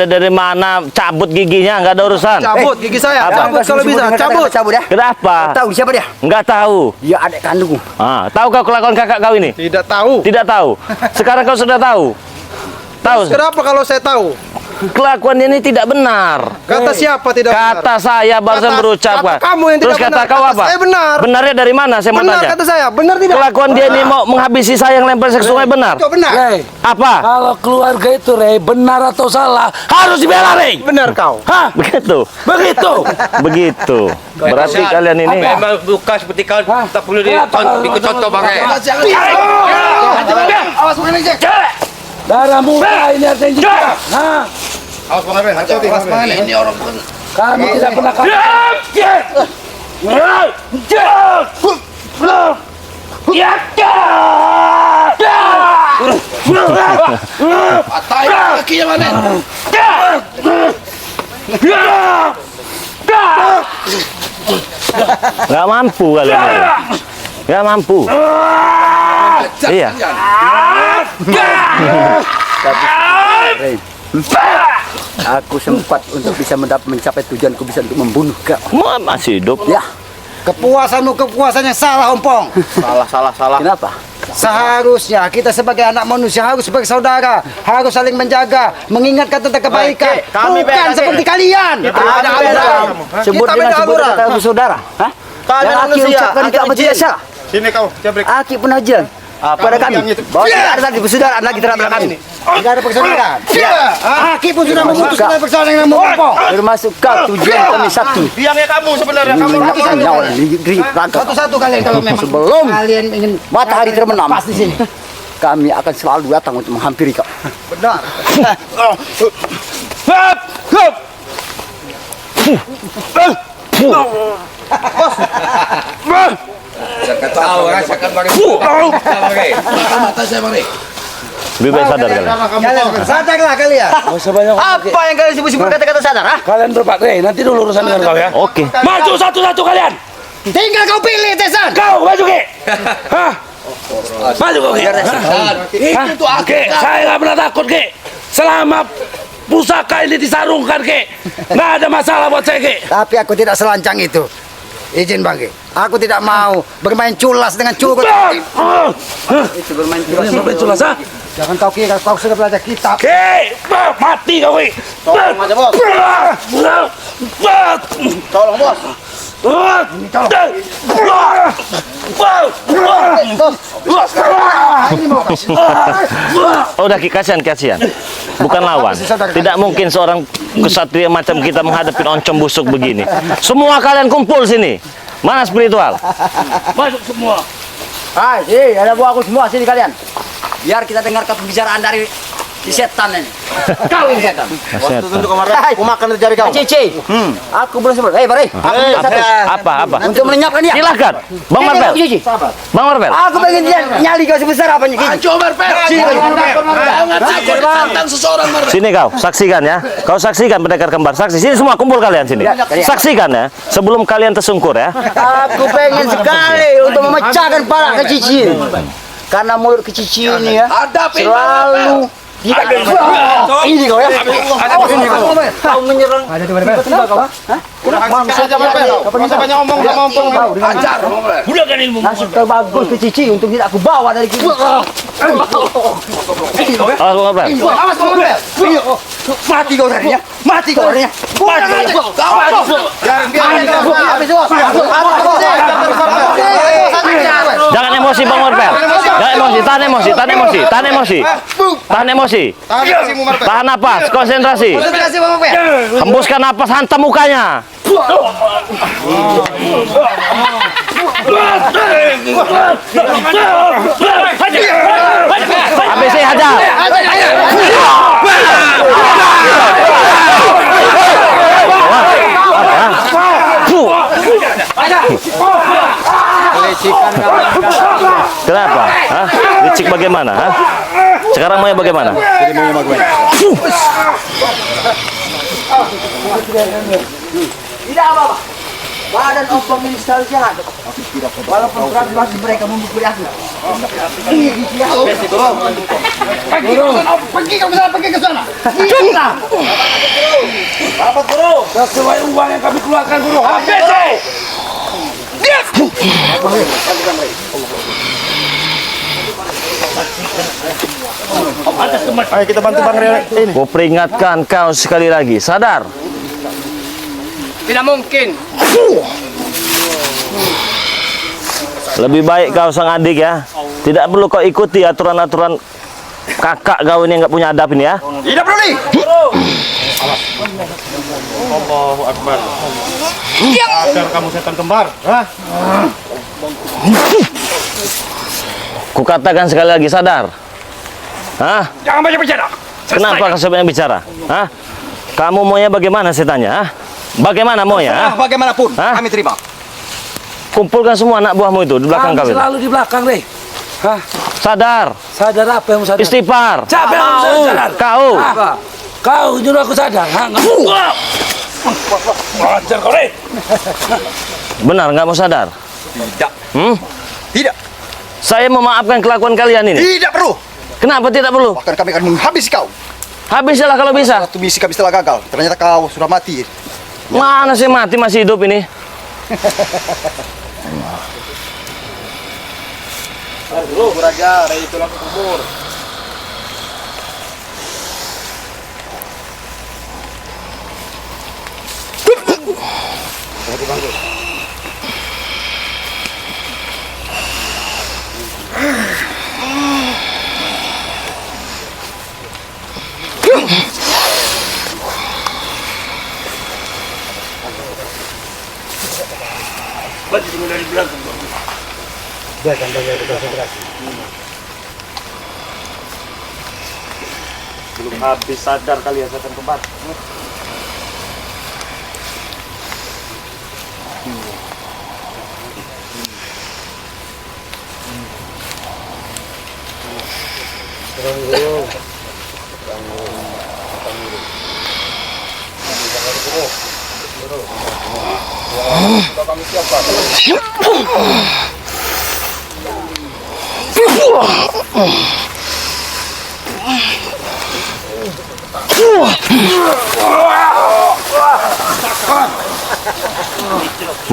[SPEAKER 4] dari mana cabut giginya nggak ada urusan.
[SPEAKER 9] cabut gigi saya.
[SPEAKER 4] Apa?
[SPEAKER 9] Cabut kalau bisa, cabut.
[SPEAKER 5] Cabut ya.
[SPEAKER 4] Kenapa?
[SPEAKER 5] Tahu siapa dia?
[SPEAKER 4] Nggak tahu.
[SPEAKER 5] Dia adik kandungku.
[SPEAKER 4] Ah, tahu kau kelakuan kakak kau ini?
[SPEAKER 9] Tidak tahu.
[SPEAKER 4] Tidak tahu. Sekarang kau sudah tahu. Tahu.
[SPEAKER 9] Kenapa kalau saya tahu?
[SPEAKER 4] Kelakuan ini tidak benar.
[SPEAKER 9] Kata siapa tidak benar?
[SPEAKER 4] Kata saya barusan berucap.
[SPEAKER 9] kata kamu yang
[SPEAKER 4] Terus
[SPEAKER 9] tidak
[SPEAKER 4] kata
[SPEAKER 9] benar.
[SPEAKER 4] kau
[SPEAKER 9] Kata
[SPEAKER 4] apa?
[SPEAKER 9] saya benar.
[SPEAKER 4] Benarnya dari mana? Saya mau
[SPEAKER 9] Benar
[SPEAKER 4] tanya.
[SPEAKER 9] kata saya, benar tidak?
[SPEAKER 4] Kelakuan dia ini mau menghabisi saya yang lempar ke sungai benar.
[SPEAKER 9] Itu benar.
[SPEAKER 4] Apa?
[SPEAKER 6] Kalau keluarga itu, Rey, benar atau salah, harus dibela, Rey.
[SPEAKER 9] Benar kau.
[SPEAKER 6] Hah?
[SPEAKER 4] Begitu.
[SPEAKER 6] Begitu.
[SPEAKER 4] Begitu. Berarti kalian ini
[SPEAKER 10] Memang bukan seperti kau tak perlu ikut contoh Bang.
[SPEAKER 3] Awas bukan aja.
[SPEAKER 6] Darah muka ini artinya juga. Nah,
[SPEAKER 7] Awas Bang Arben, hati-hati Bang Arben.
[SPEAKER 6] ini orang kami tidak pernah kalah. Kakinya mana?
[SPEAKER 4] nggak mampu kalian ini. Nggak mampu. Iya.
[SPEAKER 5] Aku sempat untuk bisa mencapai tujuanku bisa untuk membunuh kau.
[SPEAKER 4] Masih hidup.
[SPEAKER 5] Ya.
[SPEAKER 3] Kepuasanmu kepuasan yang salah, Ompong.
[SPEAKER 10] Salah.
[SPEAKER 5] Kenapa?
[SPEAKER 3] Seharusnya kita sebagai anak manusia harus sebagai saudara, harus saling menjaga, mengingatkan tentang kebaikan. Bukan seperti kalian.
[SPEAKER 5] Sebut
[SPEAKER 3] Kita
[SPEAKER 5] dengan
[SPEAKER 3] beda
[SPEAKER 5] sebut
[SPEAKER 3] aturan.
[SPEAKER 5] kata saudara. Hah?
[SPEAKER 7] Kami
[SPEAKER 5] Dan Aki
[SPEAKER 7] manusia,
[SPEAKER 5] ucapkan itu
[SPEAKER 7] Aki
[SPEAKER 5] apa tidak
[SPEAKER 7] jin.
[SPEAKER 5] salah.
[SPEAKER 7] Sini kau, Jabrik.
[SPEAKER 5] Aki pun ajar pada kami
[SPEAKER 7] yang itu.
[SPEAKER 5] bahwa tidak ada lagi persaudaraan lagi terhadap kami.
[SPEAKER 3] Tidak ada persaudaraan. Aki pun sudah memutus
[SPEAKER 5] Kak.
[SPEAKER 3] persaudaraan dengan Ompong.
[SPEAKER 5] Termasuk kau tujuan kami satu.
[SPEAKER 7] Biangnya kamu sebenarnya, kamu
[SPEAKER 5] Nyawa negeri rangka.
[SPEAKER 3] Satu-satu kalian kalau memang
[SPEAKER 5] Sebelum
[SPEAKER 3] kalian ingin
[SPEAKER 5] matahari terbenam,
[SPEAKER 3] pas di sini.
[SPEAKER 5] kami akan selalu datang untuk menghampiri kau.
[SPEAKER 3] Benar.
[SPEAKER 4] Lebih baik sadar kalian.
[SPEAKER 3] Kalian sadarlah kalian.
[SPEAKER 5] Apa yang kalian sebut-sebut kata-kata sadar? Ah?
[SPEAKER 6] Kalian berempat, Rey, nanti dulu urusan dengan kau ya.
[SPEAKER 4] Oke.
[SPEAKER 6] Maju satu-satu kalian.
[SPEAKER 3] Tinggal kau pilih, Tesan.
[SPEAKER 6] Kau maju, Ki. Hah? Maju kau, Ki. Itu Ki, saya nggak pernah takut, Ki. Selama pusaka ini disarungkan, Ki, nggak ada masalah buat saya, Ki.
[SPEAKER 3] Tapi aku tidak selancang itu. Izin Bang Ki. Aku tidak mau bermain culas dengan curut.
[SPEAKER 5] Itu bermain curang.
[SPEAKER 6] Ini bermain culas, ha?
[SPEAKER 3] Jangan kau kira kau sudah belajar kitab.
[SPEAKER 6] Ki, mati kau, Ki.
[SPEAKER 7] Tolong aja, Bos. Tolong, Bos.
[SPEAKER 4] Oh, udah Ki, kasihan. Bukan lawan. Tidak mungkin seorang kesatria macam kita menghadapi oncom busuk begini. Semua kalian kumpul sini. Mana spiritual?
[SPEAKER 6] Masuk semua.
[SPEAKER 5] Hai, ada buah aku semua sini kalian. Biar kita dengarkan pembicaraan dari si setan ini. Kau ini setan.
[SPEAKER 7] Tunduk kemarin, aku makan dari jari kau.
[SPEAKER 5] Cici. Aku belum sebut. Hei, Bari.
[SPEAKER 4] Apa?
[SPEAKER 5] Untuk melenyapkan dia.
[SPEAKER 4] Silakan. Bang Marvel.
[SPEAKER 5] Cici.
[SPEAKER 4] Bang Marvel.
[SPEAKER 5] Aku pengen dia nyali kau sebesar apa nih?
[SPEAKER 6] Coba, Per. Jangan takut tantang seseorang, Mar.
[SPEAKER 4] Sini kau, saksikan ya. Kau saksikan pendekar kembar. Saksi. Sini semua kumpul kalian sini. Saksikan ya. Sebelum kalian tersungkur ya.
[SPEAKER 5] Aku pengen sekali untuk memecahkan pala ke Cici. Karena mulut ke Cici ini ya selalu ini kau ya. Ini kau menyerang.
[SPEAKER 3] Ada di mana? Kau?
[SPEAKER 7] Aja, Bang. Masa banyak omong sama ompong.
[SPEAKER 6] Ajar, gunakan ilmu.
[SPEAKER 5] Nasib terbagus ke Cici untuk tidak aku bawa dari sini.
[SPEAKER 4] Awas Bang Marvel.
[SPEAKER 5] Awas kau Bel. Mati kau darinya. Mati kau darinya.
[SPEAKER 4] Jangan emosi Bang Marvel. Jangan emosi, tahan emosi. Tahan napas, konsentrasi. Hembuskan napas, hantam mukanya. ABC hajar. Kenapa? Hah? Licik bagaimana? Hah? Sekarang maunya bagaimana?
[SPEAKER 7] Jadi maunya bagaimana?
[SPEAKER 5] Tidak apa-apa. Badan ompong ini selalu sehat. Walaupun transpirasi mereka memukuli aku.
[SPEAKER 7] Pergi ke sana.
[SPEAKER 6] Apa guru? Sesuai uang yang kami keluarkan guru. Habis.
[SPEAKER 7] Ayo kita bantu Bang Re ini.
[SPEAKER 4] Ku peringatkan kau sekali lagi, sadar.
[SPEAKER 1] Tidak mungkin.
[SPEAKER 4] Lebih baik kau sang adik ya. Tidak perlu kau ikuti aturan-aturan kakak kau ini yang nggak punya adab ini ya.
[SPEAKER 7] Tidak perlu nih.
[SPEAKER 2] Allahu Akbar. Agar kamu setan kembar. Hah?
[SPEAKER 4] Ku katakan sekali lagi, sadar. Hah?
[SPEAKER 6] Jangan banyak bicara.
[SPEAKER 4] Kenapa kau banyak bicara? Hah? Kamu maunya bagaimana setannya? Hah? Bagaimana maunya? Hah?
[SPEAKER 7] Bagaimanapun
[SPEAKER 4] Hah?
[SPEAKER 7] kami terima.
[SPEAKER 4] Kumpulkan semua anak buahmu itu di belakang kau.
[SPEAKER 6] Selalu di belakang, Re. Hah?
[SPEAKER 4] Sadar.
[SPEAKER 6] Sadar apa yang sadar?
[SPEAKER 4] Istighfar.
[SPEAKER 6] Siapa yang sadar?
[SPEAKER 4] Kau.
[SPEAKER 6] Hah? Kau nyuruh aku sadar. Hah? Wajar kau, Re.
[SPEAKER 4] Benar nggak mau sadar?
[SPEAKER 7] Tidak. Tidak.
[SPEAKER 4] Saya memaafkan kelakuan kalian ini.
[SPEAKER 7] Tidak perlu.
[SPEAKER 4] Kenapa tidak perlu?
[SPEAKER 7] Bahkan kami akan menghabisi kau.
[SPEAKER 4] Habislah kalau bisa.
[SPEAKER 7] Satu misi kami telah gagal. Ternyata kau sudah mati.
[SPEAKER 4] Mana sih mati masih hidup ini?
[SPEAKER 7] Raja, Rai tulang kubur.
[SPEAKER 4] Belum habis sadar kalian setan kembar.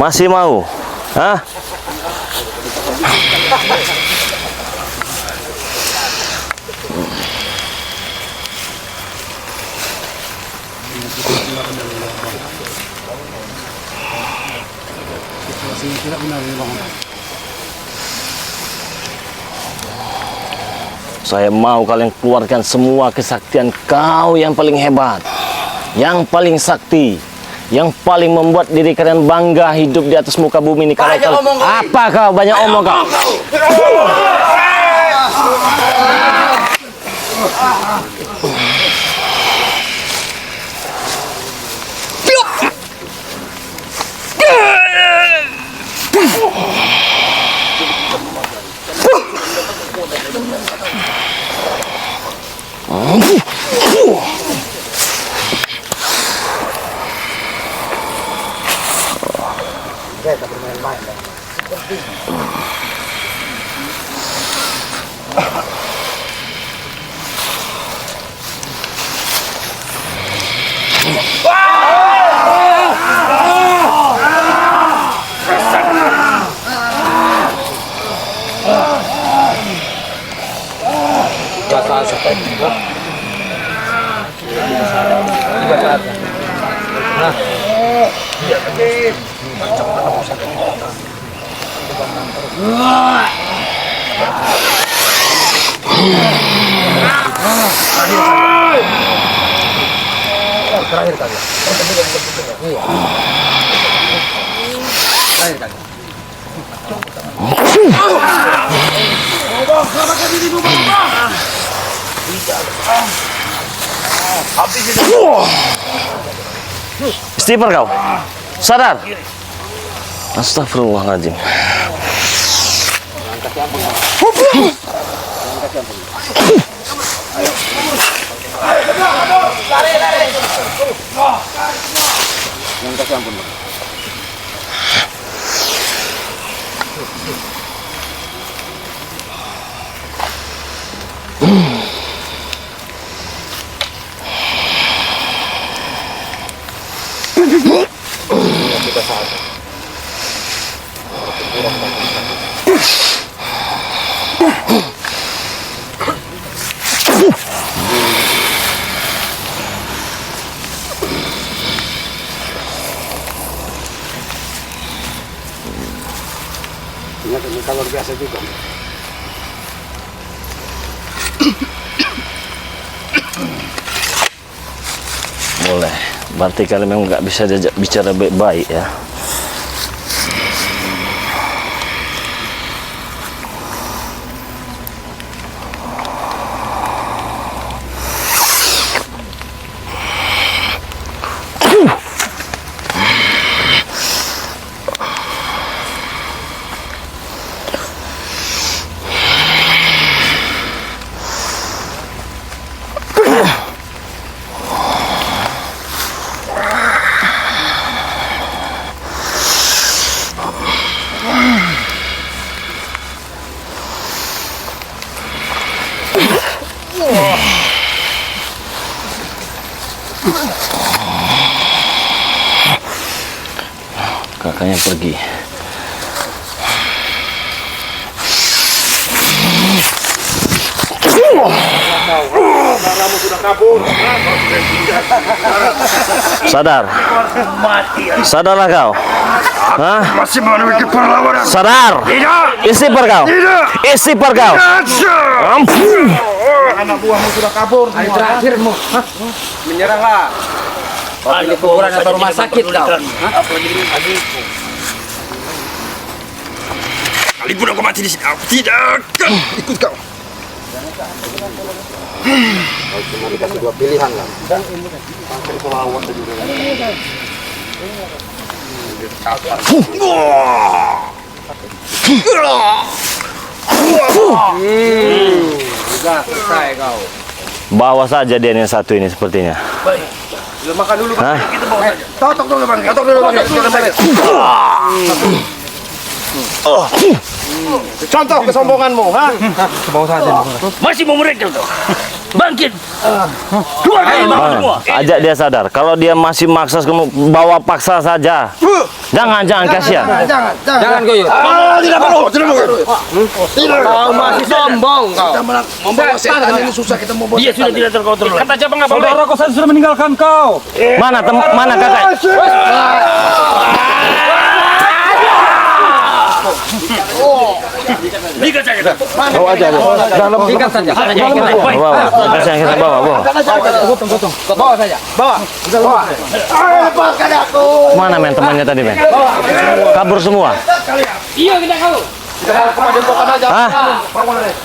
[SPEAKER 4] Masih mau? Hah? Saya mau kalian keluarkan semua kesaktian kau yang paling hebat, yang paling sakti, yang paling membuat diri kalian bangga hidup di atas muka bumi ini. Apa kau banyak omong kau? Istighfar kau. Sadar. Astagfirullahaladzim.
[SPEAKER 2] Yang kasih ampun, Bang. Ingat ini kalau biasa juga.
[SPEAKER 4] Boleh. Berarti kalian memang nggak bisa diajak bicara baik-baik ya. Kakaknya pergi. Sadar. Sadarlah kau. Hah?
[SPEAKER 7] Masih memiliki perlawanan.
[SPEAKER 4] Sadar.
[SPEAKER 7] Tidak.
[SPEAKER 4] Istighfar kau.
[SPEAKER 7] Tidak.
[SPEAKER 4] Istighfar kau. Ampun.
[SPEAKER 7] Anak buahmu sudah kabur.
[SPEAKER 1] Hari terakhirmu. Menyerahlah. Ini kuburan atau rumah sakit kau.
[SPEAKER 7] Sekalipun aku mati di sini, aku tidak akan ikut kau.
[SPEAKER 2] Cuma dikasih dua pilihan lah.
[SPEAKER 1] Sudah selesai kau.
[SPEAKER 4] Bawa saja dia yang satu ini sepertinya.
[SPEAKER 7] Makan dulu, Bang.
[SPEAKER 4] Hah?
[SPEAKER 7] Kita bawa saja. Totok dulu, Bang. Totok dulu, Bang. Contoh kesombonganmu, ha?
[SPEAKER 8] Masih mau mereka tuh. Bangkit. Keluar dari bawah semua.
[SPEAKER 4] Ajak dia sadar. Kalau dia masih maksa kamu bawa paksa saja. Jangan kasihan.
[SPEAKER 1] Jangan goyo.
[SPEAKER 7] Tidak perlu, tidak perlu.
[SPEAKER 1] Kau masih sombong kau.
[SPEAKER 7] Membawa setan ini susah kita mau bawa.
[SPEAKER 8] Dia sudah tidak terkontrol. Kata siapa nggak boleh?
[SPEAKER 11] Saudaraku saya sudah meninggalkan kau.
[SPEAKER 4] Mana kakak?
[SPEAKER 8] Lihat saja.
[SPEAKER 4] Bawa aja.
[SPEAKER 1] Dalam tingkat saja.
[SPEAKER 4] Bawa. Kasih yang kita bawa.
[SPEAKER 1] Bawa saja.
[SPEAKER 4] Mana men temannya tadi men? Kabur semua.
[SPEAKER 8] Iya kita kau.
[SPEAKER 4] Hah?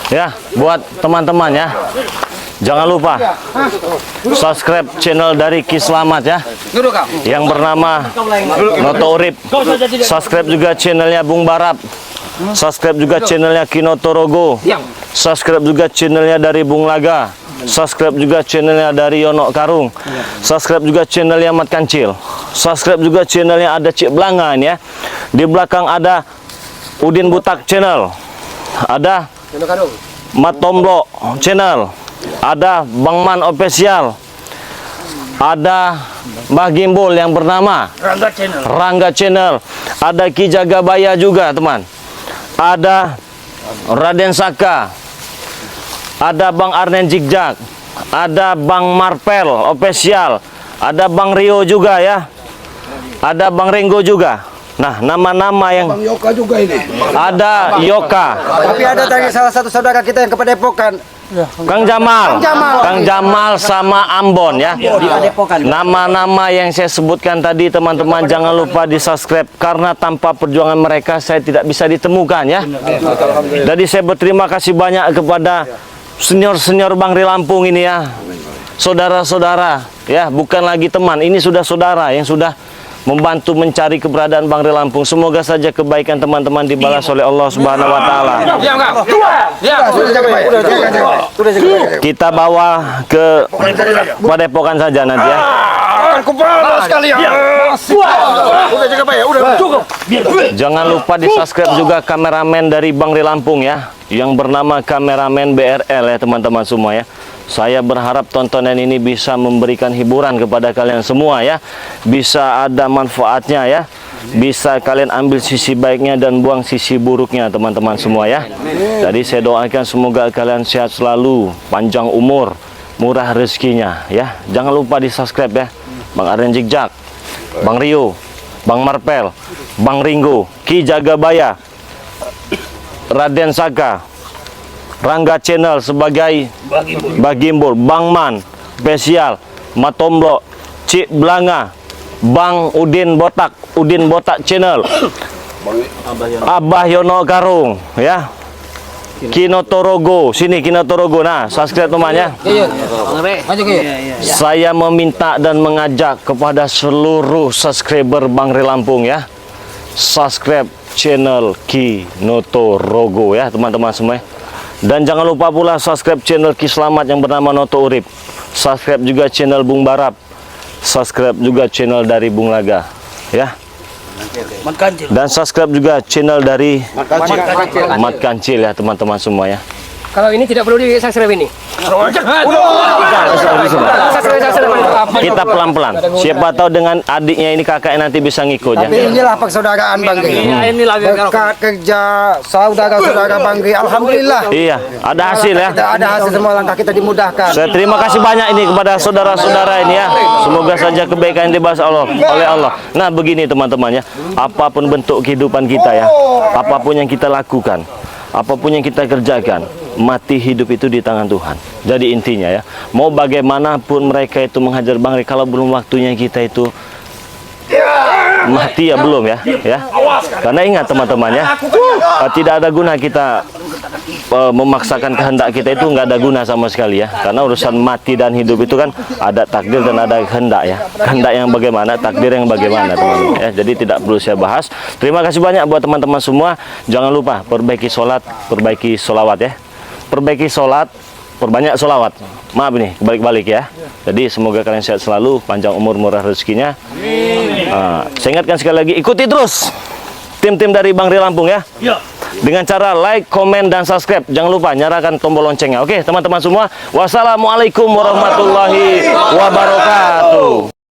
[SPEAKER 4] Ya, buat teman-teman ya. Jangan lupa subscribe channel dari Ki Slamet ya, yang bernama Noto Urip. Subscribe juga channelnya Bung Barap. Subscribe juga channelnya Kinotorogo. Subscribe juga channelnya dari Bung Laga. Subscribe juga channelnya dari Yono Karung. Subscribe juga channelnya Mat Kancil. Subscribe juga channelnya ada Cik Blangan ya. Di belakang ada Udin Butak channel. Ada Mat Tomblo channel. Ada Bang Man Official. Ada Mbah Gimbol yang bernama Rangga Channel. Ada Ki Jagabaya juga teman. Ada Raden Saka. Ada Bang Arnen Jigjak. Ada Bang Marpel Official. Ada Bang Rio juga ya. Ada Bang Renggo juga. Nah, nama-nama yang
[SPEAKER 7] Bang Yoka juga ini.
[SPEAKER 4] ada Yoka.
[SPEAKER 3] Tapi ada tadi salah satu saudara kita yang ke Padepokan.
[SPEAKER 4] Kang Jamal sama Ambon ya. Nama-nama yang saya sebutkan tadi teman-teman jangan lupa di subscribe karena tanpa perjuangan mereka saya tidak bisa ditemukan ya. Jadi saya berterima kasih banyak kepada senior-senior Bang Ri Lampung ini ya. Saudara-saudara ya, bukan lagi teman, ini sudah saudara yang sudah membantu mencari keberadaan Bang Ri Lampung. Semoga saja kebaikan teman-teman dibalas oleh Allah Subhanahu wa taala. Kita bawa ke Padepokan saja nanti ya. Jangan lupa di-subscribe juga kameramen dari Bang Ri Lampung ya, yang bernama kameramen BRL ya teman-teman semua ya. Saya berharap tontonan ini bisa memberikan hiburan kepada kalian semua ya. Bisa ada manfaatnya ya. Bisa kalian ambil sisi baiknya dan buang sisi buruknya teman-teman semua ya. Jadi saya doakan semoga kalian sehat selalu, panjang umur, murah rezekinya ya. Jangan lupa di-subscribe ya. Bang Aryan Jigjak, Bang Rio, Bang Marpel, Bang Ringo, Ki Jagabaya, Raden Saka, Rangga Channel sebagai Bagimbul, Bang Man, Spesial, Matomblo, Cik Blanga, Bang Udin Botak Channel, Abah Yono Karung, ya, Kinotorogo, sini Kinotorogo, nah, subscribe temannya. Saya meminta dan mengajak kepada seluruh subscriber Bang Ri Lampung ya, subscribe channel Kinotorogo ya teman-teman semua. Dan jangan lupa pula subscribe channel Ki Slamet yang bernama Noto Urip. Subscribe juga channel Bung Barap. Subscribe juga channel dari Bung Laga ya. Dan subscribe juga channel dari Mat Kancil ya teman-teman semua ya.
[SPEAKER 1] Kalau ini tidak perlu di-subscribe ini.
[SPEAKER 4] Kita pelan-pelan. Siapa tahu dengan adiknya ini kakaknya nanti bisa ngikut ya.
[SPEAKER 3] Tapi inilah persaudaraan Bang Ri. Berkat kerja saudara-saudara Bang Ri, alhamdulillah.
[SPEAKER 4] Iya, ada hasil ya.
[SPEAKER 3] Ada hasil, semua langkah kita dimudahkan.
[SPEAKER 4] Saya terima kasih banyak ini kepada saudara-saudara ini ya. Semoga saja kebaikan yang dibahas oleh Allah. Nah begini teman-teman ya, apapun bentuk kehidupan kita ya, apapun yang kita lakukan, apapun yang kita kerjakan, mati hidup itu di tangan Tuhan. Jadi intinya ya, mau bagaimanapun mereka itu menghajar Bang Ri, kalau belum waktunya kita itu mati ya belum ya. Karena ingat teman-teman ya, tidak ada guna kita memaksakan kehendak kita, itu nggak ada guna sama sekali ya. Karena urusan mati dan hidup itu kan ada takdir dan ada kehendak ya. Kehendak yang bagaimana, takdir yang bagaimana teman-teman ya. Jadi tidak perlu saya bahas. Terima kasih banyak buat teman-teman semua. Jangan lupa perbaiki sholat, perbaiki sholawat ya. Perbaiki sholat, perbanyak sholawat. Maaf nih, balik-balik ya. Jadi semoga kalian sehat selalu, panjang umur, murah rezekinya. Saya ingatkan sekali lagi, ikuti terus tim-tim dari Bang Ri Lampung ya. Dengan cara like, komen, dan subscribe. Jangan lupa nyalakan tombol loncengnya. Oke teman-teman semua. Wassalamualaikum warahmatullahi wabarakatuh.